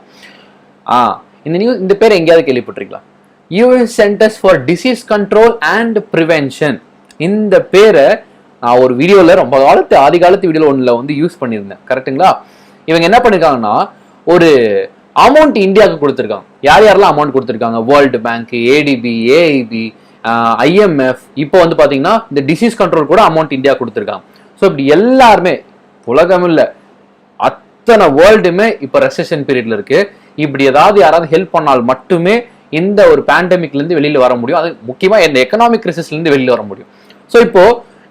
இந்த பேர் எங்கேயாவது கேள்விப்பட்டிருக்கலாம்? US centres for disease control and prevention. இந்த பேரை நான் ஒரு வீடியோல ரொம்ப ஆதி காலத்து வீடியோல ஒன்றுல வந்து யூஸ் பண்ணியிருந்தேன். கரெக்டுங்களா? இவங்க என்ன பண்ணிருக்காங்கன்னா ஒரு அமௌண்ட் இந்தியாவுக்கு கொடுத்துருக்காங்க. யாரெல்லாம் அமௌண்ட் கொடுத்துருக்காங்க? World bank, ADB, AIB, IMF. இப்போ வந்து பாத்தீங்கன்னா இந்த டிசீஸ் கண்ட்ரோல் கூட அமௌண்ட் இந்தியா கொடுத்துருக்காங்க. ஸோ இப்படி எல்லாருமே உலகம் இல்ல அத்தனை வேர்ல்டுமே இப்போ ரெசெஷன் பீரியட்ல இருக்கு. இப்படி ஏதாவது யாராவது ஹெல்ப் பண்ணால் மட்டுமே இந்த ஒரு பேண்டமிக்ல இருந்து வெளியில வர முடியும். அது முக்கியமா இந்த எக்கனாமிக் கிரைசிஸ்ல இருந்து வெளியில வர முடியும். ஸோ இப்போ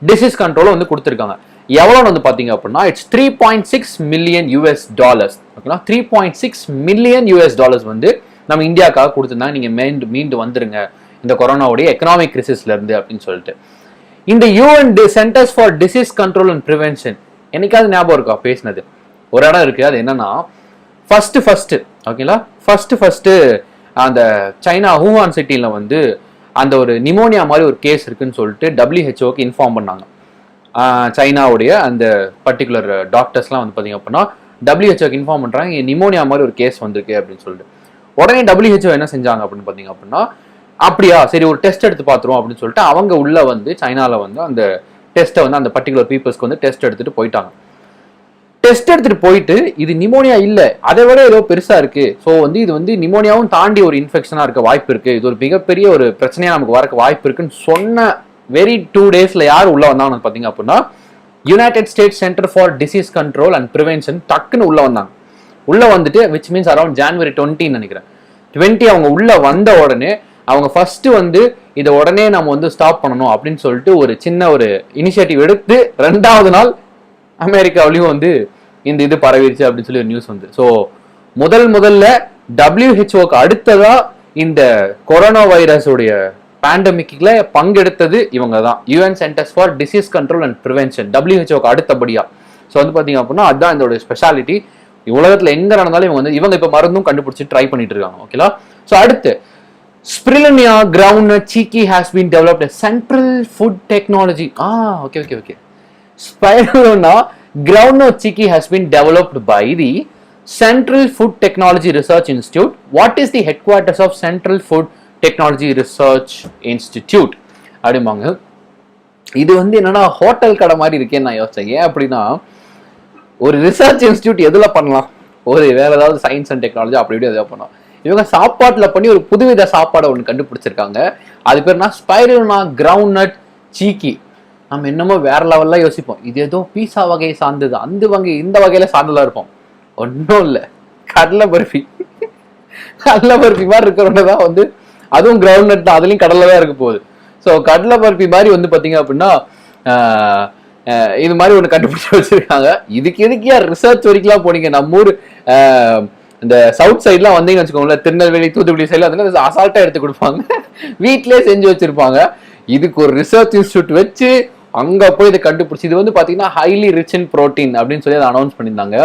டிசீஸ் கண்ட்ரோல் வந்து கொடுத்துருக்காங்க. எவ்வளவு வந்து பாத்தீங்க அப்படின்னா இட்ஸ் $3.6 million. ஓகேங்களா? $3.6 million வந்து நம்ம இந்தியாவுக்காக கொடுத்துருந்தாங்க. நீங்க மீண்டு வந்துருங்க இந்த கொரோனாவுடைய எக்கனாமிக் கிரைசிஸ்ல இருந்து அப்படின்னு சொல்லிட்டு. இந்த UN centres for disease control and prevention என்னைக்காவது ஞாபகம் இருக்கா பேசினது? ஒரு இடம் இருக்கு, அது என்னன்னா ஃபர்ஸ்ட் ஓகேங்களா, ஃபர்ஸ்ட் அந்த சைனா ஹூஹான் சிட்டில வந்து அந்த ஒரு நிமோனியா மாதிரி ஒரு கேஸ் இருக்குன்னு சொல்லிட்டு WHO இன்ஃபார்ம் பண்ணாங்க. சைனாவுடைய அந்த பர்டிகுலர் டாக்டர்ஸ்லாம் வந்து பார்த்தீங்க அப்படின்னா WHO இன்ஃபார்ம் பண்ணுறாங்க, நிமோனியா மாதிரி ஒரு கேஸ் வந்திருக்கு அப்படின்னு சொல்லிட்டு. உடனே WHO என்ன செஞ்சாங்க அப்படின்னு பார்த்தீங்க அப்படின்னா, அப்படியா சரி ஒரு டெஸ்ட் எடுத்து பார்த்துருவோம் அப்படின்னு சொல்லிட்டு அவங்க உள்ள வந்து சைனால வந்து அந்த டெஸ்ட்டை வந்து அந்த பர்டிகுலர் பீப்புள்ஸ்க்கு வந்து டெஸ்ட் எடுத்துட்டு போயிட்டாங்க. டெஸ்ட் எடுத்துட்டு போயிட்டு இது நிமோனியா இல்லை, அதை விட ஏதோ பெருசா இருக்கு, ஸோ வந்து இது வந்து நிமோனியாவும் தாண்டி ஒரு இன்ஃபெக்ஷனா இருக்க வாய்ப்பு இருக்கு, இது ஒரு மிகப்பெரிய ஒரு பிரச்சனையா நமக்கு வரக்க வாய்ப்பு இருக்குன்னு சொன்ன வெரி 2 daysல யார் உள்ள வந்தாங்கன்னு பாத்தீங்க அப்படின்னா United states centre for disease control and prevention டக்குன்னு உள்ள வந்தாங்க. உள்ள வந்துட்டு விச் மீன்ஸ் அரௌண்ட் January 20 நினைக்கிறேன் 20 அவங்க உள்ள வந்த உடனே அவங்க ஃபர்ஸ்ட் வந்து இதை உடனே நம்ம வந்து ஸ்டாப் பண்ணணும் அப்படின்னு சொல்லிட்டு ஒரு சின்ன ஒரு இனிஷியேட்டிவ் எடுத்து 2வது நாள் அமெரிக்காவிலையும் வந்து இந்த இது பரவிடுச்சு அப்படின்னு சொல்லி ஒரு நியூஸ் வந்து. ஸோ முதல்ல WHO அடுத்ததா இந்த கொரோனா வைரஸ் உடைய பேண்டமிக்ல பங்கெடுத்தது இவங்க தான், UN centres for disease control and prevention, WHO அடுத்தபடியா. ஸோ வந்து பாத்தீங்க அப்படின்னா அதுதான் இதோட ஸ்பெஷாலிட்டி. உலகத்துல எங்க நடந்தாலும் இவங்க இப்ப மருந்தும் கண்டுபிடிச்சு ட்ரை பண்ணிட்டு இருக்காங்க. ஓகேலா? ஸோ அடுத்து Spirulina groundnut chickpea has been developed as central food technology. Okay. Spirulina groundnut chickpea has been developed by the Central Food Technology Research Institute. What is the headquarters of Central Food Technology Research Institute? அப்படிம்பாங்க. இது வந்து என்னன்னா ஹோட்டல் கடை மாதிரி இருக்கேன்னு நான் யோசிச்சேன். ஏன் அப்படின்னா ஒரு ரிசர்ச் இன்ஸ்டியூட் எதுல பண்ணலாம், ஒரு வேற ஏதாவது சயின்ஸ் அண்ட் டெக்னாலஜி அப்படி இப்படி எதாவது பண்ணலாம். இவங்க சாப்பாட்டுல பண்ணி ஒரு புதுவித சாப்பாடை ஒன்று கண்டுபிடிச்சிருக்காங்க. அது பேர்னா ஸ்பைருலினா கிரவுண்ட்நட் சீக்கி. நம்ம என்னமோ வேற லெவல்ல யோசிப்போம், இது ஏதோ பீஸா வகையை சார்ந்தது, அந்த வகை இந்த வகையில சார்ந்ததா இருப்போம். ஒன்றும் இல்லை, கடலை பர்ஃபி. கடலை பர்ஃபி மாதிரி இருக்கிறவங்க தான் வந்து, அதுவும் கிரவுண்ட்நட் தான், அதுலயும் கடலை தான் இருக்க போகுது. ஸோ கடலை பர்ஃபி மாதிரி வந்து பாத்தீங்க அப்படின்னா இது மாதிரி ஒன்று கண்டுபிடிச்சு வச்சிருக்காங்க. இதுக்கு எதுக்கியா ரிசர்ச் வரைக்கும் போனீங்க? நம்ம ஊர் இந்த சவுத் சைட்லாம் வந்தீங்கன்னு வச்சுக்கோங்களேன், திருநெல்வேலி தூத்துக்குடி சைட்ல அதெல்லாம் அசால்ட்டா எடுத்து கொடுப்பாங்க, வீட்லயே செஞ்சு வச்சிருப்பாங்க. இதுக்கு ஒரு ரிசர்ச் இன்ஸ்டியூட் வச்சு அங்க போய் இதை கண்டுபிடிச்சி, இது வந்து பாத்தீங்கன்னா ஹைலி ரிச் இன் புரோட்டீன் அப்படின்னு சொல்லி அதை அனௌன்ஸ் பண்ணியிருந்தாங்க.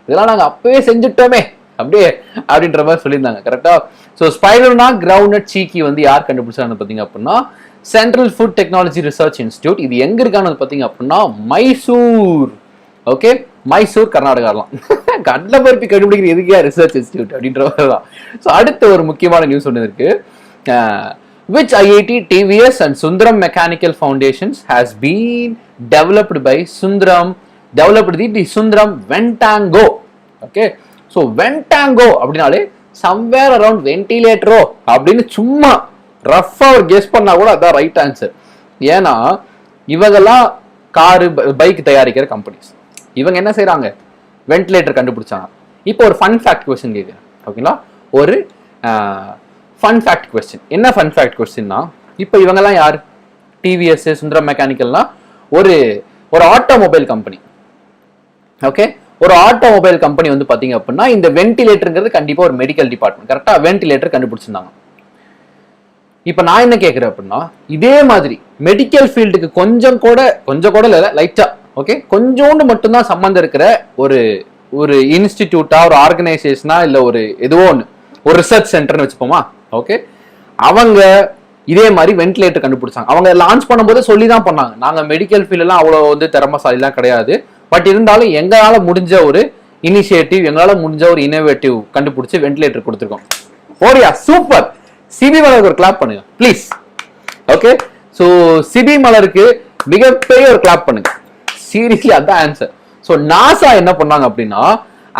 இதெல்லாம் நாங்க அப்பவே செஞ்சுட்டோமே அப்படியே அப்படின்ற மாதிரி சொல்லியிருந்தாங்க. கரெக்டா? ஸோ ஸ்பைருலினா கிரவுண்ட்நட் சீக்கி வந்து யார் கண்டுபிடிச்சாங்க பாத்தீங்க அப்படின்னா central food technology research institute. இது எங்க இருக்கானது பாத்தீங்க அப்படின்னா மைசூர். ஓகே, மைசூர் கர்நாடகாலாம். கடலை பருப்பி கண்டுபிடிக்கிற எதுக்கே ரிசர்ச் இன்ஸ்டியூட் அப்படின்ற மாதிரி தான். ஸோ அடுத்த ஒரு முக்கியமான நியூஸ் ஒன்று இருக்கு. Which IIT, TVS and Sundram Mechanical Foundations has been developed by the Sundram Ventanggo. Okay, so Ventanggo அப்படினாலே somewhere around ventilator அப்படின்னு சும்மா ரஃபா ஒரு கெஸ் பண்ணா கூட அதான் ரைட் ஆன்சர். ஏன்னா இவங்கெல்லாம் காரு பைக் தயாரிக்கிற கம்பெனிஸ். இவங்க என்ன செய்யறாங்க? வென்டிலேட்டர் கண்டுபிடிச்சாங்க. இப்போ ஒரு ஃபன் ஃபேக்ட் கொஸ்டின் கேட்குறேன். ஓகேங்களா? ஒரு ஃபன் ஃபேக்ட் கொஸ்டின். என்ன ஃபன் ஃபேக்ட் கொஸ்டின்னா, இப்போ இவங்கெல்லாம் யார்? டிவிஎஸ், சுந்தரம் மெக்கானிக்கல்லாம் ஒரு ஆட்டோமொபைல் கம்பெனி. ஓகே, ஒரு ஆட்டோமொபைல் கம்பெனி வந்து பாத்தீங்க அப்படின்னா இந்த வென்டிலேட்டருங்கிறது கண்டிப்பா ஒரு மெடிக்கல் டிபார்ட்மெண்ட். கரெக்டா? வென்டிலேட்டர் கண்டுபிடிச்சிருந்தாங்க. இப்ப நான் என்ன கேட்கிறேன் அப்படின்னா, இதே மாதிரி மெடிக்கல் ஃபீல்டுக்கு கொஞ்சம் கூட இல்ல, லைட்டா ஓகே கொஞ்சோண்டு மட்டும்தான் சம்பந்தம் இருக்கிற ஒரு இன்ஸ்டிடியூட்டா, ஒரு ஆர்கனைசேஷனா, இல்ல ஒரு ஏதோ ஒன்று, ஒரு ரிசர்ச் சென்டர்னு வச்சுப்போமா? ஓகே, அவங்க இதே மாதிரி வென்டிலேட்டர் கண்டுபிடிச்சாங்க. அவங்க லான்ச் பண்ணும்போது சொல்லி தான் பண்ணாங்க, நாங்க மெடிக்கல் ஃபீல்ட்லாம் அவ்வளோ வந்து திறமசாலிலாம் கிடையாது, பட் இருந்தாலும் எங்களால முடிஞ்ச ஒரு இனிஷியேட்டிவ், எங்களால முடிஞ்ச ஒரு இனோவேட்டிவ் கண்டுபிடிச்சு வென்டிலேட்டர் கொடுத்துருக்கோம். ஓரியா, சூப்பர். சிபி மலருக்கு ஒரு கிளாப் பண்ணுங்க ப்ளீஸ். ஓகே, ஸோ சிபி மலருக்கு மிகப்பெரிய ஒரு கிளாப் பண்ணுங்க. சீரியஸ்லி அதான் ஆன்சர். ஸோ நாசா என்ன பண்ணாங்க அப்படின்னா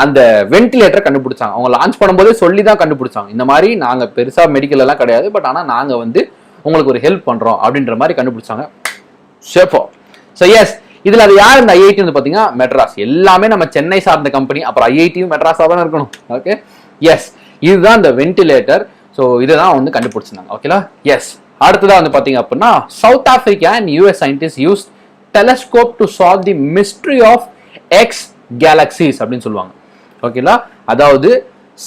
அந்த வென்டிலேட்டர் கண்டுபிடிச்சாங்க. அவங்க லான்ச் பண்ணும்போதே சொல்லி தான் கண்டுபிடிச்சாங்க, இந்த மாதிரி நாங்க பெருசா மெடிக்கல் எல்லாம் கிடையாது, பட் ஆனா நாங்க வந்து உங்களுக்கு ஒரு ஹெல்ப் பண்றோம் அப்படின்ற மாதிரி கண்டுபிடிச்சாங்க. ஸோ எஸ், இதுல அது யார்? இந்த ஐஐடி வந்து பாத்தீங்கன்னா மெட்ராஸ். எல்லாமே நம்ம சென்னை சார்ந்த கம்பெனி, அப்புறம் ஐஐடியும் மெட்ராஸா தான் இருக்கணும். ஓகே, எஸ், இதுதான் இந்த வென்டிலேட்டர். ஸோ இதுதான் வந்து கண்டுபிடிச்சிருந்தாங்க. ஓகேலா? எஸ். அடுத்ததான் வந்து பாத்தீங்க அப்படின்னா South Africa and US scientist use telescope to solve the mystery of X galaxies அப்படின்னு சொல்லுவாங்க. ஓகேலா? அதாவது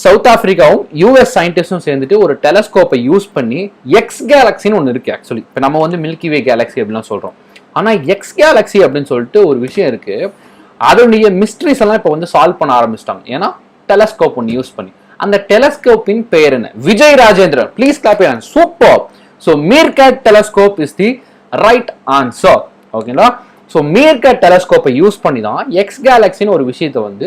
சவுத் ஆப்பிரிக்காவும் யூஎஸ் சயின்டிஸ்டும் சேர்ந்துட்டு ஒரு டெலஸ்கோப்பை யூஸ் பண்ணி எக்ஸ் கேலக்சின்னு ஒன்று இருக்கு. ஆக்சுவலி இப்போ நம்ம வந்து மில்கி வே கேலக்சி அப்படின்லாம் சொல்றோம், ஆனா எக்ஸ் கேலக்சி அப்படின்னு சொல்லிட்டு ஒரு விஷயம் இருக்கு. அதனுடைய மிஸ்ட்ரிஸ் எல்லாம் இப்போ வந்து சால்வ் பண்ண ஆரம்பிச்சிட்டாங்க. ஏன்னா டெலஸ்கோப் ஒன்று யூஸ் பண்ணி. அந்த டெலஸ்கோப்பின் பெயர் என்ன? Vijay Rajendran. Please clap your hands. Super. So MeerKAT telescope is the right answer. ஓகேங்களா? ஸோ மீர்கேட் டெலஸ்கோப்பை யூஸ் பண்ணி தான் எக்ஸ் கேலக்சின்னு ஒரு விஷயத்தை வந்து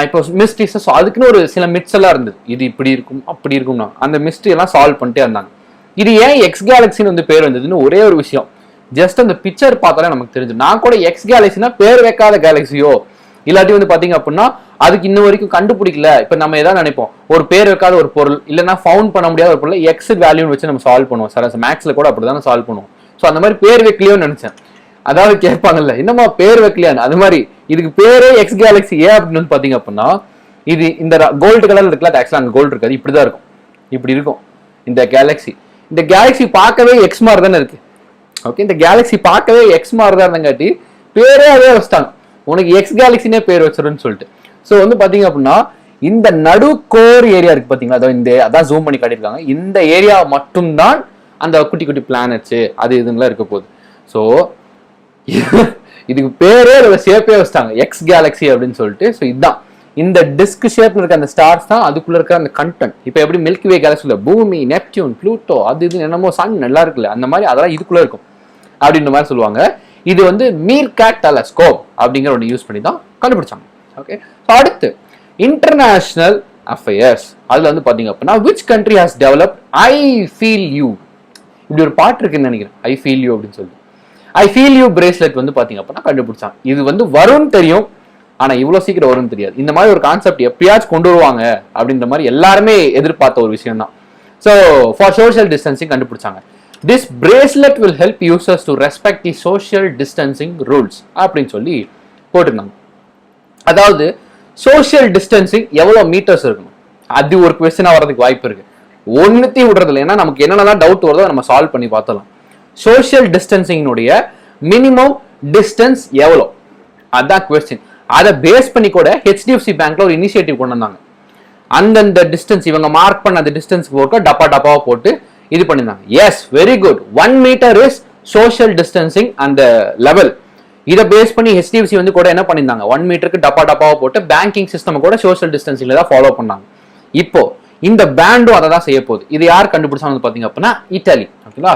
இப்போ மிஸ்ட்ரிஸ், அதுக்குன்னு ஒரு சில மிட்ஸ் எல்லாம் இருந்தது, இது இப்படி இருக்கும் அப்படி இருக்கும்னா அந்த மிஸ்ட்ரி எல்லாம் சால்வ் பண்ணிட்டே இருந்தாங்க. இது ஏன் எக்ஸ் கேலக்சின்னு வந்து பேர் வந்ததுன்னு ஒரே ஒரு விஷயம், ஜஸ்ட் அந்த பிக்சர் பார்த்தாலே நமக்கு தெரிஞ்சு. நான் கூட எக்ஸ் கேலக்சினா பேர் வைக்காத கேலக்சியோ, இல்லாட்டி வந்து பாத்தீங்க அப்படின்னா அதுக்கு இன்னும் வரைக்கும் கண்டுபிடிக்கல. இப்ப நம்ம எதாவது நினைப்போம், ஒரு பேர் வைக்காத ஒரு பொருள் இல்லைன்னா ஃபவுண்ட் பண்ண முடியாத ஒரு பொருள் எக்ஸ் வேல்யூ வச்சு நம்ம சால்வ் பண்ணுவோம். சார் மேக்ஸ்ல கூட அப்படிதான் சால்வ் பண்ணுவோம். ஸோ அந்த மாதிரி பேர் வைக்கலையோன்னு நினைச்சேன். அதாவது கேட்பாங்கல்ல, என்னமா பேர் வைக்கலையான்னு, அது மாதிரி இதுக்கு பேரே எக்ஸ் கேலக்சி. ஏன் அப்படின்னு பாத்தீங்க அப்படின்னா இது இந்த கோல்டு கலர்ல இருக்குல்ல, ஆக்சுவலா அங்க கோல்டு இருக்காது, இப்படிதான் இருக்கும், இப்படி இருக்கும் இந்த கேலக்சி. இந்த கேலக்சி பார்க்கவே எக்ஸ் மாதிரி தானே இருக்கு. ஓகே, இந்த கேலக்சி பார்க்கவே எக்ஸ் மாதிரி தான் இருந்தங்காட்டி பேரே அதே வச்சிட்டாங்க, உனக்கு எக்ஸ் கேலக்சினே பேர் வச்சிருன்னு சொல்லிட்டு. ஸோ வந்து பாத்தீங்க அப்படின்னா இந்த நடு கோர் ஏரியா இருக்கு பாத்தீங்களா, அதாவது இந்த அதான் ஜூம் பண்ணி காட்டியிருக்காங்க, இந்த ஏரியா மட்டும்தான் அந்த குட்டி குட்டி பிளானட்ஸ் அது இதுங்களாம் இருக்க போகுது. ஸோ இதுக்கு பேரே அதோட ஷேப்பே வச்சிட்டாங்க எக்ஸ் கேலக்சி அப்படின்னு சொல்லிட்டு. ஸோ இதுதான் இந்த டிஸ்க் ஷேப்ல இருக்க அந்த ஸ்டார்ஸ் தான் அதுக்குள்ள இருக்க அந்த கண்டென்ட். இப்போ எப்படி மில்கி வே கேலக்சில பூமி, நெப்டியூன், ப்ளூட்டோ, அது இது என்னமோ சன் நல்லா இருக்குல்ல, அந்த மாதிரி அதெல்லாம் இதுக்குள்ள இருக்கும் அப்படின்ற மாதிரி சொல்லுவாங்க. இது வந்து மீர்கேட் டெலஸ்கோப் அப்படிங்கிற ஒன்று யூஸ் பண்ணி தான் கண்டுபிடிச்சாங்க. ஓகே, அடுத்து இன்டர்நேஷனல் அஃபேர்ஸ். அதுல வந்து பாத்தீங்க அப்படின்னா which country has developed I feel you, இப்படி ஒரு பாட்டு இருக்குன்னு நினைக்கிறேன், ஐ ஃபீல் யூ அப்படின்னு சொல்லி. ஐ ஃபீல் யூ பிரேஸ்லெட் வந்து பாத்தீங்க அப்படின்னா கண்டுபிடிச்சாங்க. இது வந்து வரும்னு தெரியும், ஆனா இவ்வளவு சீக்கிரம் வரும்னு தெரியாது. இந்த மாதிரி ஒரு கான்செப்ட் எப்பயாச்சும் கொண்டு வருவாங்க அப்படின்ற மாதிரி எல்லாருமே எதிர்பார்த்த ஒரு விஷயம் தான். ஸோ ஃபார் சோஷியல் டிஸ்டன்சிங் கண்டுபிடிச்சாங்க. This bracelet will help users to respect the social distancing rules அப்படின்னு சொல்லி போட்டிருந்தாங்க. அதாவது சோஷியல் டிஸ்டன்சிங் எவ்வளவு மீட்டர்ஸ் இருக்கணும், அது ஒரு கொஸ்டினா வரதுக்கு வாய்ப்பு இருக்கு. ஒன்னுத்தையும் விடுறது இல்லை, ஏன்னா நமக்கு என்னென்னலாம் டவுட் வருதோ நம்ம சால்வ் பண்ணி பார்த்தலாம். சோஷியல் டிஸ்டன்சிங்னுடைய மினிமம் டிஸ்டன்ஸ் எவ்வளோ, அதான் கொஸ்டின். அதை பேஸ் பண்ணி கூட HDFC பேங்க்ல ஒரு இனிஷியேட்டிவ் கொண்டு வந்தாங்க. அந்தந்த டிஸ்டன்ஸ் இவங்க மார்க் பண்ண அந்த டிஸ்டன்ஸ்க்கு போட்டு டப்பா டப்பாவா போட்டு இது பண்ணிருந்தாங்க. Yes, very good. 1 meter is social distancing அந்த லெவல். இதை பேஸ் பண்ணி HDFC வந்து கூட என்ன பண்ணிருந்தாங்க, 1 மீட்டருக்கு டப்பா டப்பாவா போட்டு பேங்கிங் சிஸ்டம் கூட சோஷியல் டிஸ்டன்சிங்ல தான் ஃபாலோ பண்ணாங்க. இப்போ இந்த பேண்டும் அதை தான் செய்ய போகுது. இது யார் கண்டுபிடிச்சாங்க பாத்தீங்க அப்படின்னா இட்டலி. ஓகேங்களா,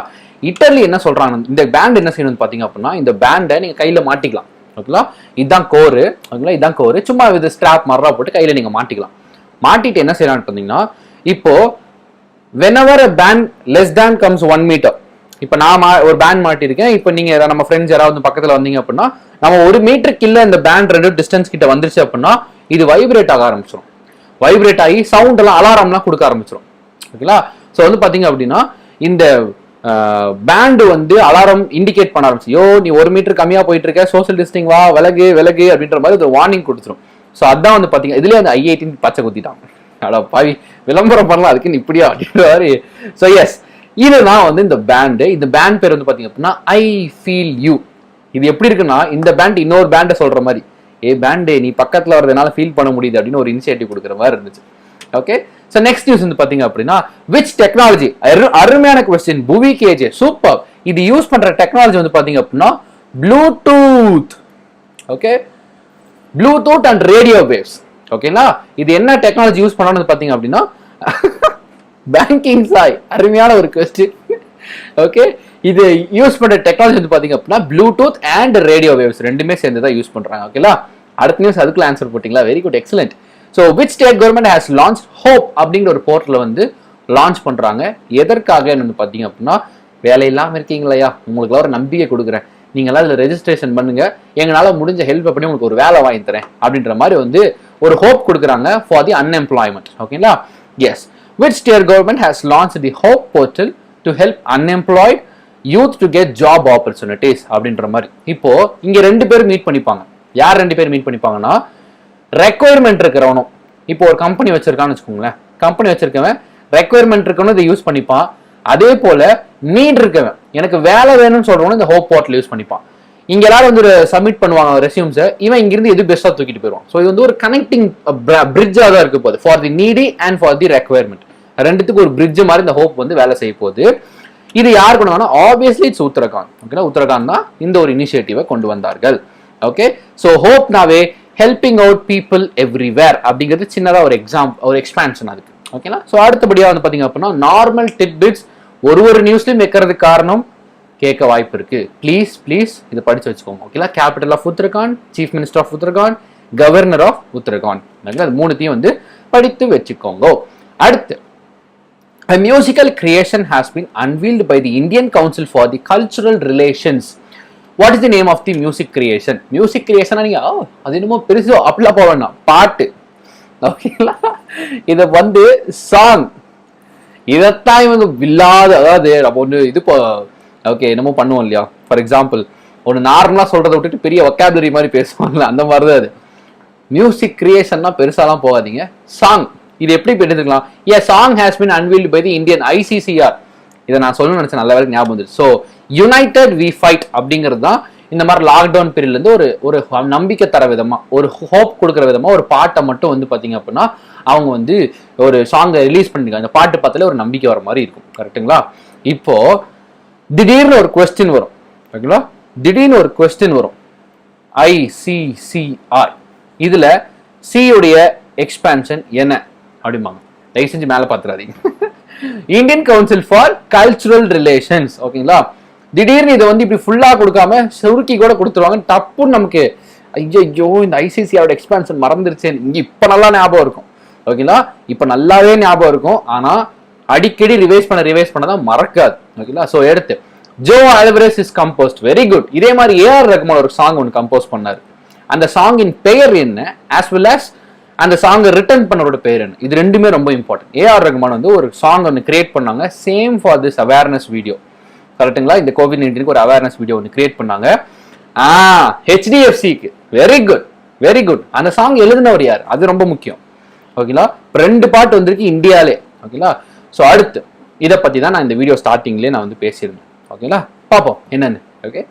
இட்டலி என்ன சொல்றாங்க, இந்த பேண்ட் என்ன செய்யணும் பாத்தீங்க அப்படின்னா இந்த பேண்டை நீங்க கையில மாட்டிக்கலாம். ஓகேங்களா, இதுதான் கோரு. ஓகேங்களா, இதுதான் கோரு. சும்மா இது ஸ்ட்ராப் மரா போட்டு கையில நீங்க மாட்டிக்கலாம். மாட்டிட்டு என்ன செய்யறான்னு பாத்தீங்கன்னா, இப்போ whenever a band less than comes 1 meter, இப்போ நான் ஒரு பேண்ட் மாட்டிருக்கேன், இப்போ நீங்க நம்ம ஃப்ரெண்ட்ஸ் யாராவது பக்கத்துல வந்தீங்க அப்படின்னா நம்ம 1 மீட்டருக்கு இல்ல இந்த பேண்ட் 2 டிஸ்டன்ஸ் கிட்ட வந்துருச்சு அப்படின்னா இது வைப்ரேட் ஆக ஆரம்பிச்சிடும். வைப்ரேட் ஆகி சவுண்ட் எல்லாம் அலாரம்லாம் கொடுக்க ஆரம்பிச்சிடும். ஓகேங்களா, ஸோ வந்து பாத்தீங்க அப்படின்னா இந்த பேண்ட் வந்து அலாரம் இண்டிகேட் பண்ண ஆரம்பிச்சு, யோ நீ 1 மீட்டர் கம்மியா போயிட்டு இருக்க, சோஷியல் டிஸ்டன்சிங் வா, விலகு விலகு அப்படின்ற மாதிரி ஒரு வார்னிங் கொடுத்துரும். ஸோ அதான் வந்து பாத்தீங்க இதுலயே அந்த I18 பச்சை குத்திட்டாங்க. அடா பாவி, விளம்பரம் பண்ணலாம் அதுக்குன்னு இப்படியா அப்படின்ற மாதிரி. ஸோ எஸ், இதுதான் வந்து இந்த பேண்டு. இந்த பேண்ட் பேர் வந்து பாத்தீங்க அப்படின்னா ஐ ஃபீல் யூ. இது எப்படி இருக்குன்னா இந்த பேண்ட் இன்னொரு பேண்டை சொல்ற மாதிரி, ஏ பேண்டே நீ பக்கத்துல வரதுனால ஃபீல் பண்ண முடியுது அப்படின்னு ஒரு இனிஷியேட்டிவ் கொடுக்குற மாதிரி இருந்துச்சு. ஓகே, ஸோ நெக்ஸ்ட் நியூஸ் வந்து பாத்தீங்க அப்படின்னா விச் டெக்னாலஜி, அருமையான கொஸ்டின், புவி கேஜே, சூப்பர். இது யூஸ் பண்ற டெக்னாலஜி வந்து பாத்தீங்க அப்படின்னா Bluetooth. Okay, Bluetooth and radio waves. ஓகேங்களா, இது என்ன டெக்னாலஜி யூஸ் பண்ணணும் பாத்தீங்க அப்படின்னா பேங்கிங் சாய், அருமையான ஒரு கொஸ்டின். ஓகே, இது யூஸ் பண்ற டெக்னாலஜி வந்து பாத்தீங்க அப்படின்னா ப்ளூடூத் அண்ட் ரேடியோ வேவ்ஸ் ரெண்டுமே சேர்ந்து தான் யூஸ் பண்றாங்க. ஓகேங்களா, அடுத்த நியூஸ் அதுக்குள்ள ஆன்சர் போட்டீங்களா, very good, excellent. So which state government has launch hope அப்படிங்கிற ஒரு போர்ட்டலை வந்து லான்ச் பண்றாங்க. எதற்காக வந்து பாத்தீங்க அப்படின்னா வேலை இல்லாம இருக்கீங்களையா, உங்களுக்குலாம் ஒரு நம்பிக்கை கொடுக்குறேன், நீங்களாம் இதுல ரெஜிஸ்ட்ரேஷன் பண்ணுங்க, எங்களால முடிஞ்ச ஹெல்ப் பண்ணி உங்களுக்கு ஒரு வேலை வாங்கி தரேன் அப்படின்ற மாதிரி வந்து ஒரு ஹோப் கொடுக்குறாங்க ஃபார் தி அன்எம்ப்ளாய்மெண்ட். ஓகேங்களா, yes, which state government has launch the hope portal to help unemployed youth to get job opportunities அப்படின்ற மாதிரி. இப்போ இங்க 2 பேர் மீட் பண்ணிப்பாங்க. யார் 2 பேர் மீட் பண்ணிப்பாங்கன்னா, ரெக்குயர்மெண்ட் இருக்கிறவனும், இப்போ ஒரு கம்பெனி வச்சிருக்கான்னு வச்சுக்கோங்களேன், கம்பெனி வச்சிருக்கவன் ரெக்குயர்மெண்ட் இருக்கணும் இதை யூஸ் பண்ணிப்பான். அதே போல நீட் இருக்கவன், எனக்கு வேலை வேணும்னு சொல்றவனும் இந்த ஹோப் போர்ட்டல் யூஸ் பண்ணிப்பான். இங்க எல்லாரும் வந்து சப்மிட் பண்ணுவாங்க ரெஸ்யூம்ஸை, இவன் இங்கிருந்து எது பெஸ்டா தூக்கிட்டு போயிடுவான். ஸோ இது வந்து ஒரு கனெக்டிங் பிரிட்ஜா தான் இருக்க போகுது for the needy and for the requirement. ரெண்டுத்துக்கு ஒரு பிரிட்ஜ் மாதிரி இந்த ஹோப் வந்து வேலை செய்ய போகுது. இது யார் கொண்டு வந்தா, ஆப்வியஸ்லி இட்ஸ் உத்தரகாண்ட். ஓகேங்களா, உத்தரகாண்ட் தான் இந்த ஒரு இனிஷியேட்டிவை கொண்டு வந்தார்கள். Okay, so hope now we helping out people everywhere அப்படிங்கிறது சின்னதா ஒரு எக்ஸ்பான்ஷன் அதுக்கு. ஓகேங்களா, ஸோ அடுத்தபடியா வந்து பாத்தீங்க அப்படின்னா நார்மல் டிட்பிட்ஸ் ஒரு நியூஸ்லயும் வைக்கிறதுக்கு காரணம் கேட்க வாய்ப்பு இருக்கு. ப்ளீஸ் இதை படிச்சு வச்சுக்கோங்க. ஓகேங்களா, capital of Uttarakhand, chief minister of Uttarakhand, governor of Uttarakhand, அது 3த்தையும் வந்து படித்து வச்சுக்கோங்க. அடுத்து, a musical creation has been unveiled by the Indian Council for the Cultural Relations. What is the name of the music creation? Music creation நீங்க அது என்னமோ பெருசு அப்படிலாம் போக வேண்டாம், பாட்டு. ஓகேங்களா, இதை வந்து சாங், இதைத்தான் இவங்க இல்லாத, அதாவது நம்ம ஒன்று இது ஓகே என்னமோ பண்ணுவோம் இல்லையா, ஃபார் எக்ஸாம்பிள் ஒன்று நார்மலா சொல்றதை விட்டுட்டு பெரிய வொக்காபுலரி மாதிரி பேசுவாங்கல்ல, அந்த மாதிரி தான் அது. மியூசிக் கிரியேஷன்னா பெருசாலாம் போகாதீங்க, சாங். இது எப்படி எடுத்துக்கலாம், a song has been unveiled by the Indian ICCR. இதை நான் சொல்லணும்னு நினைச்சேன், நல்ல வேலைக்கு ஞாபகம் வந்துச்சு. ஸோ யுனைடெட் வி ஃபைட் அப்படிங்கிறது தான் இந்த மாதிரி லாக்டவுன் பீரியட்ல இருந்து ஒரு நம்பிக்கை தர விதமா, ஒரு ஹோப் கொடுக்குற விதமா ஒரு பாட்டை மட்டும் வந்து பாத்தீங்க அப்படின்னா அவங்க வந்து ஒரு சாங்கை ரிலீஸ் பண்ணிருக்காங்க. அந்த பாட்டு பார்த்தாலே ஒரு நம்பிக்கை வர மாதிரி இருக்கும். கரெக்டுங்களா, இப்போ திடீர்னு ஒரு கொஸ்டின் வரும். ஓகேங்களா, திடீர்னு ஒரு கொஸ்டின் வரும், ICCR, இதுல சி உடைய எக்ஸ்பான்ஷன் என்ன அப்படிம்பாங்க. தயவு செஞ்சு மேல பாத்துறாதீங்க. Indian council for cultural relations. ஓகேங்களா, திடீர்னு இதை வந்து இப்படி ஃபுல்லா கொடுக்காம சுருக்கி கூட கொடுத்துருவாங்க. தப்புன்னு நமக்கு ஐயோ இந்த ஐசிசியோட எக்ஸ்பான்ஷன் மறந்துருச்சு இங்க இப்ப நல்லா ஞாபகம் இருக்கும். ஓகேங்களா, இப்ப நல்லாவே ஞாபகம் இருக்கும். ஆனா அடிக்கடி ரிவைஸ் பண்ணதான் மறக்காது. ஓகேங்களா, சோ எடுத்து Joe Alvarez is composed. Very good. இதே மாதிரி ஏஆர் ரஹ்மான் ஒரு சாங் ஒன்று கம்போஸ் பண்ணாரு. அந்த சாங்கின் பெயர் என்ன, ஆஸ் வெல் அஸ் அந்த சாங்கை ரிட்டர்ன் பண்ணரோட பெயர் என்ன, இது ரெண்டுமே ரொம்ப இம்பார்ட்டன்ட். ஏஆர் ரஹ்மான் வந்து ஒரு சாங் ஒன்று கிரியேட் பண்ணாங்க, same for this awareness video. கரெக்டுங்களா, இந்த கோவிட்-19 ஒரு அவேர்னஸ் வீடியோ ஒன்று கிரியேட் பண்ணாங்க. HDFCக்கு. Very good very good. அந்த சாங் எழுதினவர் யார், அது ரொம்ப முக்கியம். ஓகேங்களா, 2 பாட்டு வந்திருக்கு இந்தியாலே. ஓகேங்களா, ஸோ அடுத்து இதை பத்தி தான் நான் இந்த வீடியோ ஸ்டார்டிங்லேயே நான் வந்து பேசியிருந்தேன். ஓகேங்களா, பார்ப்போம் என்னன்னு. Okay,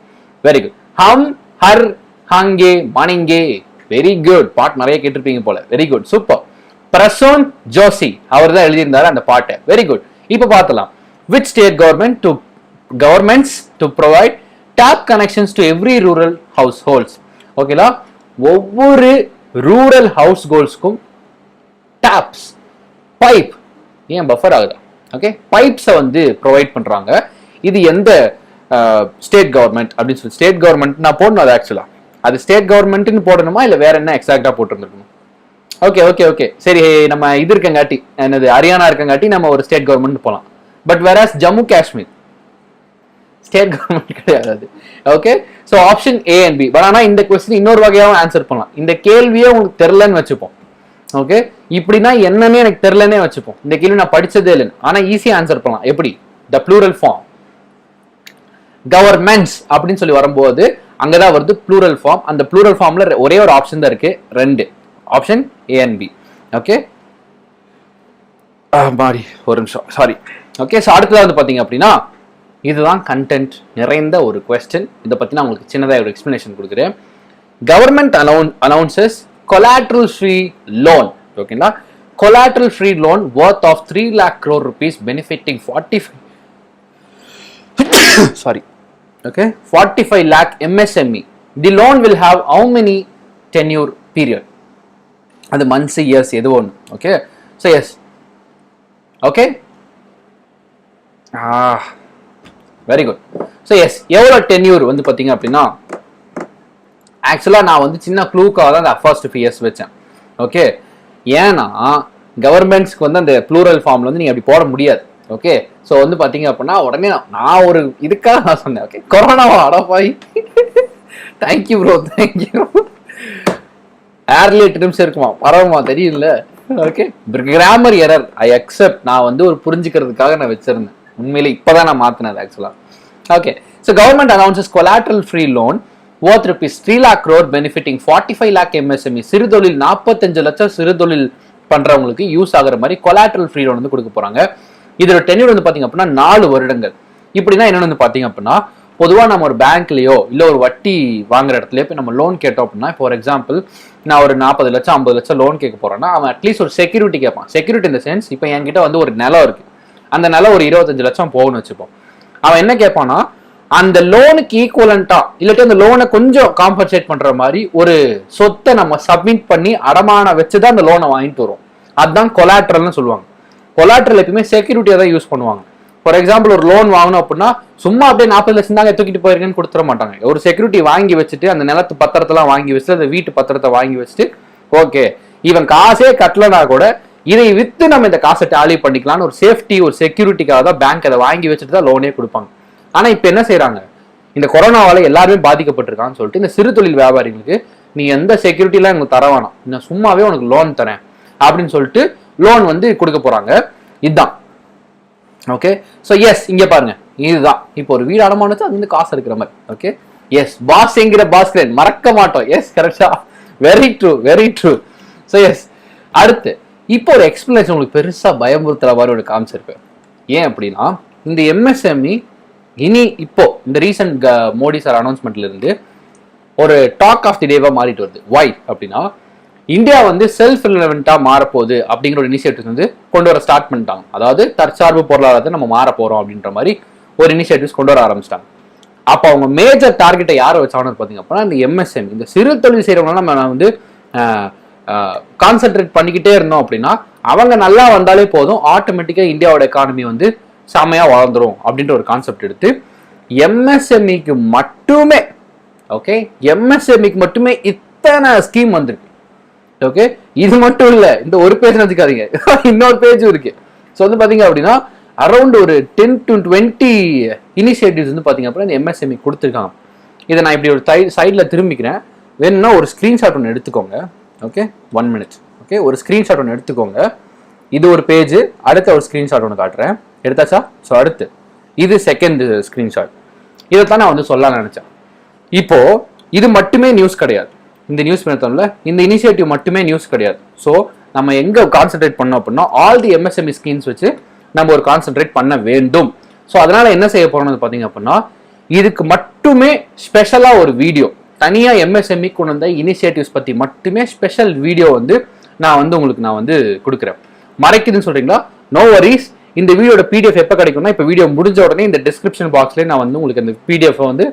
very good. ஹம் ஹர் ஹங்கே மணிங்கே. Very good. பாட்டு நிறைய கேட்டிருப்பீங்க போல. Very good, super. Prasoon Joshi அவர் தான் எழுதியிருந்தாரு அந்த பாட்டை. Very good. இப்போ பார்த்தலாம். Which state governments to provide tap connections to every rural households. ஓகேங்களா, ஒவ்வொரு ரூரல் ஹவுஸ் ஹோல்ட்ஸ்க்கும் டேப்ஸ் பைப் ஏன் பஃபர் ஆகுதா, ஓகே, பைப்ஸை வந்து ப்ரொவைட் பண்றாங்க. இது எந்த ஸ்டேட் கவர்மெண்ட் அப்படின்னு சொல்லி, ஸ்டேட் கவர்மெண்ட் நான் போடணும். அது ஆக்சுவலா அது ஸ்டேட் கவர்மெண்ட்னு போடணுமா இல்லை வேற என்ன எக்ஸாக்டா போட்டுருந்துருக்கணும்? ஓகே ஓகே ஓகே, சரி. நம்ம இது இருக்கங்காட்டி என்னது ஹரியானா இருக்கங்காட்டி நம்ம ஒரு ஸ்டேட் கவர்மெண்ட் போகலாம். பட் வேற ஜம்மு காஷ்மீர் ஸ்டேட் கவர்மெண்ட் கிடையாது. Okay, so option A and B. But ஆனால் இந்த கொஸ்டின் இன்னொரு வகையாகவும் ஆன்சர் பண்ணலாம். இந்த கேள்வியே உங்களுக்கு தெரிலன்னு வச்சுப்போம். ஓகே, இப்படின்னா என்னன்னு எனக்கு தெரிலன்னே வச்சுப்போம். இந்த கேள்வி நான் படிச்சதே இல்லைன்னு, ஆனா ஈஸியா ஆன்சர் பண்ணலாம். எப்படி? த ப்ளூரல் ஃபார்ம் கவர்மெண்ட்ஸ் அப்படின்னு சொல்லி வரும்போது அங்கதான் வருது ப்ளூரல் ஃபார்ம். அந்த ப்ளூரல் ஃபார்ம்ல ஒரே ஒரு ஆப்ஷன் தான் இருக்கு, 2 option A and B. Okay, மாறி ஒரு நிமிஷம், சாரி. ஓகே, ஸோ அடுத்ததாக வந்து பார்த்தீங்க அப்படின்னா இதுதான் கண்டென்ட் நிறைந்த ஒரு கொஸ்டின். இதை பற்றி நான் உங்களுக்கு சின்னதாக ஒரு எக்ஸ்பிளனேஷன் கொடுக்குறேன். Government announces collateral free loan. ஓகேங்களா, collateral free loan worth of 3 lakh crore rupees benefiting 45 lakh MSME. The loan will have how many tenure period? அது months, years எது ஒன்று. Okay, so yes. Okay, very good. So yes, எவ்வளோ டென்யூர் வந்து பார்த்தீங்க அப்படின்னா ஆக்சுவலாக நான் வந்து சின்ன க்ளூக்காக தான் அந்த ஃபர்ஸ்ட் இயர்ஸ் வச்சேன். ஓகே, ஏன்னா கவர்மெண்ட்ஸ்க்கு வந்து அந்த ப்ளூரல் ஃபார்மில் வந்து நீங்கள் அப்படி போட முடியாது. ஓகே, ஸோ வந்து பார்த்தீங்க அப்படின்னா உடனே நான் ஒரு இதுக்காக நான் சொன்னேன். ஓகே, கொரோனாவா அடப்பாய். Thank you bro, thank you. ஏர்லி 8 நிமிஷம் இருக்குமா, பரவமா தெரியல. Okay, grammar error, I accept. நான் வந்து ஒரு புரிஞ்சுக்கிறதுக்காக நான் வச்சிருந்தேன். உண்மையிலே இப்போதான் நான் மாற்றினது ஆக்சுவலாக. Okay, so government announces collateral free loan worth rupees 3 lakh crore benefiting 45 lakh MSME. சிறுதொழில் 45 லட்சம் சிறுதொழில் பண்றவங்களுக்கு யூஸ் ஆகுற மாதிரி collateral free loan வந்து கொடுக்க போறாங்க. இதோட டென்யூர் வந்து பாத்தீங்க அப்படின்னா 4 வருடங்கள். இப்படின்னா என்னன்னு வந்து பாத்தீங்க அப்படின்னா பொதுவாக நம்ம ஒரு பேங்க்லயோ இல்லை ஒரு வட்டி வாங்குற இடத்துலயோ போய் நம்ம லோன் கேட்டோம் அப்படின்னா, ஃபார் எக்ஸாம்பிள் நான் ஒரு 40 லட்சம் 50 லட்சம் லோன் கேட்க போறேன்னா அவன் அட்லீஸ்ட் ஒரு செக்யூரிட்டி கேட்பான். செக்யூரிட்டி இந்த சென்ஸ், இப்போ என்கிட்ட வந்து ஒரு நிலம் இருக்கு, அந்த நிலம் ஒரு 25 லட்சம் போகும்னு வச்சுப்போம். அவன் என்ன கேட்பான்னா அந்த லோனுக்கு ஈக்குவலண்டா இல்லாட்டி அந்த லோனை கொஞ்சம் காம்பன்சேட் பண்ற மாதிரி ஒரு சொத்தை நம்ம சப்மிட் பண்ணி அடமான வச்சுதான் அந்த லோனை வாங்கிட்டு வரும். அதுதான் கொலாட்ரல்னு சொல்லுவாங்க. கொலாட்ரல் எப்பயுமே செக்யூரிட்டியா தான் யூஸ் பண்ணுவாங்க. ஃபார் எக்ஸாம்பிள் ஒரு லோன் வாங்கணும் அப்படின்னா சும்மா அப்படியே 40 லட்சம் தாங்க தூக்கிட்டு போயிருக்கேன்னு கொடுத்துட மாட்டாங்க. ஒரு செக்யூரிட்டி வாங்கி வச்சுட்டு அந்த நிலத்து பத்திரத்தெல்லாம் வாங்கி வச்சுட்டு அந்த வீட்டு பத்திரத்தை வாங்கி வச்சுட்டு ஓகே இவன் காசே கட்டலனா கூட இதை வித்து நம்ம இந்த காசை டாலி பண்ணிக்கலாம்னு ஒரு சேஃப்டி ஒரு செக்யூரிட்டிக்காக தான் பேங்க் அதை வாங்கி வச்சுட்டு தான் லோனே கொடுப்பாங்க. ஆனா இப்ப என்ன செய்யறாங்க, இந்த கொரோனாவால எல்லாருமே பாதிக்கப்பட்டிருக்கான்னு சொல்லிட்டு இந்த சிறு தொழில் வியாபாரிகளுக்கு நீ எந்த செக்யூரிட்டிலாம் எனக்கு தர வேணாம், நான் சும்மாவே உனக்கு லோன் தரேன் அப்படின்னு சொல்லிட்டு லோன் வந்து கொடுக்க போறாங்க. இதுதான் ஓகே. ஸோ எஸ் இங்க பாருங்க, இதுதான் இப்போ ஒரு வீடு அடமானது அது வந்து காசு இருக்கிற மாதிரி. ஓகே எஸ், பாஸ் என்கிற பாஸ்கரன் மறக்க மாட்டோம். எஸ் கரெக்டா, very true very true. So yes அடுத்து இப்போ ஒரு எக்ஸ்பிளனேஷன் உங்களுக்கு பெருசா பயமுறுத்துற மாதிரி ஒரு காமிச்சிருப்பேன். ஏன் அப்படின்னா இந்த எம்எஸ்எம்இ இனி இப்போ இந்த ரீசன்ட் மோடி சார் அனௌன்ஸ்மெண்ட்ல இருந்து ஒரு டாக் ஆஃப் தி டேவா மாறிட்டு வருது. வை அப்படின்னா இந்தியா வந்து செல்ஃப் ரிலவெண்டா மாறப்போகுது அப்படிங்கிற ஒரு இனிஷியேட்டிவ் வந்து கொண்டு வர ஸ்டார்ட் பண்ணிட்டாங்க. அதாவது தற்சார்பு பொருளாதாரத்தை நம்ம மாற போறோம் அப்படின்ற மாதிரி ஒரு இனிஷியேட்டிவ்ஸ் கொண்டு வர ஆரம்பிச்சிட்டாங்க. அப்போ அவங்க மேஜர் டார்கெட்டை யாரை வச்சாங்கன்னு பார்த்தீங்க அப்படின்னா இந்த எம்எஸ்எம் இந்த சிறு தொழில் செய்யறவங்க நம்ம வந்து கான்சென்ட்ரேட் பண்ணிக்கிட்டே இருந்தோம் அப்படின்னா அவங்க நல்லா வந்தாலே போதும், ஆட்டோமேட்டிக்கா இந்தியாவோட எக்கானமி வந்து செமையா வளர்ந்துரும் அப்படின்ற ஒரு கான்செப்ட் எடுத்து எம்எஸ்எம்இக்கு மட்டுமே, ஓகே, எம்எஸ்எம்இக்கு மட்டுமே இத்தனை ஸ்கீம் வந்திருக்கு. ஓகே, இது மட்டும் இல்ல, இந்த ஒரு பேஜ் வச்சுக்காதீங்க, இன்னொரு பேஜும் இருக்கு. ஸோ வந்து பாத்தீங்க அப்படின்னா அரௌண்ட் ஒரு 10 to 20 இனிஷியேட்டிவ்ஸ் வந்து பாத்தீங்க அப்படின்னா இந்த எம்எஸ்எம்இ கொடுத்துருக்காங்க. இதை நான் இப்படி ஒரு சைடில் திரும்பிக்கிறேன். வேணும்னா ஒரு ஸ்க்ரீன்ஷாட் ஒன்று எடுத்துக்கோங்க. Okay, 1 minute. ஓகே, ஒரு ஸ்க்ரீன்ஷாட் ஒன்று எடுத்துக்கோங்க. இது ஒரு பேஜ், அடுத்த ஒரு ஸ்க்ரீன்ஷாட் ஒன்று காட்டுறேன். எடுத்தாச்சா? ஸோ அடுத்து இது செகண்ட் ஸ்க்ரீன்ஷாட். இதைத்தான் நான் வந்து சொல்ல நினைச்சேன். இப்போ இது மட்டுமே நியூஸ் கிடையாது. இந்த நியூஸ் பண்ணல, இந்த இனிஷியேட்டிவ் மட்டுமே நியூஸ் கிடையாது. ஸோ நம்ம எங்க கான்சென்ட்ரேட் பண்ணோம் அப்படின்னா ஆல் தி எம்எஸ்எம்இ ஸ்கீம்ஸ் வச்சு நம்ம ஒரு கான்சென்ட்ரேட் பண்ண வேண்டும். ஸோ அதனால என்ன செய்ய போறோம்னு பார்த்தீங்க அப்படின்னா இதுக்கு மட்டுமே ஸ்பெஷலா ஒரு வீடியோ, தனியா எம்எஸ்எம்இ கொண்டு வந்த இனிஷியேட்டிவ்ஸ் பத்தி மட்டுமே ஸ்பெஷல் வீடியோ வந்து நான் வந்து உங்களுக்கு நான் வந்து கொடுக்குறேன். மறைக்குதுன்னு சொல்றீங்களா? No worries. இந்த வீடியோட பிடிஎஃப் எப்போ கிடைக்கும்னா இப்போ வீடியோ முடிஞ்ச உடனே இந்த டிஸ்கிரிப்ஷன் பாக்ஸ்லேயே நான் வந்து உங்களுக்கு அந்த பிடிஎஃப் வந்து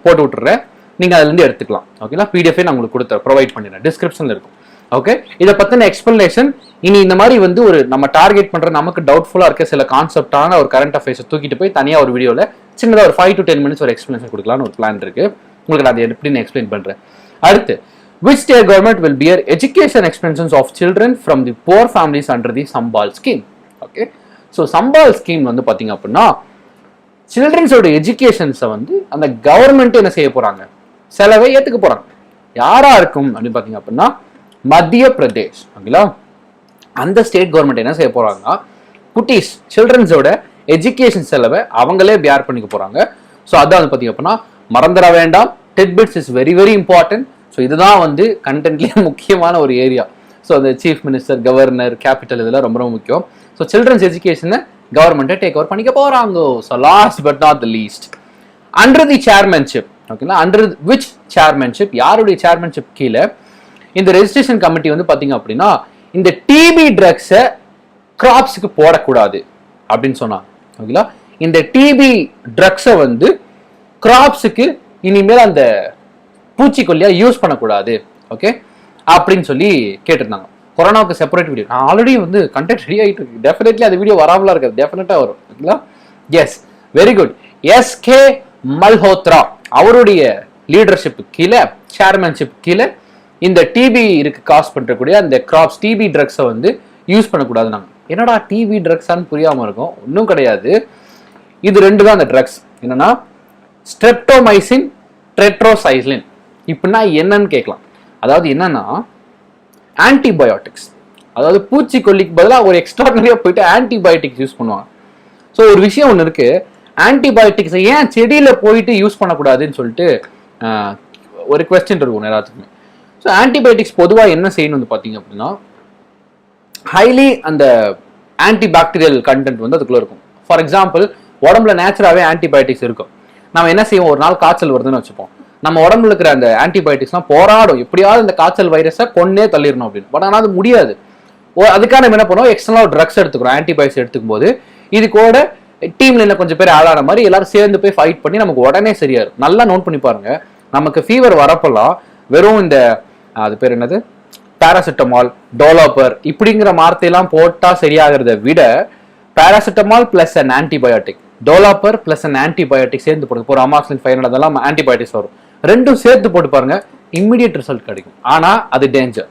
போட்டு விட்டுறேன். நீங்கள் அதுலேருந்து எடுத்துக்கலாம். ஓகேங்களா? பிடிஎஃபே நான் உங்களுக்கு கொடுத்து ப்ரொவைட் பண்ணிடுறேன், டிஸ்கிரிப்ஷனில் இருக்கும். ஓகே, இதை பற்றின எக்ஸ்பிளனேஷன் இனி இந்த மாதிரி வந்து ஒரு நம்ம டார்கெட் பண்ணுற நமக்கு டவுட்ஃபுல்லாக இருக்க சில கான்செப்டான ஒரு கரண்ட் அஃபேர்ஸை தூக்கிட்டு போய் தனியாக ஒரு வீடியோவில் சின்னதாக ஒரு 5 to 10 minutes ஒரு எக்ஸ்பிளனேஷன் கொடுக்கலான்னு ஒரு பிளான் இருக்கு. உங்களுக்கு நான் அதை எப்படி நான் எக்ஸ்பிளைன் பண்ணுறேன். அடுத்து, which state government will bear education expenses of children from the poor families under the Sambal scheme? Okay, so Sambhal scheme வந்து பார்த்தீங்க அப்படின்னா சில்ட்ரன்ஸோட எஜுகேஷன்ஸை வந்து அந்த கவர்மெண்ட் என்ன செய்ய போறாங்க, செலவை ஏற்றுக்க போறாங்க. யாரா இருக்கும் அப்படின்னு பார்த்தீங்க அப்படின்னா மத்திய பிரதேஷ். ஓகேங்களா? அந்த ஸ்டேட் கவர்மெண்ட் என்ன செய்ய போறாங்கன்னா குட்டீஸ் சில்ட்ரன்ஸோட எஜுகேஷன் செலவை அவங்களே பேர் பண்ணிக்க போறாங்க. ஸோ அதான் வந்து பார்த்தீங்க அப்படின்னா மறந்துட வேண்டாம், titbits is very very important. So இதுதான் வந்து கண்டென்ட்லேயே முக்கியமான ஒரு ஏரியா. ஸோ அந்த சீஃப் மினிஸ்டர், கவர்னர், கேபிட்டல் இதெல்லாம் ரொம்ப ரொம்ப முக்கியம். ஸோ சில்ட்ரன்ஸ் எஜுகேஷனை கவர்மெண்ட்டை டேக் ஓவர் பண்ணிக்க போறாங்க. So last but not the least, under the chairmanship. ஓகேங்களா? அண்டர் விச் சேர்மன்ஷிப், யாருடைய சேர்மன்ஷிப் கீழே இந்த ரெஜிஸ்ட்ரேஷன் கமிட்டி வந்து பாத்தீங்க அப்படின்னா இந்த டிபி ட்ரக்ஸை கிராப்ஸுக்கு போடக்கூடாது அப்படின்னு சொன்னாங்க. ஓகேங்களா? இந்த டிபி ட்ரக்ஸை வந்து கிராப்ஸுக்கு இனிமேல் அந்த பூச்சிக்கொல்லியா யூஸ் பண்ணக்கூடாது. ஓகே, அப்படின்னு சொல்லி கேட்டிருந்தாங்க. கொரோனாவுக்கு செப்பரேட் வீடியோ நான் ஆல்ரெடி வந்து கண்டென்ட் ரெடி ஆகிட்டு இருக்கு. டெஃபினெட்லி அந்த வீடியோ வராமலாம் இருக்காது, டெஃபினட்டா வரும். ஓகேங்களா? Yes, very good. SK Malhotra அவருடைய லீடர்ஷிப் கீழே, சேர்மன்ஷிப் கீழே இந்த டிபி இருக்கு காஸ் பண்றக்கூடிய அந்த கிராப்ஸ் டிபி ட்ரக்ஸை வந்து யூஸ் பண்ணக்கூடாது. நாங்கள் என்னடா டிபி ட்ரக்ஸான்னு புரியாம இருக்கும். ஒன்றும் கிடையாது, இது ரெண்டு தான் அந்த ட்ரக்ஸ். என்னன்னா ஸ்ட்ரெப்டோமைசின், டெட்ராசைக்ளின். இப்படின்னா என்னன்னு கேட்கலாம். அதாவது என்னன்னா ஆன்டிபயோட்டிக்ஸ், அதாவது பூச்சிக்கொல்லிக்கு பதிலாக ஒரு எக்ஸ்ட்ராடனரியா போயிட்டு ஆன்டிபயோட்டிக்ஸ் யூஸ் பண்ணுவாங்க. ஸோ ஒரு விஷயம் ஒன்று இருக்கு, ஆன்டிபயோட்டிக்ஸை ஏன் செடியில போயிட்டு யூஸ் பண்ணக்கூடாதுன்னு சொல்லிட்டு ஒரு கொஸ்டின் இருக்கும் எல்லாத்துக்குமே. ஸோ ஆன்டிபயோட்டிக்ஸ் பொதுவாக என்ன செய்யணும் வந்து பார்த்தீங்க அப்படின்னா ஹைலி அந்த ஆன்டிபாக்டீரியல் கண்டென்ட் வந்து அதுக்குள்ள இருக்கும். ஃபார் எக்ஸாம்பிள், உடம்புல நேச்சுராகவே ஆன்டிபயோட்டிக்ஸ் இருக்கும். நம்ம என்ன செய்வோம், ஒரு நாள் காய்ச்சல் வருதுன்னு வச்சுப்போம், நம்ம உடம்புல இருக்கிற அந்த ஆன்டிபயோட்டிக்ஸ்லாம் போராடும், எப்படியாவது இந்த காய்ச்சல் வைரஸை கொன்னே தள்ளிடணும் அப்படின்னு. பட் ஆனால் அது முடியாது. அதுக்காக நம்ம என்ன பண்ணுவோம், எக்ஸ்டர்னல் ட்ரக்ஸ் எடுத்துக்கிறோம். ஆன்டிபயோட்டிக்ஸ் எடுத்துக்கும் போது இது கூட டீம்ல என்ன கொஞ்சம் பேர் ஆளான மாதிரி எல்லாரும் சேர்ந்து போய் ஃபைட் பண்ணி நமக்கு உடனே சரியாயிரும். நல்லா நோட் பண்ணி பாருங்க, நமக்கு ஃபீவர் வரப்பெல்லாம் வெறும் இந்த அது பேர் என்னது பாராசிட்டமால், டோலோபர் இப்படிங்கிற வார்த்தையெல்லாம் போட்டா சரியாகிறத விட பாராசிட்டமால் பிளஸ் அன் ஆன்டிபயோட்டிக், டோலோபர் பிளஸ் அன் ஆன்டிபயோட்டிக் சேர்ந்து போடுங்க. ஒரு அமாக்சிலின் 500 அதெல்லாம் ஆன்டிபயோட்டிக்ஸ் வரும். ரெண்டும் சேர்த்து போட்டு பாருங்க, இம்மிடியட் ரிசல்ட் கிடைக்கும். ஆனா அது டேஞ்சர்.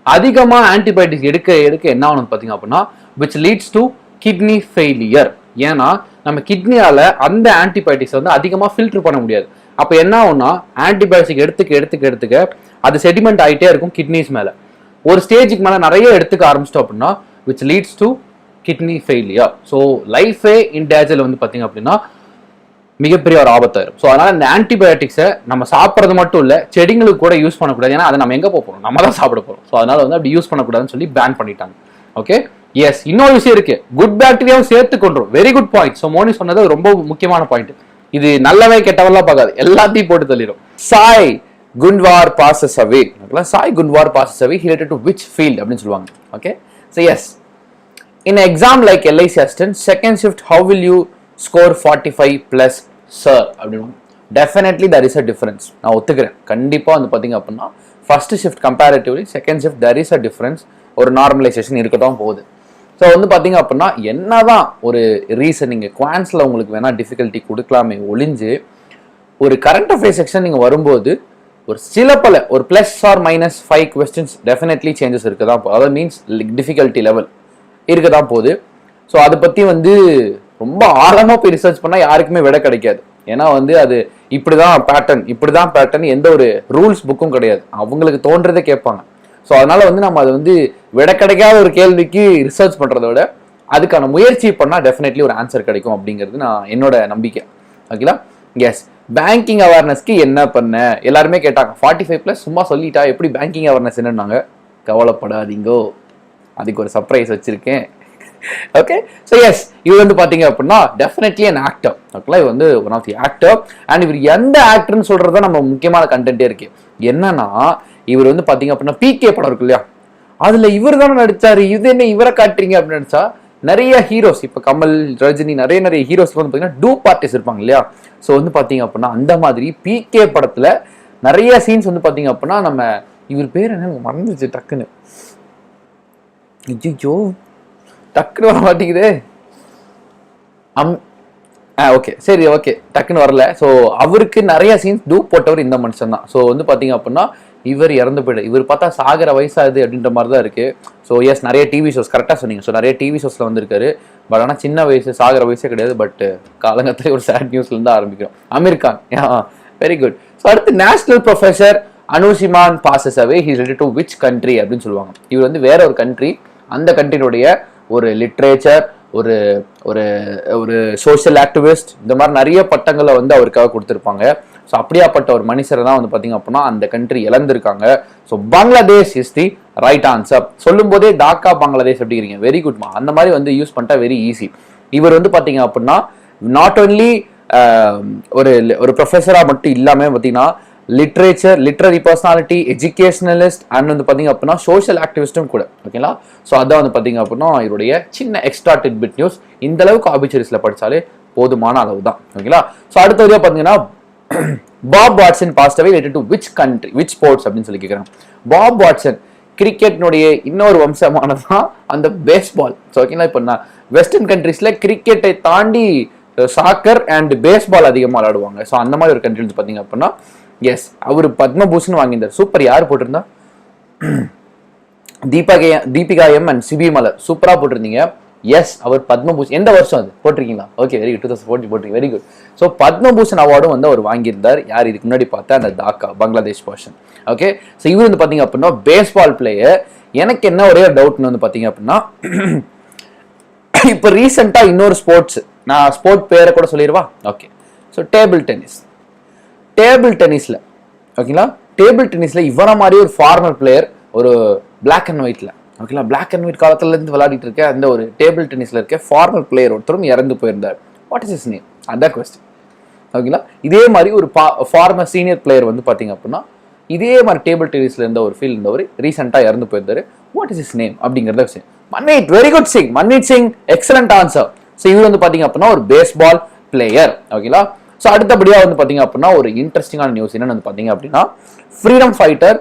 அதிகமா ஆன்டிபயோட்டிக்ஸ் எடுக்க எடுக்க என்ன ஆகும் பாத்தீங்க அப்படின்னா which leads to kidney failure. ஏன்னா நம்ம கிட்னியால அந்த ஆன்டிபயோட்டிக்ஸ் வந்து அதிகமா ஃபில்டர் பண்ண முடியாது. அப்ப என்ன ஆகும்னா ஆன்டிபயோட்டிக் எடுத்துக்க அது செடிமெண்ட் ஆகிட்டே இருக்கும் கிட்னிஸ் மேல. ஒரு ஸ்டேஜுக்கு மேல நிறைய எடுத்துக்க ஆரம்பிச்சிட்டோம் அப்படின்னா which leads to kidney failure. So லைஃபே இன் டேஞ்சர் வந்து பாத்தீங்க அப்படின்னா மிகப்பெரிய ஒரு ஆபத்தாயிரும். ஸோ அதனால இந்த ஆன்டிபயோட்டிக்ஸை நம்ம சாப்பிட்றது மட்டும் இல்லை, செடிங்களுக்கு கூட யூஸ் பண்ணக்கூடாது. ஏன்னா அதை நம்ம எங்கே போகிறோம், நம்ம தான் சாப்பிட போகிறோம். ஸோ அதனால வந்து அப்படி யூஸ் பண்ணக்கூடாதுன்னு சொல்லி பேன் பண்ணிட்டாங்க. Okay, yes. இன்னொரு விஷயம் இருக்கு, குட் பாக்டீரியாவும் சேர்த்து கொண்டுரும். Very good point. So Moni சொன்னது ரொம்ப முக்கியமான பாயிண்ட். இது நல்லவே கெட்டவெல்லாம் பார்க்காது, எல்லாத்தையும் போட்டு தள்ளிடும். Sai Kunwar passes away. Sai Kunwar passes away related to which field அப்படின்னு சொல்லுவாங்க. Okay, so yes, in an exam like LIC assistant second shift how will you score 45 plus sir அப்படினு. definitely there is a difference. நான் ஒத்துக்கிறேன், கண்டிப்பா வந்து பாத்தீங்க அப்படின்னா first shift comparatively second shift there is a difference. ஒரு நார்மலைசேஷன் இருக்க தான் போகுது. ஸோ வந்து பார்த்தீங்க அப்படின்னா என்னதான் ஒரு ரீசன் நீங்கள் குவான்ஸில் உங்களுக்கு வேணால் டிஃபிகல்ட்டி கொடுக்கலாமே ஒளிஞ்சு ஒரு கரண்ட் அஃபேர்ஸ் செக்ஷன் நீங்கள் வரும்போது ஒரு சில பல ஒரு +or -5 கொஸ்டின்ஸ் டெஃபினெட்லி சேஞ்சஸ் இருக்க தான் போகுது. அதாவது மீன்ஸ் டிஃபிகல்ட்டி லெவல் இருக்க தான் போகுது. ஸோ அதை பற்றி வந்து ரொம்ப ஆழமாக போய் ரிசர்ச் பண்ணால் யாருக்குமே விட கிடைக்காது. ஏன்னா வந்து அது இப்படிதான் பேட்டர்ன் எந்த ஒரு ரூல்ஸ் புக்கும் கிடையாது. அவங்களுக்கு தோன்றதை கேட்பாங்க. ஸோ அதனால வந்து நம்ம அதை வந்து விட கிடைக்காத ஒரு கேள்விக்கு ரிசர்ச் பண்ணுறத விட அதுக்கான முயற்சி பண்ணால் டெஃபினெட்லி ஒரு ஆன்சர் கிடைக்கும் அப்படிங்கிறது நான் என்னோட நம்பிக்கை. ஓகேங்களா? எஸ், பேங்கிங் அவேர்னஸ்க்கு என்ன பண்ண எல்லாருமே கேட்டாங்க. 45+ சும்மா சொல்லிட்டா எப்படி பேங்கிங் அவேர்னஸ் என்னன்னாங்க. கவலைப்படாதீங்கோ, அதுக்கு ஒரு சர்ப்ரைஸ் வச்சிருக்கேன். ஓகே, ஸோ எஸ், இவர் வந்து பார்த்தீங்க அப்படின்னா டெஃபினெட்லி அன் ஆக்டர். ஓகேங்களா? இவர் வந்து one of the actor. And இவர் எந்த ஆக்டர்னு சொல்றது நம்ம முக்கியமான கண்டென்ட்டே இருக்கு. என்னன்னா இவர் வந்து பார்த்தீங்க அப்படின்னா பிகே படம் இருக்கு இல்லையா, அதுல இவர் தானே நடிச்சாரு. இது என்ன இவரை காட்டுறீங்க அப்படின்னு நினைச்சா நிறைய ஹீரோஸ், இப்போ கமல், ரஜினி, நிறைய ஹீரோஸ் வந்து பார்த்தீங்கன்னா டூப் ஆர்டிஸ்ட் இருப்பாங்க இல்லையா. ஸோ வந்து பார்த்தீங்க அப்படின்னா அந்த மாதிரி பிகே படத்துல நிறைய சீன்ஸ் வந்து பார்த்தீங்க அப்படின்னா நம்ம இவர் பேர் என்ன மறந்துச்சு டக்குன்னு, ஐயோ டக்குன்னு வர மாட்டேங்குதே. ஓகே சரி, ஓகே டக்குன்னு வரல. ஸோ அவருக்கு நிறைய சீன்ஸ் டூப் போட்டவர் இந்த மனுஷன் தான். ஸோ வந்து பார்த்தீங்க அப்படின்னா இவர் இறந்து போயிடு, இவர் பார்த்தா சாகிற வயசாகுது அப்படின்ற மாதிரி தான் இருக்கு. ஸோ எஸ், நிறைய டிவி ஷோஸ் கரெக்டாக சொன்னீங்க. ஸோ நிறைய டிவி ஷோஸ்ல வந்திருக்காரு. பட் ஆனால் சின்ன வயசு சாகிற வயசே கிடையாது. பட் காலங்கத்திலே ஒரு சேட் நியூஸ்லேருந்து ஆரம்பிக்கிறோம். Aamir Khan, very good. So அடுத்து national professor Anisuzzaman passes away, he related to which country அப்படின்னு சொல்லுவாங்க. இவர் வந்து வேற ஒரு கண்ட்ரி, அந்த கண்ட்ரியினுடைய ஒரு லிட்ரேச்சர், ஒரு ஒரு ஒரு சோஷியல் ஆக்டிவிஸ்ட், இந்த மாதிரி நிறைய பட்டங்களை வந்து அவருக்காக கொடுத்துருப்பாங்க. ஸோ அப்படியாப்பட்ட ஒரு மனுஷரை தான் வந்து பார்த்தீங்க அப்படின்னா அந்த கண்ட்ரி இழந்திருக்காங்க. So Bangladesh is the right answer. சொல்லும் போதே டாக்கா பங்களாதேஷ் அப்படிங்கிறீங்க, வெரி குட்மா. அந்த மாதிரி வந்து யூஸ் பண்ணிட்டா வெரி ஈஸி. இவர் வந்து பார்த்தீங்க அப்படின்னா நாட் ஒன்லி ஒரு ஒரு ப்ரொஃபஸராக மட்டும் இல்லாமல் பார்த்தீங்கன்னா literature, literary personality, educationalist and வந்து பார்த்தீங்க அப்படின்னா சோஷியல் ஆக்டிவிஸ்டும் கூட. ஓகேங்களா? ஸோ அதான் வந்து பார்த்தீங்க அப்படின்னா இவருடைய சின்ன எக்ஸ்ட்ரா டிட்பிட் நியூஸ். இந்த அளவுக்கு ஆபிச்சரிஸ்ல படிச்சாலே போதுமான அளவு தான். ஓகேங்களா? ஸோ அடுத்தது பார்த்தீங்கன்னா Bob Watson passed away related to which country, which sports அப்படின்னு சொல்லி கேட்குறாங்க. பாப் வாட்சன் கிரிக்கெட்னுடைய இன்னொரு வம்சமானதான் அந்த பேஸ்பால். ஸோ ஓகேங்களா? இப்போ நான் வெஸ்டர்ன் கண்ட்ரீஸ்ல கிரிக்கெட்டை தாண்டி சாக்கர் அண்ட் பேஸ்பால் அதிகமாக விளையாடுவாங்க. ஸோ அந்த மாதிரி ஒரு கண்ட்ரி வந்து பார்த்தீங்க அப்படின்னா எஸ், அவர் பத்மபூஷன் வாங்கியிருந்தார். சூப்பர். யார் போட்டிருந்தா? Deepika M and Sibi Malar. சூப்பரா போட்டிருந்தீங்க. எஸ், அவர் பத்மபூஷன். எந்த வருஷம் அது போட்டிருக்கீங்களா? Okay, very good. 2014 போட்டிருக்கீங்க, வெரி குட். ஸோ பத்மபூஷன் அவார்டும் வந்து அவர் வாங்கியிருந்தார். யார்? இதுக்கு முன்னாடி பார்த்தா அந்த Dhaka Bangladesh person. Okay, so இவர் வந்து பார்த்தீங்க அப்படின்னா பேஸ்பால் பிளேயர். எனக்கு என்ன ஒரே டவுட்னு வந்து பார்த்தீங்க அப்படின்னா இப்போ ரீசெண்டாக இன்னொரு ஸ்போர்ட்ஸ், நான் ஸ்போர்ட் பேரை கூட சொல்லிடுவா. Okay, so table tennis. Table டென்னிஸ்ல ஓகேங்களா, டேபிள் டென்னிஸ்ல இவர மாதிரி ஒரு ஃபார்மர் பிளேயர், ஒரு பிளாக் அண்ட் ஒயிட்ல, ஓகேங்களா, பிளாக் அண்ட் ஒயிட் காலத்துல இருந்து விளையாடிட்டு இருக்க அந்த ஒரு டேபிள் டென்னிஸ்ல இருக்க ஃபார்மர் பிளேயர் ஒருத்தரும் இறந்து போயிருந்தார். What is is name? அதான் கொஸ்டின். ஓகேங்களா? இதே மாதிரி ஒரு ஃபார்மர் சீனியர் பிளேயர் வந்து பாத்தீங்க அப்படின்னா இதே மாதிரி டேபிள் டென்னிஸ்ல இருந்த ஒரு ஃபீல்ட் இருந்தவர் ரீசெண்டா இறந்து போயிருந்தாரு. வாட் இஸ் இஸ் நேம் அப்படிங்கறத விஷயம். Manmeet, very good Singh. Manmeet Singh, excellent answer. So இவர் வந்து பாத்தீங்க அப்படின்னா ஒரு பேஸ்பால் பிளேயர். ஓகேங்களா? ஸோ அடுத்தபடியாக வந்து பார்த்தீங்க அப்படின்னா ஒரு இன்ட்ரெஸ்டிங்கான நியூஸ் என்னன்னு வந்து பார்த்தீங்க அப்படின்னா freedom fighter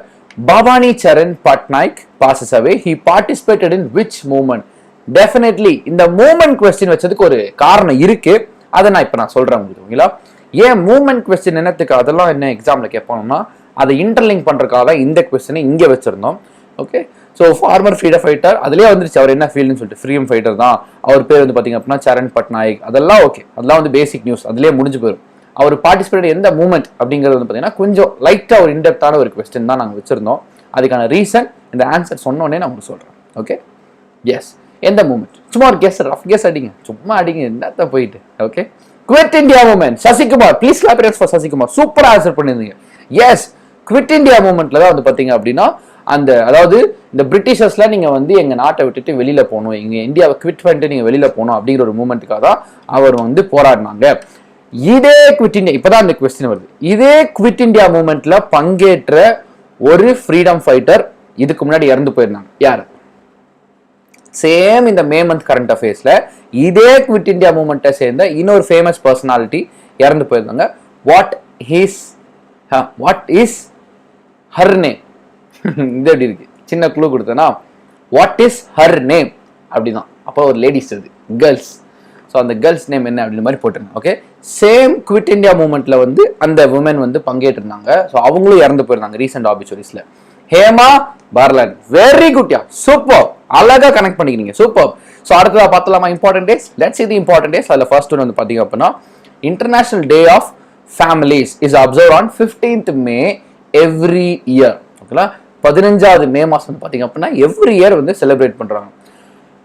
Bhawani Charan Patnaik passes away. He participated in which movement? Definitely இந்த மூவ்மெண்ட் கொஸ்டின் வச்சதுக்கு ஒரு காரணம் இருக்கு. அதை நான் இப்போ சொல்றேன் உங்களுக்கு. ஓகேங்களா? ஏன் மூவ்மெண்ட் கொஸ்டின் என்னத்துக்கு, அதெல்லாம் என்ன எக்ஸாம்ல கேட்பாங்கன்னா அதை இன்டர்லிங்க் பண்றதுக்காக தான் இந்த கொஸ்டினை இங்கே வச்சிருந்தோம். Okay, so former freedom fighter அதுலேயே வந்துருச்சு அவர் என்ன ஃபீல்டுன்னு சொல்லிட்டு. ஃப்ரீடம் ஃபைட்டர் தான் அவர் பேர் வந்து பார்த்தீங்க அப்படின்னா சரண் பட்நாயக். அதெல்லாம் ஓகே, அதெல்லாம் வந்து பேசிக் நியூஸ், அதுலேயே முடிஞ்சு போயிடும். அவர் பார்ட்டிசிபேட் எந்த மூவ்மெண்ட் அப்படிங்கிறது வந்து பார்த்தீங்கன்னா கொஞ்சம் லைட்டாக ஒரு இன்டெப்த்தான ஒரு கொஸ்டின் தான் நாங்கள் வச்சிருந்தோம். அதுக்கான ரீசன் இந்த ஆன்சர் சொன்னோடனே நான் உங்களுக்கு சொல்கிறேன். ஓகே, எஸ், எந்த மூவ்மெண்ட்? சும்மா ஒரு கெஸ், ரஃப் கெஸ் அடிங்க, சும்மா அடிங்க, என்னத்த போயிட்டு. Okay, quit India movement. Sasikumar, please clap your hands for Sasikumar. சூப்பரா ஆன்சர் பண்ணிருந்தீங்க. எஸ், குவிட் இந்தியா மூவ்மெண்ட்ல தான் வந்து பார்த்தீங்க அப்படின்னா அந்த அதாவது இந்த பிரிட்டிஷர்ஸ்ல நீங்க வந்து எங்க நாட்டை விட்டுட்டு வெளியில போகணும், எங்க இந்தியாவை குவிட் பண்ணிட்டு நீங்க வெளியில போகணும் அப்படிங்கிற ஒரு மூவ்மெண்ட்டுக்காக தான் அவர் வந்து போராடினாங்க. இதே குவிட் இந்தியா, இப்பதான் இந்த கொஸ்டின் வருது, இதே குவிட் இந்தியா மூவ்மெண்ட்ல பங்கேற்ற ஒரு ஃப்ரீடம் ஃபைட்டர் இதுக்கு முன்னாடி இறந்து போயிருந்தாங்க. யாரு? சேம் இந்த மே மந்த் கரண்ட் அஃபேர்ஸ்ல இதே குவிட் இந்தியா மூவ்மெண்ட்டை சேர்ந்த இன்னொரு ஃபேமஸ் பர்சனாலிட்டி இறந்து போயிருந்தாங்க. What is her name? இது எப்படி இருக்கு? சின்ன க்ளூ கொடுத்தேன்னா வாட் இஸ் ஹர் நேம் அப்படிதான். அப்போ ஒரு லேடிஸ் அது கேர்ள்ஸ். ஸோ அந்த கேர்ள்ஸ் நேம் என்ன அப்படின்ற மாதிரி போட்டிருந்தாங்க. ஓகே, சேம் குவிட் இந்தியா மூவ்மெண்ட்ல வந்து அந்த உமன் வந்து பங்கேற்றிருந்தாங்க. ஸோ அவங்களும் இறந்து போயிருந்தாங்க ரீசெண்ட் ஆபிச்சுரிஸ்ல. ஹேமா பார்லன், வெரி குட்யா, சூப்பர், அழகா கனெக்ட் பண்ணிக்கிறீங்க, சூப்பர். ஸோ அடுத்ததா பார்த்தலாமா important days. Let's see the important days. அதில் ஃபர்ஸ்ட் ஒன் வந்து பார்த்தீங்க அப்படின்னா international day of families is observe on 15th May every year. ஓகேங்களா, 15வது மே மாதம் வந்து பார்த்தீங்க அப்படின்னா எவ்ரி இயர் வந்து செலிப்ரேட் பண்ணுறாங்க.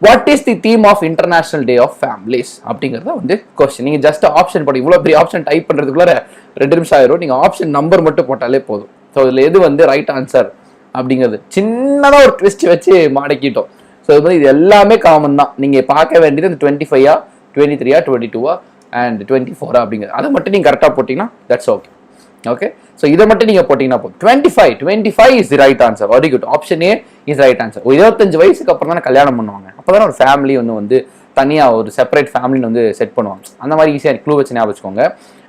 What is the theme of international day of families அப்படிங்கிறத வந்து கொஸ்டின். நீங்கள் ஜஸ்ட் ஆப்ஷன் போட்டு இவ்வளோ பெரிய ஆப்ஷன் டைப் பண்ணுறதுக்குள்ள 2 நிமிஷம் ஆயிரும். நீங்கள் ஆப்ஷன் நம்பர் மட்டும் போட்டாலே போதும். ஸோ இதில் எது வந்து ரைட் ஆன்சர் அப்படிங்கிறது சின்னதாக ஒரு ட்விஸ்ட் வச்சு மடக்கிட்டோம். ஸோ இது இது எல்லாமே காமன் தான். நீங்கள் பார்க்க வேண்டியது இந்த 25 23 22 அண்ட் 24 அப்படிங்கிறது. அதை மட்டும் நீங்கள் கரெக்டாக போட்டிங்கன்னா தட்ஸ் ஓகே. ஓகே, ஸோ இதை மட்டும் நீங்கள் போட்டிங்கன்னா போதும். 25 is the right answer. Very good, option A is right answer. 25 வயசுக்கு அப்புறம் தானே கல்யாணம் பண்ணுவாங்க. அப்போ தானே ஒரு ஃபேமிலி வந்து தனியாக ஒரு செப்பரேட் ஃபேமிலின்னு வந்து செட் பண்ணுவாங்க. அந்த மாதிரி ஈஸியாக க்ளூ வச்சு ஞாபகம் வச்சுக்கோங்க.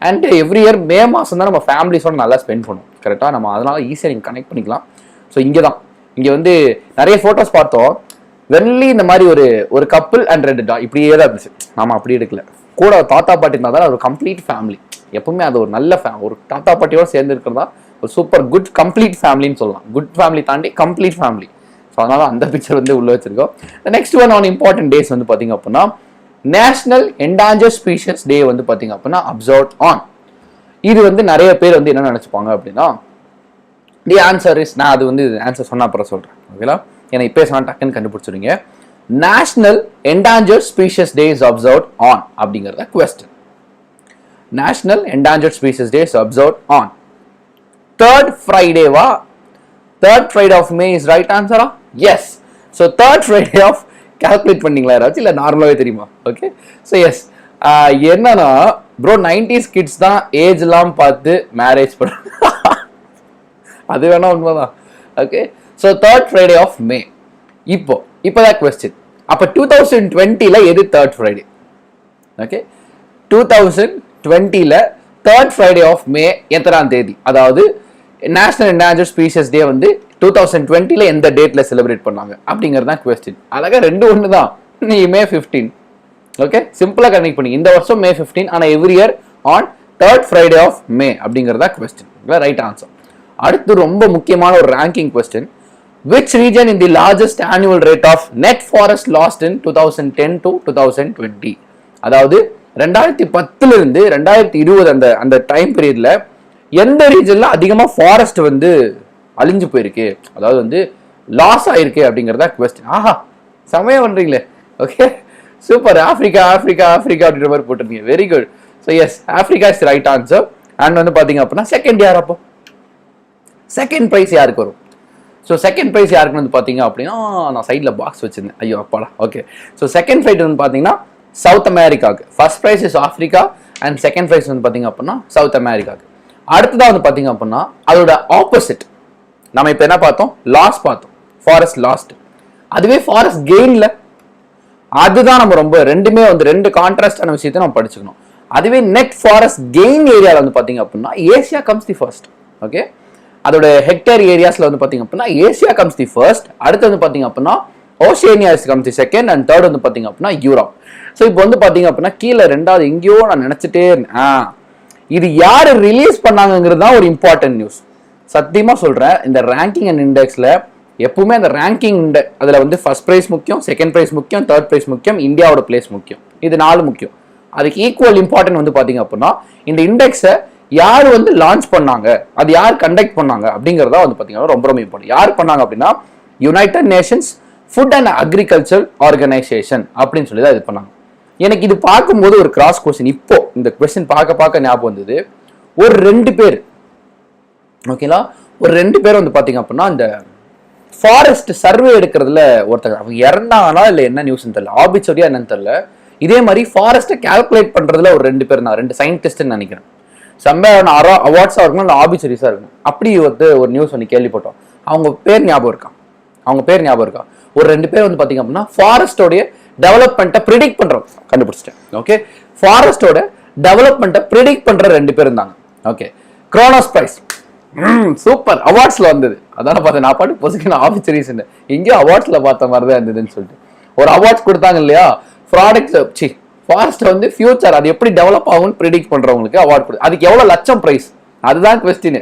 அண்ட் எவ்ரி இயர் மே மாதம் தான் நம்ம ஃபேமிலிஸோட நல்லா ஸ்பெண்ட் பண்ணுவோம். கரெக்டாக நம்ம அதனால ஈஸியாக நீங்கள் கனெக்ட் பண்ணிக்கலாம். ஸோ இங்கே தான் வந்து நிறைய ஃபோட்டோஸ் பார்த்தோம். வென்லி இந்த மாதிரி ஒரு கப்பிள் அண்ட் 2 டாக் இப்படியே தான் இருந்துச்சு. நாம அப்படி எடுக்கல, கூட தாத்தா பாட்டி இருந்தால் தான் ஒரு கம்ப்ளீட் ஃபேமிலி. எப்பவுமே அது ஒரு நல்ல ஒரு தாத்தா பாட்டியோட சேர்ந்து இருக்கிறதா ஒரு சூப்பர் குட் கம்ப்ளீட் ஃபேமிலின்னு சொல்லலாம். குட் ஃபேமிலி தாண்டி கம்ப்ளீட் ஃபேமிலி. ஸோ அதனால அந்த பிக்சர் வந்து உள்ள வச்சிருக்கோம். Next one on important days வந்து பார்த்தீங்க அப்படின்னா நேஷனல் என்டாஞ்சர்ட் ஸ்பீஷஸ் டே வந்து பார்த்தீங்க அப்படின்னா அப்சர்வ் ஆன். இது வந்து நிறைய பேர் வந்து என்ன நினைச்சுப்பாங்க அப்படின்னா தி ஆன்சர் இஸ், நான் அது வந்து ஆன்சர் சொன்ன அப்புறம் சொல்றேன். ஓகேங்களா, ஏன்னா இப்போ சொன்னா டக்குன்னு கண்டுபிடிச்சிருங்க. National endangered species day is observe on அப்படிங்கிறத question. National endangered species day is observe on 3rd Friday வா? 3rd Friday of May is right answer. Yes. So 3rd Friday of calculate பண்ணீங்களா யாராச்சும் இல்லை நார்மலாகவே தெரியுமா? ஓகே, ஸோ எஸ் என்னன்னா ப்ரோ 90s கிட்ஸ் தான் ஏஜ்லாம் பார்த்து மேரேஜ் பண்ணுறாங்க. அது வேணா உண்மைதான். Okay, so 3rd Friday of May. இப்போதான் கொஸ்டின். அப்போ 2020ல எது 3rd Friday? ஓகே, 2020ல 3rd Friday of May எத்தனாம் தேதி? அதாவது நேஷனல் என்டாஞ்சர்ட் ஸ்பீஷஸ் டே வந்து 2020ல எந்த டேட்ல செலிப்ரேட் பண்ணாங்க அப்படிங்கிறது தான் கொஸ்டின். அழகா 2 ஒன்று தான். நீ May 15. ஓகே, சிம்பிளா கனெக்ட் பண்ணி இந்த வருஷம் May 15, ஆனால் every year on 3rd Friday of May அப்படிங்கிறதா கொஸ்டின். Right answer. அடுத்து ரொம்ப முக்கியமான ஒரு ranking question. Which region in the largest annual rate of net forest lost in 2010 to 2020? அதாவது 2010 இருந்து 2020 அந்த டைம் பீரியட்ல எந்த ரீஜன்ல அதிகமா ஃபாரஸ்ட் வந்து அழிஞ்சு போயிருக்கு, அதாவது வந்து லாஸ் ஆயிருக்கு அப்படிங்கிறதா கொஸ்டின். ஆஹா, செமையா பண்றீங்களே. Okay, super. Africa Africa Africa அப்படின்ற மாதிரி போட்டிருக்கீங்க. Very good. So yes, Africa is right answer. And வந்து பாத்தீங்க அப்படின்னா செகண்ட் யார்? அப்போ செகண்ட் ப்ரைஸ் யாருக்கு வரும்? ஸோ செகண்ட் ப்ரைஸ் யாருக்குன்னு வந்து பார்த்தீங்க அப்படின்னா நான் சைடில் பாக்ஸ் வச்சிருந்தேன். ஐயோ அப்பாடா. ஓகே, ஸோ செகண்ட் ப்ரைஸ் வந்து பார்த்தீங்கன்னா சவுத் அமெரிக்காவுக்கு. First prize is Africa and second prize வந்து பார்த்தீங்க அப்படின்னா சவுத் அமெரிக்காவுக்கு. அடுத்ததாக வந்து பார்த்தீங்க அப்படின்னா அதோட ஆப்போசிட் நம்ம இப்போ என்ன பார்த்தோம்? லாஸ் பார்த்தோம், ஃபாரஸ்ட் லாஸ்ட். அதுவே ஃபாரஸ்ட் கெயின்ல அதுதான் நம்ம ரொம்ப ரெண்டுமே வந்து 2 கான்ட்ராஸ்டான விஷயத்தை நம்ம படிச்சுக்கணும். அதுவே நெட் ஃபாரஸ்ட் கெயின் ஏரியாவில் வந்து பார்த்தீங்க அப்படின்னா Asia comes the first. Okay, அதோட ஹெக்டேர் ஏரியாஸ்ல வந்து பாத்தீங்க அப்படின்னா ஏசியா கம்ஸ் தி ஃபர்ஸ்ட். அடுத்து வந்து பாத்தீங்க அப்படின்னா Oceania comes the second and third வந்து பாத்தீங்க அப்படின்னா யூரோப். ஸோ இப்போ வந்து பாத்தீங்க அப்படின்னா கீழே 2வது எங்கேயோ நான் நினைச்சிட்டே இருந்தேன். இது யாரு ரிலீஸ் பண்ணாங்கிறது தான் ஒரு இம்பார்ட்டன்ட் நியூஸ். சத்தியமா சொல்றேன், இந்த ரேங்கிங் அண்ட் இண்டெக்ஸ்ல எப்பவுமே அந்த ரேங்கிங் அதுல வந்து ஃபர்ஸ்ட் பிரைஸ் முக்கியம், செகண்ட் பிரைஸ் முக்கியம், தேர்ட் பிரைஸ் முக்கியம், இந்தியாவோட பிளேஸ் முக்கியம். இது 4 முக்கியம். அதுக்கு ஈக்குவல் இம்பார்ட்டன்ட் வந்து பாத்தீங்க அப்படின்னா இந்த இண்டெக்ஸை யார் வந்து லான்ச் பண்ணாங்க, அது யார் கண்டக்ட் பண்ணாங்க அப்படிங்கிறதா வந்து பார்த்தீங்கன்னா ரொம்ப ரொம்ப இம்பார்ட்டன்ட். யார் பண்ணாங்க அப்படின்னா United Nations food and agriculture organisation அப்படின்னு சொல்லி தான் இது பண்ணாங்க. எனக்கு இது பார்க்கும்போது ஒரு கிராஸ் கொஸ்டின், இப்போ இந்த கொஸ்டின் பார்க்க ஞாபகம் வந்தது. ஒரு 2 பேர், ஓகேங்களா, ஒரு 2 பேர் வந்து பார்த்தீங்க அப்படின்னா இந்த ஃபாரஸ்ட் சர்வே எடுக்கிறதுல ஒருத்தர் அவங்க இறந்தாங்கன்னா இல்லை என்ன நியூஸ்ன்னு தெரியல, ஆபிச்சரியா என்னன்னு தெரியல. இதே மாதிரி ஃபாரஸ்ட்டை கால்குலேட் பண்றதுல ஒரு 2 பேர் தான், 2 சயின்டிஸ்ட்னு நினைக்கிறேன். செம்மையான அவார்ட்ஸாக இருக்கணும், இல்லை ஆபிச்சரிஸாக இருக்கணும். அப்படி வந்து ஒரு நியூஸ் ஒன்று கேள்விப்பட்டோம். அவங்க பேர் ஞாபகம் இருக்கா? ஒரு 2 பேர் வந்து பார்த்தீங்க அப்படின்னா ஃபாரஸ்டோடைய டெவலப்மெண்ட்டை ப்ரிடிக்ட் பண்ணுறோம், கண்டுபிடிச்சிட்டேன். ஓகே, ஃபாரஸ்டோட டெவலப்மெண்ட்டை ப்ரிடிக்ட் பண்ணுற 2 பேர் இருந்தாங்க. ஓகே, குரோனோஸ் பிரைஸ் சூப்பர் அவார்ட்ஸில் வந்தது. அதான பார்த்தேன் நான் பாட்டு பொசுக்கு ஆபிச்சரிஸ் எங்கேயோ அவார்ட்ஸில் பார்த்த மாதிரி தான் இருந்ததுன்னு சொல்லிட்டு ஒரு அவார்ட்ஸ் கொடுத்தாங்க இல்லையா, ப்ராடக்ட் ஃபாரஸ்ட் வந்து ஃபியூச்சர் அது எப்படி டெவலப் ஆகும்னு ப்ரிடிக்ட் பண்றவங்களுக்கு அவார்ட் கொடு. அதுக்கு எவ்வளவு லட்சம் பிரைஸ், அதுதான் கொஸ்டின்.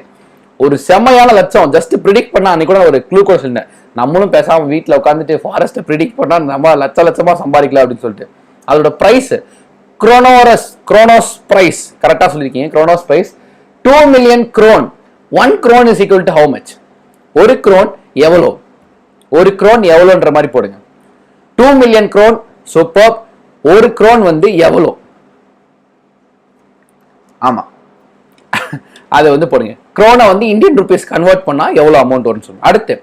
ஒரு செம்மையான லட்சம் ஜஸ்ட் ப்ரிடிக்ட் பண்ணா. அன்னைக்கு கூட ஒரு க்ளூ கூட சொல்லிட்டேன், நம்மளும் பேசாம வீட்டில் உட்காந்துட்டு ஃபாரஸ்ட்டை ப்ரிடிக்ட் பண்ணா நம்ம லட்சமா சம்பாதிக்கலாம் அப்படின்னு சொல்லிட்டு. அதோட பிரைஸ் குரோனோஸ் பிரைஸ், கரெக்டா சொல்லியிருக்கீங்க. குரோனோஸ் price 2 million crore. 1 crore is equal to how much? ஒரு crore எவ்வளோ, ஒரு crore எவ்வளோன்ற மாதிரி போடுங்க. 2 million crore சூப்பர். ஒரு crore வந்து எவ்வளோ, ஆமா அதை வந்து போடுங்க. crore வந்து இந்தியன் ருபீஸ் கன்வெர்ட் பண்ணா எவ்வளவு அமௌண்ட் வரும்னு சொல்லுங்க. அடுத்து,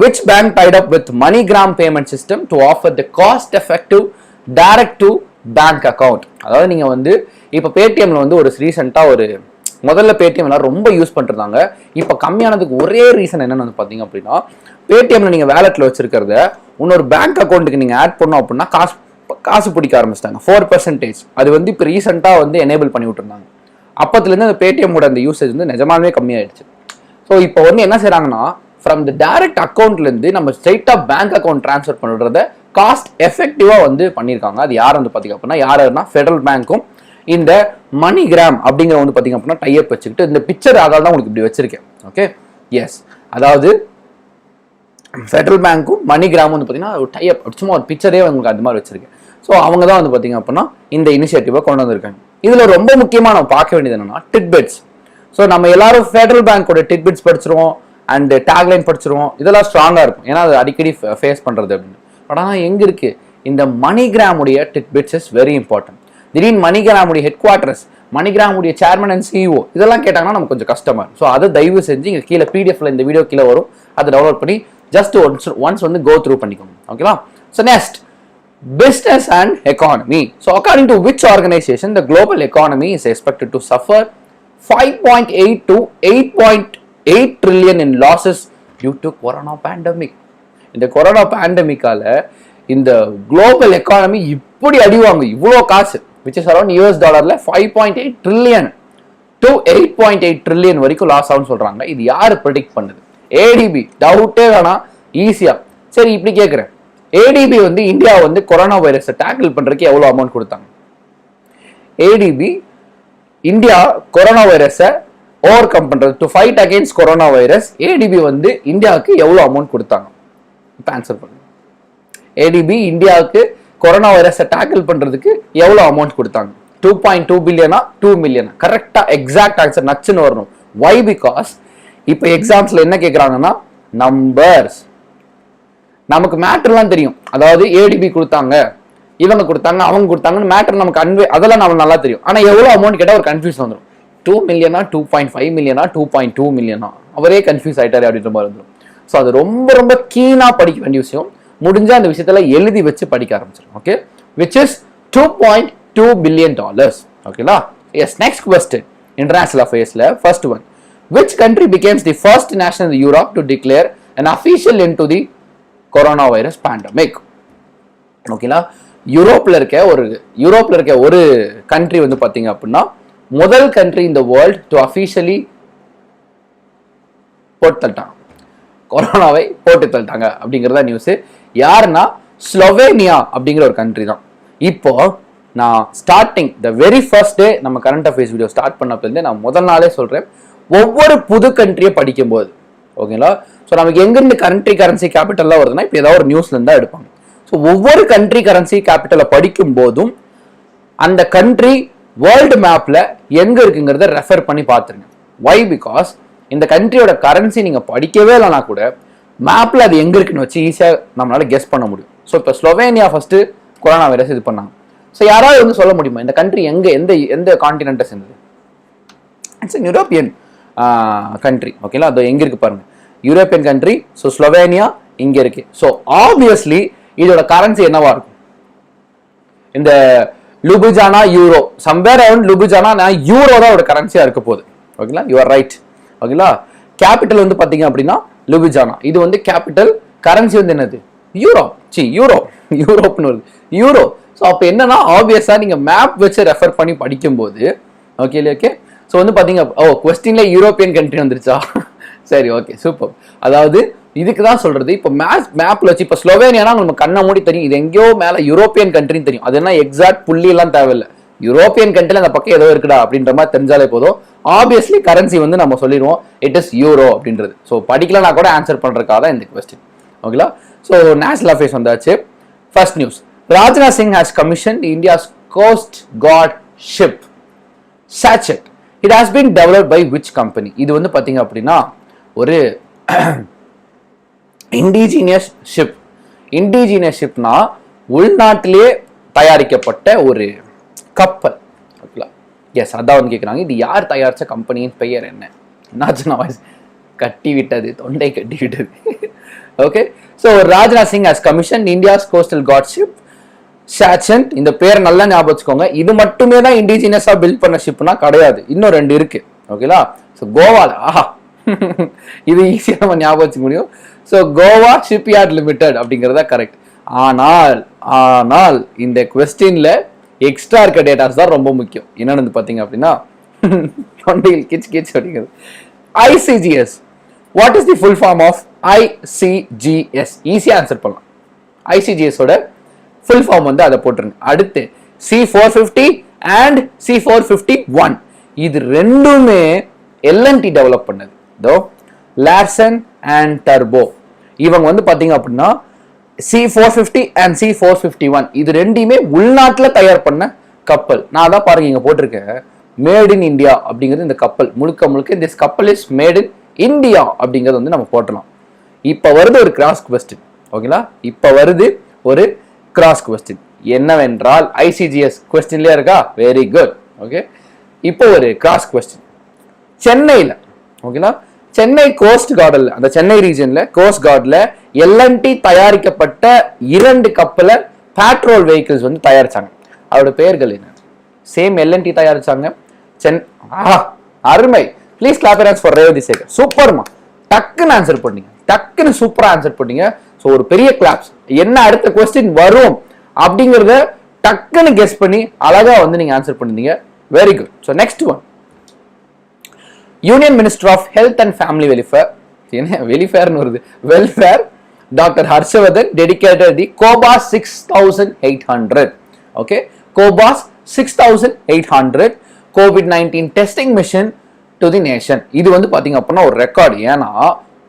which bank tied up with MoneyGram payment system to offer the cost effective direct to bank account? அதாவது நீங்க வந்து இப்ப பேடிஎம்ல வந்து ஒரு ரீசெண்டா ஒரு முதல்ல பேடிஎம் எல்லாம் ரொம்ப யூஸ் பண்ணிருந்தாங்க. இப்ப கம்மியானதுக்கு ஒரே ரீசன் என்னன்னு வந்து பாத்தீங்க அப்படின்னா, பேடிஎம்ல நீங்க வேலெட்ல வச்சிருக்கிறத இன்னொரு பேங்க் அக்கௌண்ட்டுக்கு நீங்க ஆட் பண்ணோம் அப்படின்னா காசு பிடிக்க ஆரம்பிச்சிட்டாங்க 4%. அது வந்து இப்ப ரீசெண்டா வந்து எனேபிள் பண்ணி விட்டுருந்தாங்க. அப்பத்துலேருந்து அந்த பேடிஎம்மோட அந்த யூசேஜ் வந்து நிஜமாவே கம்மியாயிடுச்சு. ஸோ இப்போ வந்து என்ன செய்யறாங்கன்னா, ஃப்ரம் த டைரக்ட் அக்கௌண்ட்லேருந்து நம்ம ஸ்ட்ரைட்டாக பேங்க் அக்கௌண்ட் ட்ரான்ஸ்ஃபர் பண்ணுறத காஸ்ட் எஃபெக்டிவாக வந்து பண்ணியிருக்காங்க. அது யார் வந்து பார்த்தீங்க அப்படின்னா, யாருன்னா ஃபெடரல் பேங்க்கும் இந்த MoneyGram அப்படிங்கிற வந்து பார்த்தீங்க அப்படின்னா டைப் வச்சுக்கிட்டு, இந்த பிக்சர் அதால தான் உங்களுக்கு இப்படி வச்சிருக்கேன். ஓகே, எஸ், அதாவது ஃபெடரல் பேங்க்கும் MoneyGram வந்து பார்த்தீங்கன்னா ஒரு டைப் சும்மா ஒரு பிக்சரே உங்களுக்கு அந்த மாதிரி வச்சிருக்கேன். ஸோ அவங்க தான் வந்து பார்த்தீங்க அப்படின்னா இந்த இனிஷியேட்டிவை கொண்டு வந்திருக்காங்க. இதுல ரொம்ப முக்கியமா நம்ம பார்க்க வேண்டியது என்னன்னா டிட்பிட்ஸ். ஸோ நம்ம எல்லாரும் ஃபெடரல் பேங்கோட டிட்பிட்ஸ் படிச்சிருவோம் அண்ட் டேக்லைன் படிச்சிருவோம். இதெல்லாம் ஸ்ட்ராங்கா இருக்கும், ஏன்னா அது அடிக்கடி ஃபேஸ் பண்றது அப்படின்னு. பட் ஆனால் எங்க இருக்கு இந்த MoneyGram உடைய டிட்பிட்ஸ் இஸ் வெரி இம்பார்ட்டன்ட். திடீர்னு MoneyGram உடைய ஹெட் குவார்டர்ஸ், MoneyGram உடைய சேர்மன் அண்ட் சிஇஓ இதெல்லாம் கேட்டாங்கன்னா நமக்கு கொஞ்சம் கஷ்டமா இருக்கும். ஸோ அதை தயவு செஞ்சு இங்க கீழே பிடிஎஃப்ல இந்த வீடியோ கீழே வரும், அதை டவுன்லோட் பண்ணி ஜஸ்ட் ஒன்ஸ் வந்து கோ த்ரூ பண்ணிக்கோங்க. ஓகேவா? So next, business and economy. So according to which organization the global economy is expected to suffer 5.8 to 8.8 trillion in losses due to corona pandemic? இந்த கொரோனா பேண்டமிக்கால இந்த குளோபல் எக்கானமி இப்படி அடிவாங்க, இவ்வளோ காசு, which is around $5.8 trillion to 8.8 trillion வரைக்கும் லாஸ் ஆகும்னு சொல்றாங்க. இது யாரு ப்ரெடிக்ட் பண்ணுது? ADB. டவுட்டே வேணாம், ஈஸியா. சரி, இப்படி கேட்கிறேன், ஏடிபி வந்து இந்தியா வந்து கொரோனா வைரஸை டேக்கிள் பண்றதுக்கு எவ்வளவு அமௌண்ட் கொடுத்தாங்க? ஏடிபி இந்தியா கொரோனா வைரஸை ஓவர் கம் பண்றது, to fight against corona virus, ATP வந்து இந்தியாவுக்கு எவ்வளவு அமௌண்ட் கொடுத்தாங்க? இப்போ ஆன்சர் பண்ணுங்க. ஏடிபி இந்தியாவுக்கு கொரோனா வைரஸை டேக்கிள் பண்றதுக்கு எவ்வளவு அமௌண்ட் கொடுத்தாங்க? 2.2 பில்லியனா 2 மில்லியனா? கரெக்டா எக்ஸாக்ட் ஆன்சர் நச்சுன்னு வரணும். வை? பிகாஸ் இப்போ எக்ஸாம்ஸ்ல என்ன கேட்கறாங்கன்னா நம்பர்ஸ். நமக்கு மேட்டர்லாம் தெரியும், அதாவது ஏடிபி கொடுத்தாங்க, இவங்க கொடுத்தாங்க, அவங்க கொடுத்தாங்கன்னு மேட்டர் நமக்கு அதெல்லாம் நமக்கு நல்லா தெரியும். ஆனா எவ்வளவு அமௌண்ட் கேட்டா ஒரு கன்ஃபியூஸ் வந்துடும். 2 மில்லியனா 2.5 மில்லியனா 2.2 மில்லியனா? அவரே கன்ஃபியூஸ் ஆயிட்டாரு அப்படின்ற மாதிரி வந்துடும். ஸோ அது ரொம்ப ரொம்ப கீனா படிக்க வேண்டிய விஷயம். முடிஞ்ச அந்த விஷயத்துல எழுதி வச்சு படிக்க ஆரம்பிச்சிடும். Okay, which is $2.2 billion. ஓகேங்களா? எஸ், நெக்ஸ்ட் கொஸ்டின், இன்டர்நேஷனல் அஃபேர்ஸ்ல first one, which country becomes the first nation in Europe to declare an official end to the corona virus pandemic? ஓகேங்களா? யூரோப்ல இருக்க ஒரு கண்ட்ரி வந்து பாத்தீங்க அப்படின்னா முதல் கண்ட்ரி இந்த வேர்ல்ட் டு அஃபிஷியலி போட்டு தள்ளிட்டாங்க, கொரோனாவை போட்டு தள்ளிட்டாங்க அப்படிங்கிறதா நியூஸ். யாருன்னா ஸ்லோவேனியா அப்படிங்கிற ஒரு கண்ட்ரி தான். இப்போ நான் starting the very first day நம்ம கரண்ட் அஃபேர்ஸ் வீடியோ ஸ்டார்ட் பண்ணப்பலேருந்தே நான் முதல் நாளே சொல்றேன், ஒவ்வொரு புது கண்ட்ரியை படிக்கும் போது ஓகேங்களா, ஸோ நமக்கு எங்கிருந்து கரன்சி கேபிட்டல்லாம் வருதுன்னா இப்போ ஏதாவது ஒரு நியூஸ்ல இருந்தா எடுப்பாங்க. ஸோ ஒவ்வொரு கண்ட்ரி கரன்சி கேபிட்டலை படிக்கும் போதும் அந்த கண்ட்ரி வேர்ல்டு மேப்ல எங்க இருக்குங்கிறத ரெஃபர் பண்ணி பார்த்துருங்க. வை? பிகாஸ் இந்த கண்ட்ரியோட கரன்சி நீங்க படிக்கவே இல்லைனா கூட மேப்ல அது எங்க இருக்குன்னு வச்சு ஈஸியா நம்மளால கெஸ் பண்ண முடியும். ஸோ இப்போ ஸ்லோவேனியா ஃபர்ஸ்ட் கொரோனா வைரஸ் இது பண்ணாங்க. ஸோ யாராவது வந்து சொல்ல முடியுமா இந்த கண்ட்ரி எந்த கான்டினென்ட்டை சேர்ந்தது? It's an European country. ஓகேங்களா? அது எங்க இருக்கு பாருங்க, யூரோப்பியன் கண்ட்ரி. ஸோ ஸ்லோவேனியா இங்க இருக்கு. ஸோ ஆப்வியஸ்லி இதோட கரன்சி என்னவா இருக்கும்? இந்த லுபுஜானா யூரோ, சம்வேர் அரவுண்ட் லுபுஜானா யூரோ தான் ஒரு கரன்சியா இருக்க போகுது. ஓகேங்களா? You are right. ஓகேங்களா? கேபிட்டல் வந்து பாத்தீங்க அப்படின்னா லுபுஜானா, இது வந்து கேபிட்டல். கரன்சி வந்து என்னது? யூரோப்னு வருது, யூரோ. ஸோ அப்போ என்னன்னா ஆப்வியஸா நீங்க மேப் வச்சு ரெஃபர் பண்ணி படிக்கும்போது ஓகே. ஸோ வந்து பாத்தீங்க, கொஸ்டின்ல யூரோப்பியன் கண்ட்ரி வந்துருச்சா? சரி, ஓகே, சூப்பர். அதாவது இதுக்கு தான் சொல்றது. இப்போ மேப்ல வச்சு இப்போ ஸ்லோவேனியானா உங்களுக்கு கண்ணை மூடி தெரியும், இது எங்கேயோ மேல யூரோப்பியன் கண்ட்ரின்னு தெரியும். அது என்ன எக்ஸாக்ட் புள்ளி எல்லாம் தேவையில்லை, யூரோப்பியன் கண்ட்ரில அந்த பக்கம் ஏதோ இருக்குடா அப்படின்ற மாதிரி தெரிஞ்சாலே போதும். ஆப்வியஸ்லி கரன்சி வந்து நம்ம சொல்லிடுவோம், இட் இஸ் யூரோ அப்படின்றது. ஸோ படிக்கலனா கூட ஆன்சர் பண்றதுக்காக தான் இந்த கொஸ்டின். ஓகேங்களா? ஸோ நேஷனல் அஃபேர்ஸ் வந்தாச்சு. First news, Rajnath Singh has commission India's coast guard ship Sachet. It has been developed by which company? இது வந்து பாத்தீங்க அப்படின்னா ஒரு இண்டிஜினியஸ் ஷிப். இண்டிஜினியஸ் ஷிப்னா உள்நாட்டிலே தயாரிக்கப்பட்ட ஒரு கப்பல். ஓகேங்களா? எஸ், அதான் வந்து கேட்குறாங்க, இது யார் தயாரிச்ச கம்பெனியின் பெயர் என்ன? என்னாச்சுன்னா கட்டி விட்டது, தொண்டை கட்டி விட்டது. Okay, so Rajnath Singh has commission India's coastal guard ship Sachet. இந்த பேர் நல்லா ஞாபகம் வச்சுக்கோங்க. இது மட்டுமே தான் இண்டிஜினியஸா பில்ட் பண்ண ஷிப்னா கிடையாது, இன்னும் 2 இருக்கு. ஓகேங்களா? ஸோ கோவால, ஆஹா, இது ஈஸியா நம்ம ஞாபகம் வச்சுக்க முடியும். ஸோ கோவா ஷிப்யார்ட் லிமிடெட் அப்படிங்கிறதா கரெக்ட். ஆனால் இந்த கொஸ்டின்ல எக்ஸ்ட்ரா இருக்க டேட்டாஸ் தான் ரொம்ப முக்கியம். என்னன்னு பாத்தீங்க அப்படின்னா தொண்டையில் கிச் கிச் அப்படிங்கிறது. ICGS, what is the full form of ICGS? ஈஸியா ஆன்சர் பண்ணலாம். ஐசிஜிஎஸ் ஓட ஃபுல் ஃபார்ம் வந்து அதை போட்டுருங்க. அடுத்து C450 அண்ட் C451, இது ரெண்டுமே எல்என்டி டெவலப் பண்ணது. தோ லார்சன் அண்ட் டர்போ, இவங்க வந்து பாத்தீங்க அப்படின்னா C450 அண்ட் C451 இது ரெண்டையுமே உள்நாட்டுல தயார் பண்ண கப்பல். நான் தான் பாருங்க இங்க போட்டிருக்கேன், மேட் இன் இந்தியா அப்படிங்கிறது இந்த கப்பல் முழுக்க முழுக்க. இந்த கப்பல் இஸ் மேட் இன் இந்தியா அப்படிங்கிறது வந்து நம்ம போட்டலாம். இப்ப வருது ஒரு கிராஸ் கொஸ்டின். ஓகேங்களா? இப்ப வருது ஒரு கிராஸ் கொஸ்டின் என்னவென்றால், ஐசிஜிஎஸ் கொஸ்டின்லயே இருக்கா? Very good. ஓகே, இப்போ ஒரு கிராஸ் கொஸ்டின். சென்னையில, ஓகேங்களா, சென்னை கோஸ்ட் கார்டில், அந்த சென்னை ரீஜன்ல கோஸ்ட் கார்ட்ல எல்என்டி தயாரிக்கப்பட்ட 2 கப்பலை பேட்ரோல் வெஹிக்கிள்ஸ் வந்து தயாரிச்சாங்க. அதோட பெயர்கள் என்ன? சேம் எல்என்டி தயாரிச்சாங்க. அருமை. Please clap your hands for Revathi Sekar. சூப்பர்மா, டக்குன்னு ஆன்சர் பண்ணீங்க, டக்குன்னு சூப்பரா ஆன்சர் பண்ணீங்க. ஸோ ஒரு பெரிய கிளாப்ஸ். என்ன அடுத்த கொஸ்டின் வரும் அப்படிங்கிறத டக்குன்னு கெஸ் பண்ணி அழகா வந்து நீங்க ஆன்சர் பண்ணிருந்தீங்க. Very good. So next one, union minister of health and family welfare, என்ன வெல்ஃபேர்னு வருது, welfare, doctor Harsh Vardhan dedicated the COBAS 6800. Okay, COBAS 6800 COVID-19 testing mission to the nation. இது வந்து பாத்தீங்க அப்படின்னா ஒரு ரெக்கார்டு. ஏன்னா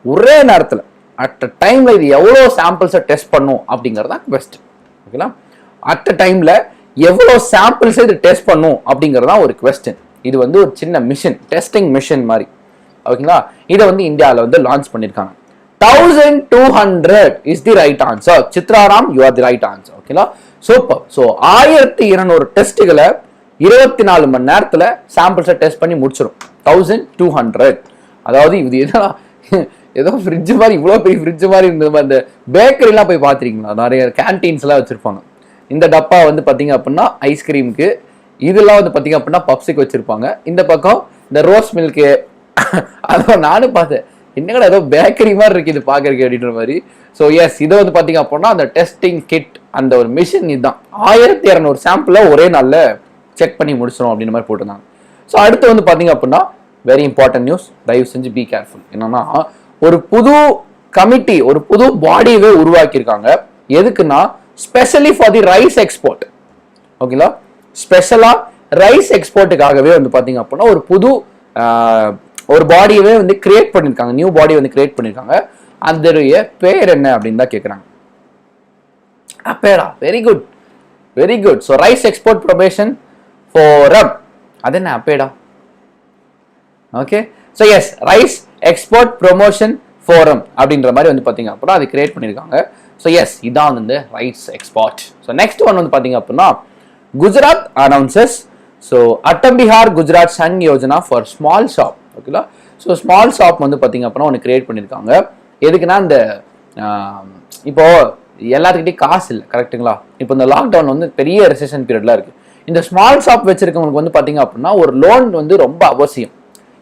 ஒரே நேரத்தில் அட் அ டைம்ல இது எவ்வளவு சாம்பிள்ஸை டெஸ்ட் பண்ணும் அப்படிங்கறதா பெஸ்ட். ஓகேங்களா? அட் அ டைம்ல எவ்வளவு சாம்பிள்ஸ் இது டெஸ்ட் பண்ணும் அப்படிங்கறதா ஒரு கொஸ்டின். இது வந்து ஒரு சின்ன மிஷன், டெஸ்டிங் மிஷன் மாதிரி. ஓகேங்களா? இதை வந்து இந்தியாவில் வந்து லான்ச் பண்ணிருக்காங்க. 1200 is the right answer. Chitraram, you are the right answer. ஓகேங்களா? சூப்பர். ஸோ 1200 டெஸ்ட்டுகளை 24 மணி நேரத்துல சாம்பிள்ஸை டெஸ்ட் பண்ணி முடிச்சிடும். 1200. அதாவது இது என்னன்னா ஏதோ ஃப்ரிட்ஜ் மாதிரி, இவ்வளோ பெரிய ஃப்ரிட்ஜ் மாதிரி இருந்தது. அந்த பேக்கரிலாம் போய் பார்த்துருக்கீங்களா? நிறைய கேன்டீன்ஸ் எல்லாம் வச்சிருப்பாங்க. இந்த டப்பா வந்து பார்த்தீங்க அப்படின்னா ஐஸ்கிரீமுக்கு, இதெல்லாம் வந்து பார்த்தீங்க அப்படின்னா பப்ஸுக்கு வச்சிருப்பாங்க. இந்த பக்கம் இந்த ரோஸ் மில்க்கு, அதான் நானும் பார்த்தேன், என்னங்கடா ஏதோ பேக்கரி மாதிரி இருக்கு இது பார்க்கறதுக்கு அப்படின்ற மாதிரி. ஸோ எஸ், இதை வந்து பார்த்தீங்க அப்படின்னா அந்த டெஸ்டிங் கிட், அந்த ஒரு மிஷின் இதுதான். 1200 சாம்பிளை ஒரே நாளில் செக் பண்ணி முடிச்சிடும் அப்படின்ற மாதிரி போட்டிருந்தாங்க. ஸோ அடுத்து வந்து பார்த்தீங்க அப்படின்னா வெரி இம்பார்ட்டன்ட் நியூஸ், தயவு செஞ்சு பி கேர்ஃபுல். என்னன்னா ஒரு புது கமிட்டி, ஒரு புது பாடியவே உருவாக்கியிருக்காங்க. எதுக்குன்னா specially for the rice export. ஓகேங்களா? ஸ்பெஷலா ரைஸ் எக்ஸ்போர்ட்டுக்காகவே வந்து பாத்தீங்க அப்படின்னா ஒரு புது ஒரு பாடியவே வந்து கிரியேட் பண்ணிருக்காங்க, நியூ பாடி வந்து கிரியேட் பண்ணிருக்காங்க. அதோடைய பேர் என்ன அப்படின்னு தான் கேட்குறாங்க. APEDA, very good, very good. So rice export promotion forum, அது என்ன APEDA? Okay, so yes, rice export promotion forum அப்படின்ற மாதிரி வந்து பார்த்தீங்க அப்படின்னா அது கிரியேட் பண்ணியிருக்காங்க. ஸோ எஸ், இதான் வந்து rice export. So next one வந்து பார்த்தீங்க அப்படின்னா Gujarat announces so Atmanirbhar Gujarat Sahay Yojana for small shop. ஓகேங்களா? ஸோ ஸ்மால் ஷாப் வந்து பார்த்தீங்க அப்படின்னா ஒன்று கிரியேட் பண்ணியிருக்காங்க. எதுக்குன்னா இந்த இப்போ எல்லாத்துக்கிட்டையும் காசு இல்லை, கரெக்டுங்களா? இப்போ இந்த லாக்டவுன் வந்து பெரிய ரெசெஷன் பீரியட்லாம் இருக்கு. இந்த ஸ்மால் ஷாப் வச்சிருக்கவங்களுக்கு வந்து பார்த்தீங்க அப்படின்னா ஒரு லோன் வந்து ரொம்ப அவசியம்.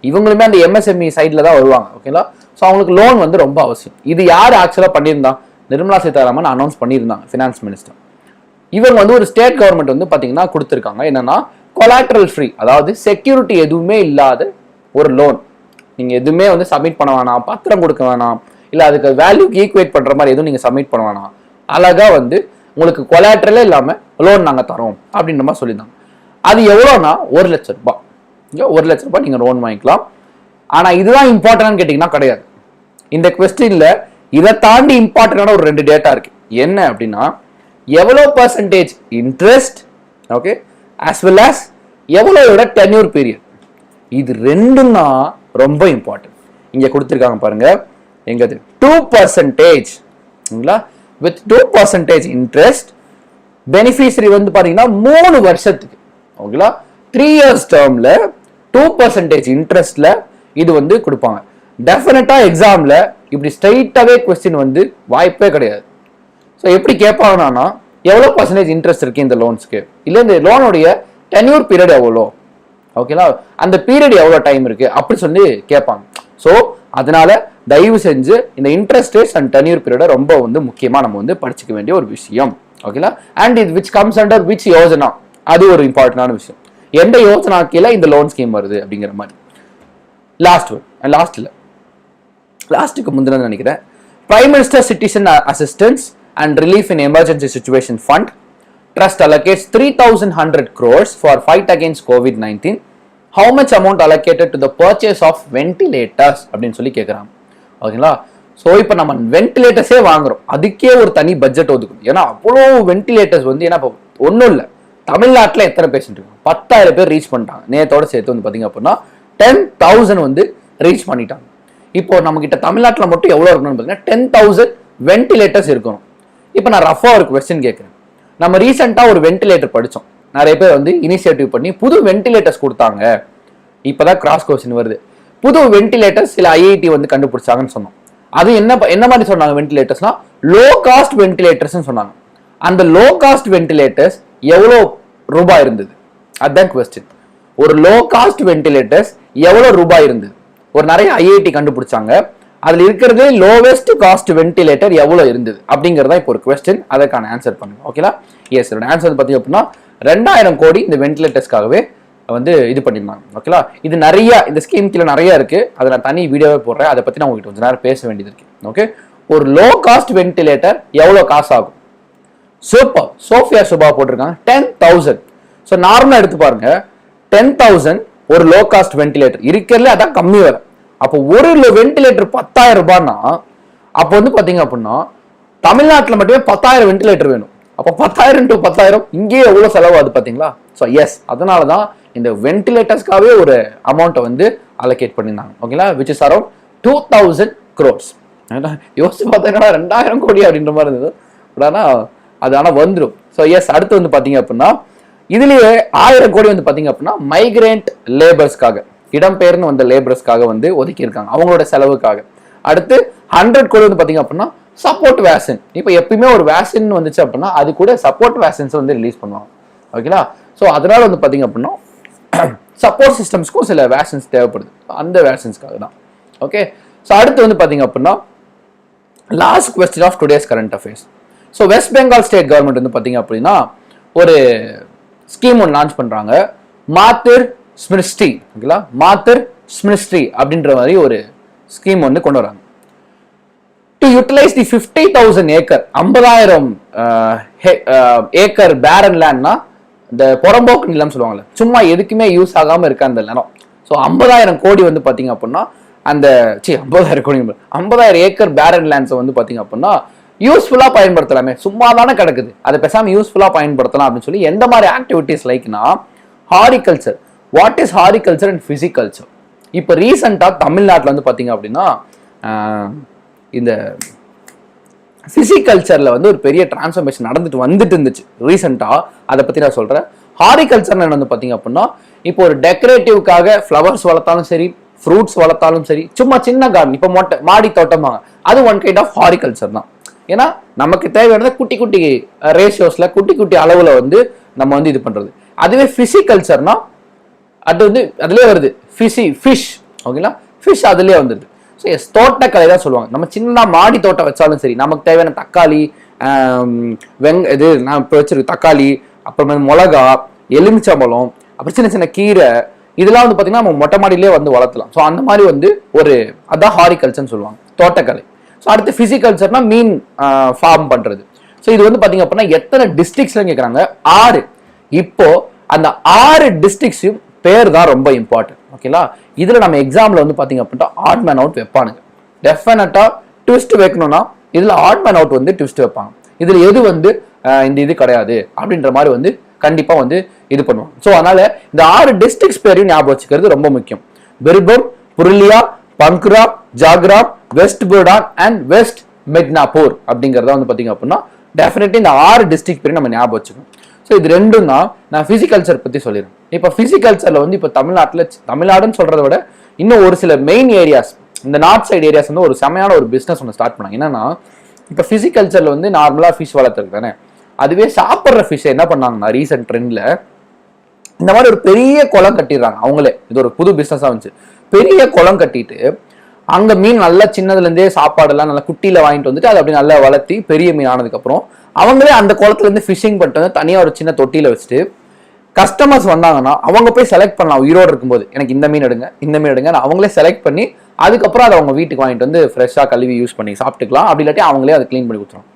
இவங்களுமே அந்த எம்எஸ்எம்இ சைட்ல தான் வருவாங்க. ஓகேங்களா? ஸோ அவங்களுக்கு லோன் வந்து ரொம்ப அவசியம். இது யார் ஆக்சுவலாக பண்ணியிருந்தா? நிர்மலா சீதாராமன் அனௌன்ஸ் பண்ணியிருந்தாங்க, ஃபினான்ஸ் மினிஸ்டர். இவங்க வந்து ஒரு ஸ்டேட் கவர்மெண்ட் வந்து பார்த்தீங்கன்னா கொடுத்துருக்காங்க. என்னன்னா கொலாட்ரல் ஃப்ரீ, அதாவது செக்யூரிட்டி எதுவுமே இல்லாத ஒரு லோன். நீங்கள் எதுவுமே வந்து சப்மிட் பண்ண வேணாம், பத்திரம் கொடுக்க வேணாம், இல்லை அதுக்கு வேல்யூக்கு ஈக்குவேட் பண்ணுற மாதிரி எதுவும் நீங்கள் சப்மிட் பண்ண வேணாம், அழகாக வந்து உங்களுக்கு கொலாட்ரலே இல்லாமல் லோன் நாங்கள் தரோம் அப்படின்ற மாதிரி சொல்லியிருந்தாங்க. அது எவ்வளோனா 1 லட்ச ரூபாய். 1 லட்ச ரூபாய் நீங்கள் லோன் வாங்கிக்கலாம். ஆனால் இதுதான் இம்பார்ட்டன்ட்னு கேட்டிங்கன்னா கிடையாது. இந்த கொஸ்டின்ல இதை தாண்டி இம்பார்ட்டன்டான ஒரு 2 டேட்டா இருக்கு. என்ன அப்படின்னா எவ்வளோ percentage interest, okay, as well as எவ்வளோட டென்யூர் பீரியட். இது ரெண்டும் தான் ரொம்ப இம்பார்ட்டன்ட். இங்கே கொடுத்துருக்காங்க பாருங்க, எங்கது 2%, வித் 2% இன்ட்ரெஸ்ட். பெனிஃபிஷரி வந்து பாத்தீங்கன்னா 3 வருஷத்துக்கு, ஓகேங்களா, 3 years டேர்ம்ல 2% இன்ட்ரெஸ்ட்ல இது வந்து கொடுப்பாங்க. டெஃபினட்டா எக்ஸாம்ல இப்படி ஸ்ட்ரைட்டாவே கொஸ்டின் வந்து வாய்ப்பே கிடையாது. ஸோ எப்படி கேட்பாங்கன்னா எவ்வளோ பர்சன்டேஜ் இன்ட்ரெஸ்ட் இருக்கு இந்த லோன்ஸ்க்கு, இல்லை இந்த லோனுடைய டென்யூர் பீரியட் எவ்வளோ, ஓகேங்களா, அந்த பீரியட் எவ்வளோ டைம் இருக்கு அப்படி சொல்லி கேட்பாங்க. ஸோ அதனால தயவு செஞ்சு இந்த இன்ட்ரெஸ்ட் ரேட்ஸ் அண்ட் டென்யூர் பீரியட ரொம்ப வந்து முக்கியமா நம்ம வந்து படிச்சுக்க வேண்டிய ஒரு விஷயம், ஓகேங்களா. அண்ட் இது which comes under which Yojana, அது ஒரு இம்பார்ட்டன்டான விஷயம். எந்த யோஜனா கீழே இந்த லோன் ஸ்கீம் வருது அப்படிங்கிற மாதிரி. லாஸ்ட்டுக்கு முந்தின நினைக்கிறேன். Prime minister citizen assistance and relief in emergency situation fund trust allocates 3,100 crores for fight against COVID-19. How much amount allocated to the purchase of ventilators அப்படின்னு சொல்லி கேட்குறாங்க, ஓகேங்களா. ஸோ இப்போ நம்ம வென்டிலேட்டர்ஸே வாங்குறோம், அதுக்கே ஒரு தனி பட்ஜெட் ஒதுக்கணும். ஏன்னா அவ்வளோ வென்டிலேட்டர்ஸ் வந்து, ஏன்னா இப்போ ஒன்றும் இல்லை, தமிழ்நாட்டில் எத்தனை பேஷண்ட் இருக்கு, 10,000 பேர் ரீச் பண்ணிட்டாங்க. நேத்தோட சேர்த்து வந்து பார்த்தீங்க அப்படின்னா 10,000 வந்து ரீச் பண்ணிட்டாங்க. இப்போ நம்ம கிட்ட தமிழ்நாட்டில் மட்டும் எவ்வளோ இருக்கணும்னு பார்த்தீங்கன்னா 10,000 வென்டிலேட்டர்ஸ் இருக்கணும். இப்போ நான் ரஃபாக ஒரு கொஸ்டின் கேட்குறேன். நம்ம ரீசெண்டாக ஒரு வென்டிலேட்டர் படித்தோம், நிறைய பேர் வந்து இனிஷியேட்டிவ் பண்ணி புது வென்டிலேட்டர்ஸ் கொடுத்தாங்க. இப்போதான் கிராஸ் கொஸ்டின் வருது. புது வென்டிலேட்டர்ஸ் சில ஐஐடி வந்து கண்டுபிடிச்சாங்கன்னு சொன்னோம். அது என்ன மாதிரி சொன்னாங்க வென்டிலேட்டர்ஸ்னா லோ காஸ்ட் வென்டிலேட்டர்ஸ் சொன்னாங்க. அந்த லோ காஸ்ட் வென்டிலேட்டர்ஸ் எவ்வளோ ரூபாய் இருந்தது, அதுதான் கொஸ்டின். ஒரு லோ காஸ்ட் வென்டிலேட்டர்ஸ் எவ்வளோ ரூபாய் இருந்தது, ஒரு நிறைய ஐஐடி கண்டுபிடிச்சாங்க. அதுல இருக்கிறதே லோவெஸ்ட் காஸ்ட் வென்டிலேட்டர் எவ்வளவு இருந்தது அப்படிங்கறதா இப்போ ஒரு கொஸ்டின். அதற்கான ஆன்சர் பண்ணுங்க, ஓகேலா. எஸ், ஆன்சர் பார்த்தீங்க அப்படின்னா 2,000 கோடி இந்த வென்டிலேட்டர்ஸ்க்காகவே வந்து இது பண்ணிருந்தாங்க, ஓகேலா. இது நிறைய இந்த ஸ்கீம் கீழே நிறைய இருக்கு, அதை நான் தனி வீடியோவே போடுறேன். அதை பத்தி நான் உங்ககிட்ட கொஞ்ச நேரம் பேச வேண்டியது இருக்கு, ஓகே. ஒரு லோ காஸ்ட் வென்டிலேட்டர் எவ்வளவு காசு ஆகும்? சூப்பர், சோஃபியா சுபா போட்டிருக்காங்க 10,000. ஸோ நார்மலா எடுத்து பாருங்க, 10,000 ஒரு லோ காஸ்ட் வென்டிலேட்டர் இருக்கிறதுல அதான் கம்மி வரும். அப்போ ஒரு வென்டிலேட்டர் 10,000 ரூபாய்னா அப்போ வந்து பாத்தீங்க அப்படின்னா தமிழ்நாட்டில் மட்டுமே 10,000 வென்டிலேட்டர் வேணும். அப்போ 10,000 to 10,000 இங்கேயே எவ்வளவு செலவாகுது பாத்தீங்களா. ஸோ எஸ், அதனாலதான் இந்த வென்டிலேட்டர்ஸ்க்காகவே ஒரு அமௌண்ட்டை வந்து அலோகேட் பண்ணியிருந்தாங்க, ஓகேங்களா, விச் இஸ் அரௌண்ட் 2,000 crores. யோசிச்சு பார்த்தீங்கன்னா 2,000 கோடி அப்படின்ற மாதிரி இருந்தது, அது ஆனால் வந்துடும். ஸோ எஸ், அடுத்து வந்து பாத்தீங்க அப்படின்னா இதுலயே 1000 கோடி வந்து பாத்தீங்க அப்படின்னா மைக்ரேண்ட் லேபர்ஸ்க்காக, இடம்பெயர்ந்து வந்த லேபர்ஸ்க்காக வந்து ஒதுக்கி இருக்காங்க, அவங்களோட செலவுக்காக. அடுத்து 100 கோடி வந்து பாத்தீங்க அப்படின்னா சப்போர்ட் வேக்சின். இப்போ எப்பயுமே ஒரு வேக்சின் வந்துச்சு அப்படின்னா அது கூட சப்போர்ட் வேக்சின்ஸ் வந்து ரிலீஸ் பண்ணுவாங்க, ஓகேங்களா. ஸோ அதனால வந்து பாத்தீங்க அப்படின்னா சப்போர்ட் சிஸ்டம்ஸ்க்கும் சில வேக்சின்ஸ் தேவைப்படுது, அந்த வேக்சின்ஸ்க்காக தான், ஓகே. ஸோ அடுத்து வந்து பாத்தீங்க அப்படின்னா last question of today's current affairs. So West Bengal state government வந்து பாத்தீங்க அப்படின்னா ஒரு ஸ்கீம் ஒன்று லான்ச் பண்றாங்க, மாத்திர் ஸ்மிருஷ்டி, ஓகேங்களா, மாத்திர் ஸ்மிருஷ்டி அப்படின்ற மாதிரி ஒரு ஸ்கீம் வந்து கொண்டு வராங்க. To utilise the 50,000 acre, 50,000 acre barren லேண்ட்னா இந்த புறம்போக்கு நிலம் சொல்லுவாங்கல்ல, சும்மா எதுக்குமே யூஸ் ஆகாம இருக்க அந்த நிலம். ஸோ 50,000 கோடி வந்து பாத்தீங்க அப்படின்னா அந்த 50,000 கோடி 50,000 ஏக்கர் பேரன் லேண்ட்ஸை வந்து பாத்தீங்க அப்படின்னா யூஸ்ஃபுல்லா பயன்படுத்தலாமே, சும்மா தானே கிடக்குது, அதை பேசாம யூஸ்ஃபுல்லா பயன்படுத்தலாம் அப்படின்னு சொல்லி எந்த மாதிரி ஆக்டிவிட்டிஸ் லைக்னா horticulture. What is horticulture and pisciculture? இப்போ ரீசெண்டா தமிழ்நாட்டில் வந்து பாத்தீங்க அப்படின்னா இந்த பிசிகல்ச்சர்ல வந்து ஒரு பெரிய டிரான்ஸ்ஃபர்மேஷன் வந்துட்டு இருந்துச்சு ரீசெண்டா, அதை பத்தி நான் சொல்றேன். ஹாரிகல்ச்சர் வந்து பாத்தீங்க அப்படின்னா இப்போ ஒரு டெக்கரேட்டிவ்காக ஃப்ளவர்ஸ் வளர்த்தாலும் சரி, ஃப்ரூட்ஸ் வளர்த்தாலும் சரி, சும்மா சின்ன கார்டன், இப்போ மாடி தோட்டமாங்க, அது ஒன் கைண்ட் ஆஃப் ஹாரிகல்ச்சர் தான். ஏன்னா நமக்கு தேவையானது குட்டி குட்டி ரேஷியோஸ்ல, குட்டி குட்டி அளவுல வந்து நம்ம வந்து இது பண்றது. அதுவே பிசிகல்ச்சர்னா அது வந்து அதுலேயே வருது, ஃபிஷ், ஓகேங்களா, ஃபிஷ் அதுலேயே வந்துடுது. ஸோ எஸ், தோட்டக்கலை தான் சொல்லுவாங்க. நம்ம சின்ன மாடி தோட்டம் வச்சாலும் சரி, நமக்கு தேவையான தக்காளி, இது நான் இப்போ வச்சிருக்க தக்காளி, அப்புறமே மிளகா, எலுமிச்சம்பழம், அப்புறம் சின்ன சின்ன கீரை, இதெல்லாம் வந்து பார்த்தீங்கன்னா நம்ம மொட்டை மாடியிலே வந்து வளர்த்தலாம். ஸோ அந்த மாதிரி வந்து ஒரு அதான் ஹாரிகல்ச்சர்னு சொல்லுவாங்க, தோட்டக்கலை. ஸோ அடுத்து ஃபிசிகல்ச்சர்னா மீன் ஃபார்ம் பண்றது. ஸோ இது வந்து பாத்தீங்க அப்படின்னா எத்தனை டிஸ்ட்ரிக்ட்ஸ்ல கேட்குறாங்க? 6. இப்போ அந்த 6 டிஸ்ட்ரிக்ட்ஸையும் பேர் தான் ரொம்ப இம்பார்ட்டன்ட். ஓகேங்களா? இதுல நம்ம எக்ஸாம்ல வந்து பாத்தீங்க அப்படின்னா ஆட் மேன் அவுட் வைப்பானுங்க. டெஃபினட்டா ட்விஸ்ட் வைக்கணும்னா இதுல ஆட் மேன் அவுட் வந்து ட்விஸ்ட் வைப்பாங்க. இதுல எது வந்து இந்த இது கிடையாது அப்படின்ற மாதிரி வந்து கண்டிப்பா வந்து இது பண்ணுவாங்க. ஸோ அதனால இந்த 6 டிஸ்ட்ரிக்ட்ஸ் பேரையும் ஞாபகம் வச்சுக்கிறது ரொம்ப முக்கியம். பிர்பூம், புருலியா, பங்குரா, ஜாக்ராம், வெஸ்ட் புர்டான் அண்ட் வெஸ்ட் மெட்னாப்பூர் அப்படிங்கிறத வந்து பாத்தீங்க அப்படின்னா டெஃபினெட்லி இந்த 6 டிஸ்ட்ரிக்ட் பேரையும் நம்ம ஞாபகம் வச்சுக்கணும். ஸோ இது ரெண்டும் தான் நான் பிசிகல்ச்சர் பத்தி சொல்லிடுறேன். இப்போ பிசிகல்ச்சர்ல வந்து இப்போ தமிழ்நாடுன்னு சொல்றதை விட இன்னும் ஒரு சில மெயின் ஏரியாஸ், இந்த நார்த் சைடு ஏரியாஸ் வந்து ஒரு செமையான ஒரு பிசினஸ் ஒன்று ஸ்டார்ட் பண்ணாங்க. என்னன்னா இப்போ பிசிகல்ச்சர்ல வந்து நார்மலா ஃபிஷ் வளர்த்துருக்கு தானே, அதுவே சாப்பிட்ற ஃபிஷ் என்ன பண்ணாங்கன்னா ரீசெண்ட் ட்ரெண்ட்ல இந்த மாதிரி ஒரு பெரிய குளம் கட்டிடுறாங்க. அவங்களே இது ஒரு புது பிசினஸா வந்துச்சு. பெரிய குளம் கட்டிட்டு அங்க மீன் நல்லா சின்னதுல இருந்தே சாப்பாடெல்லாம் நல்லா குட்டியில வாங்கிட்டு வந்துட்டு அதை அப்படி நல்லா வளர்த்தி பெரிய மீன் ஆனதுக்கு அப்புறம் அவங்களே அந்த குளத்துல இருந்து ஃபிஷிங் பண்ணிட்டு வந்து தனியா ஒரு சின்ன தொட்டியில வச்சுட்டு கஸ்டமர்ஸ் வந்தாங்கன்னா அவங்க போய் செலக்ட் பண்ணலாம். உயிரோடு இருக்கும்போது எனக்கு இந்த மீன் எடுங்க, இந்த மீன் எடுங்க, அவங்களே செலக்ட் பண்ணி அதுக்கப்புறம் அதை அவங்க வீட்டுக்கு வாங்கிட்டு வந்து ஃப்ரெஷ்ஷாக கழுவி யூஸ் பண்ணி சாப்பிட்டுக்கலாம். அப்படி இல்லாட்டி அவங்களே அதை க்ளீன் பண்ணி கொடுத்துருவோம்.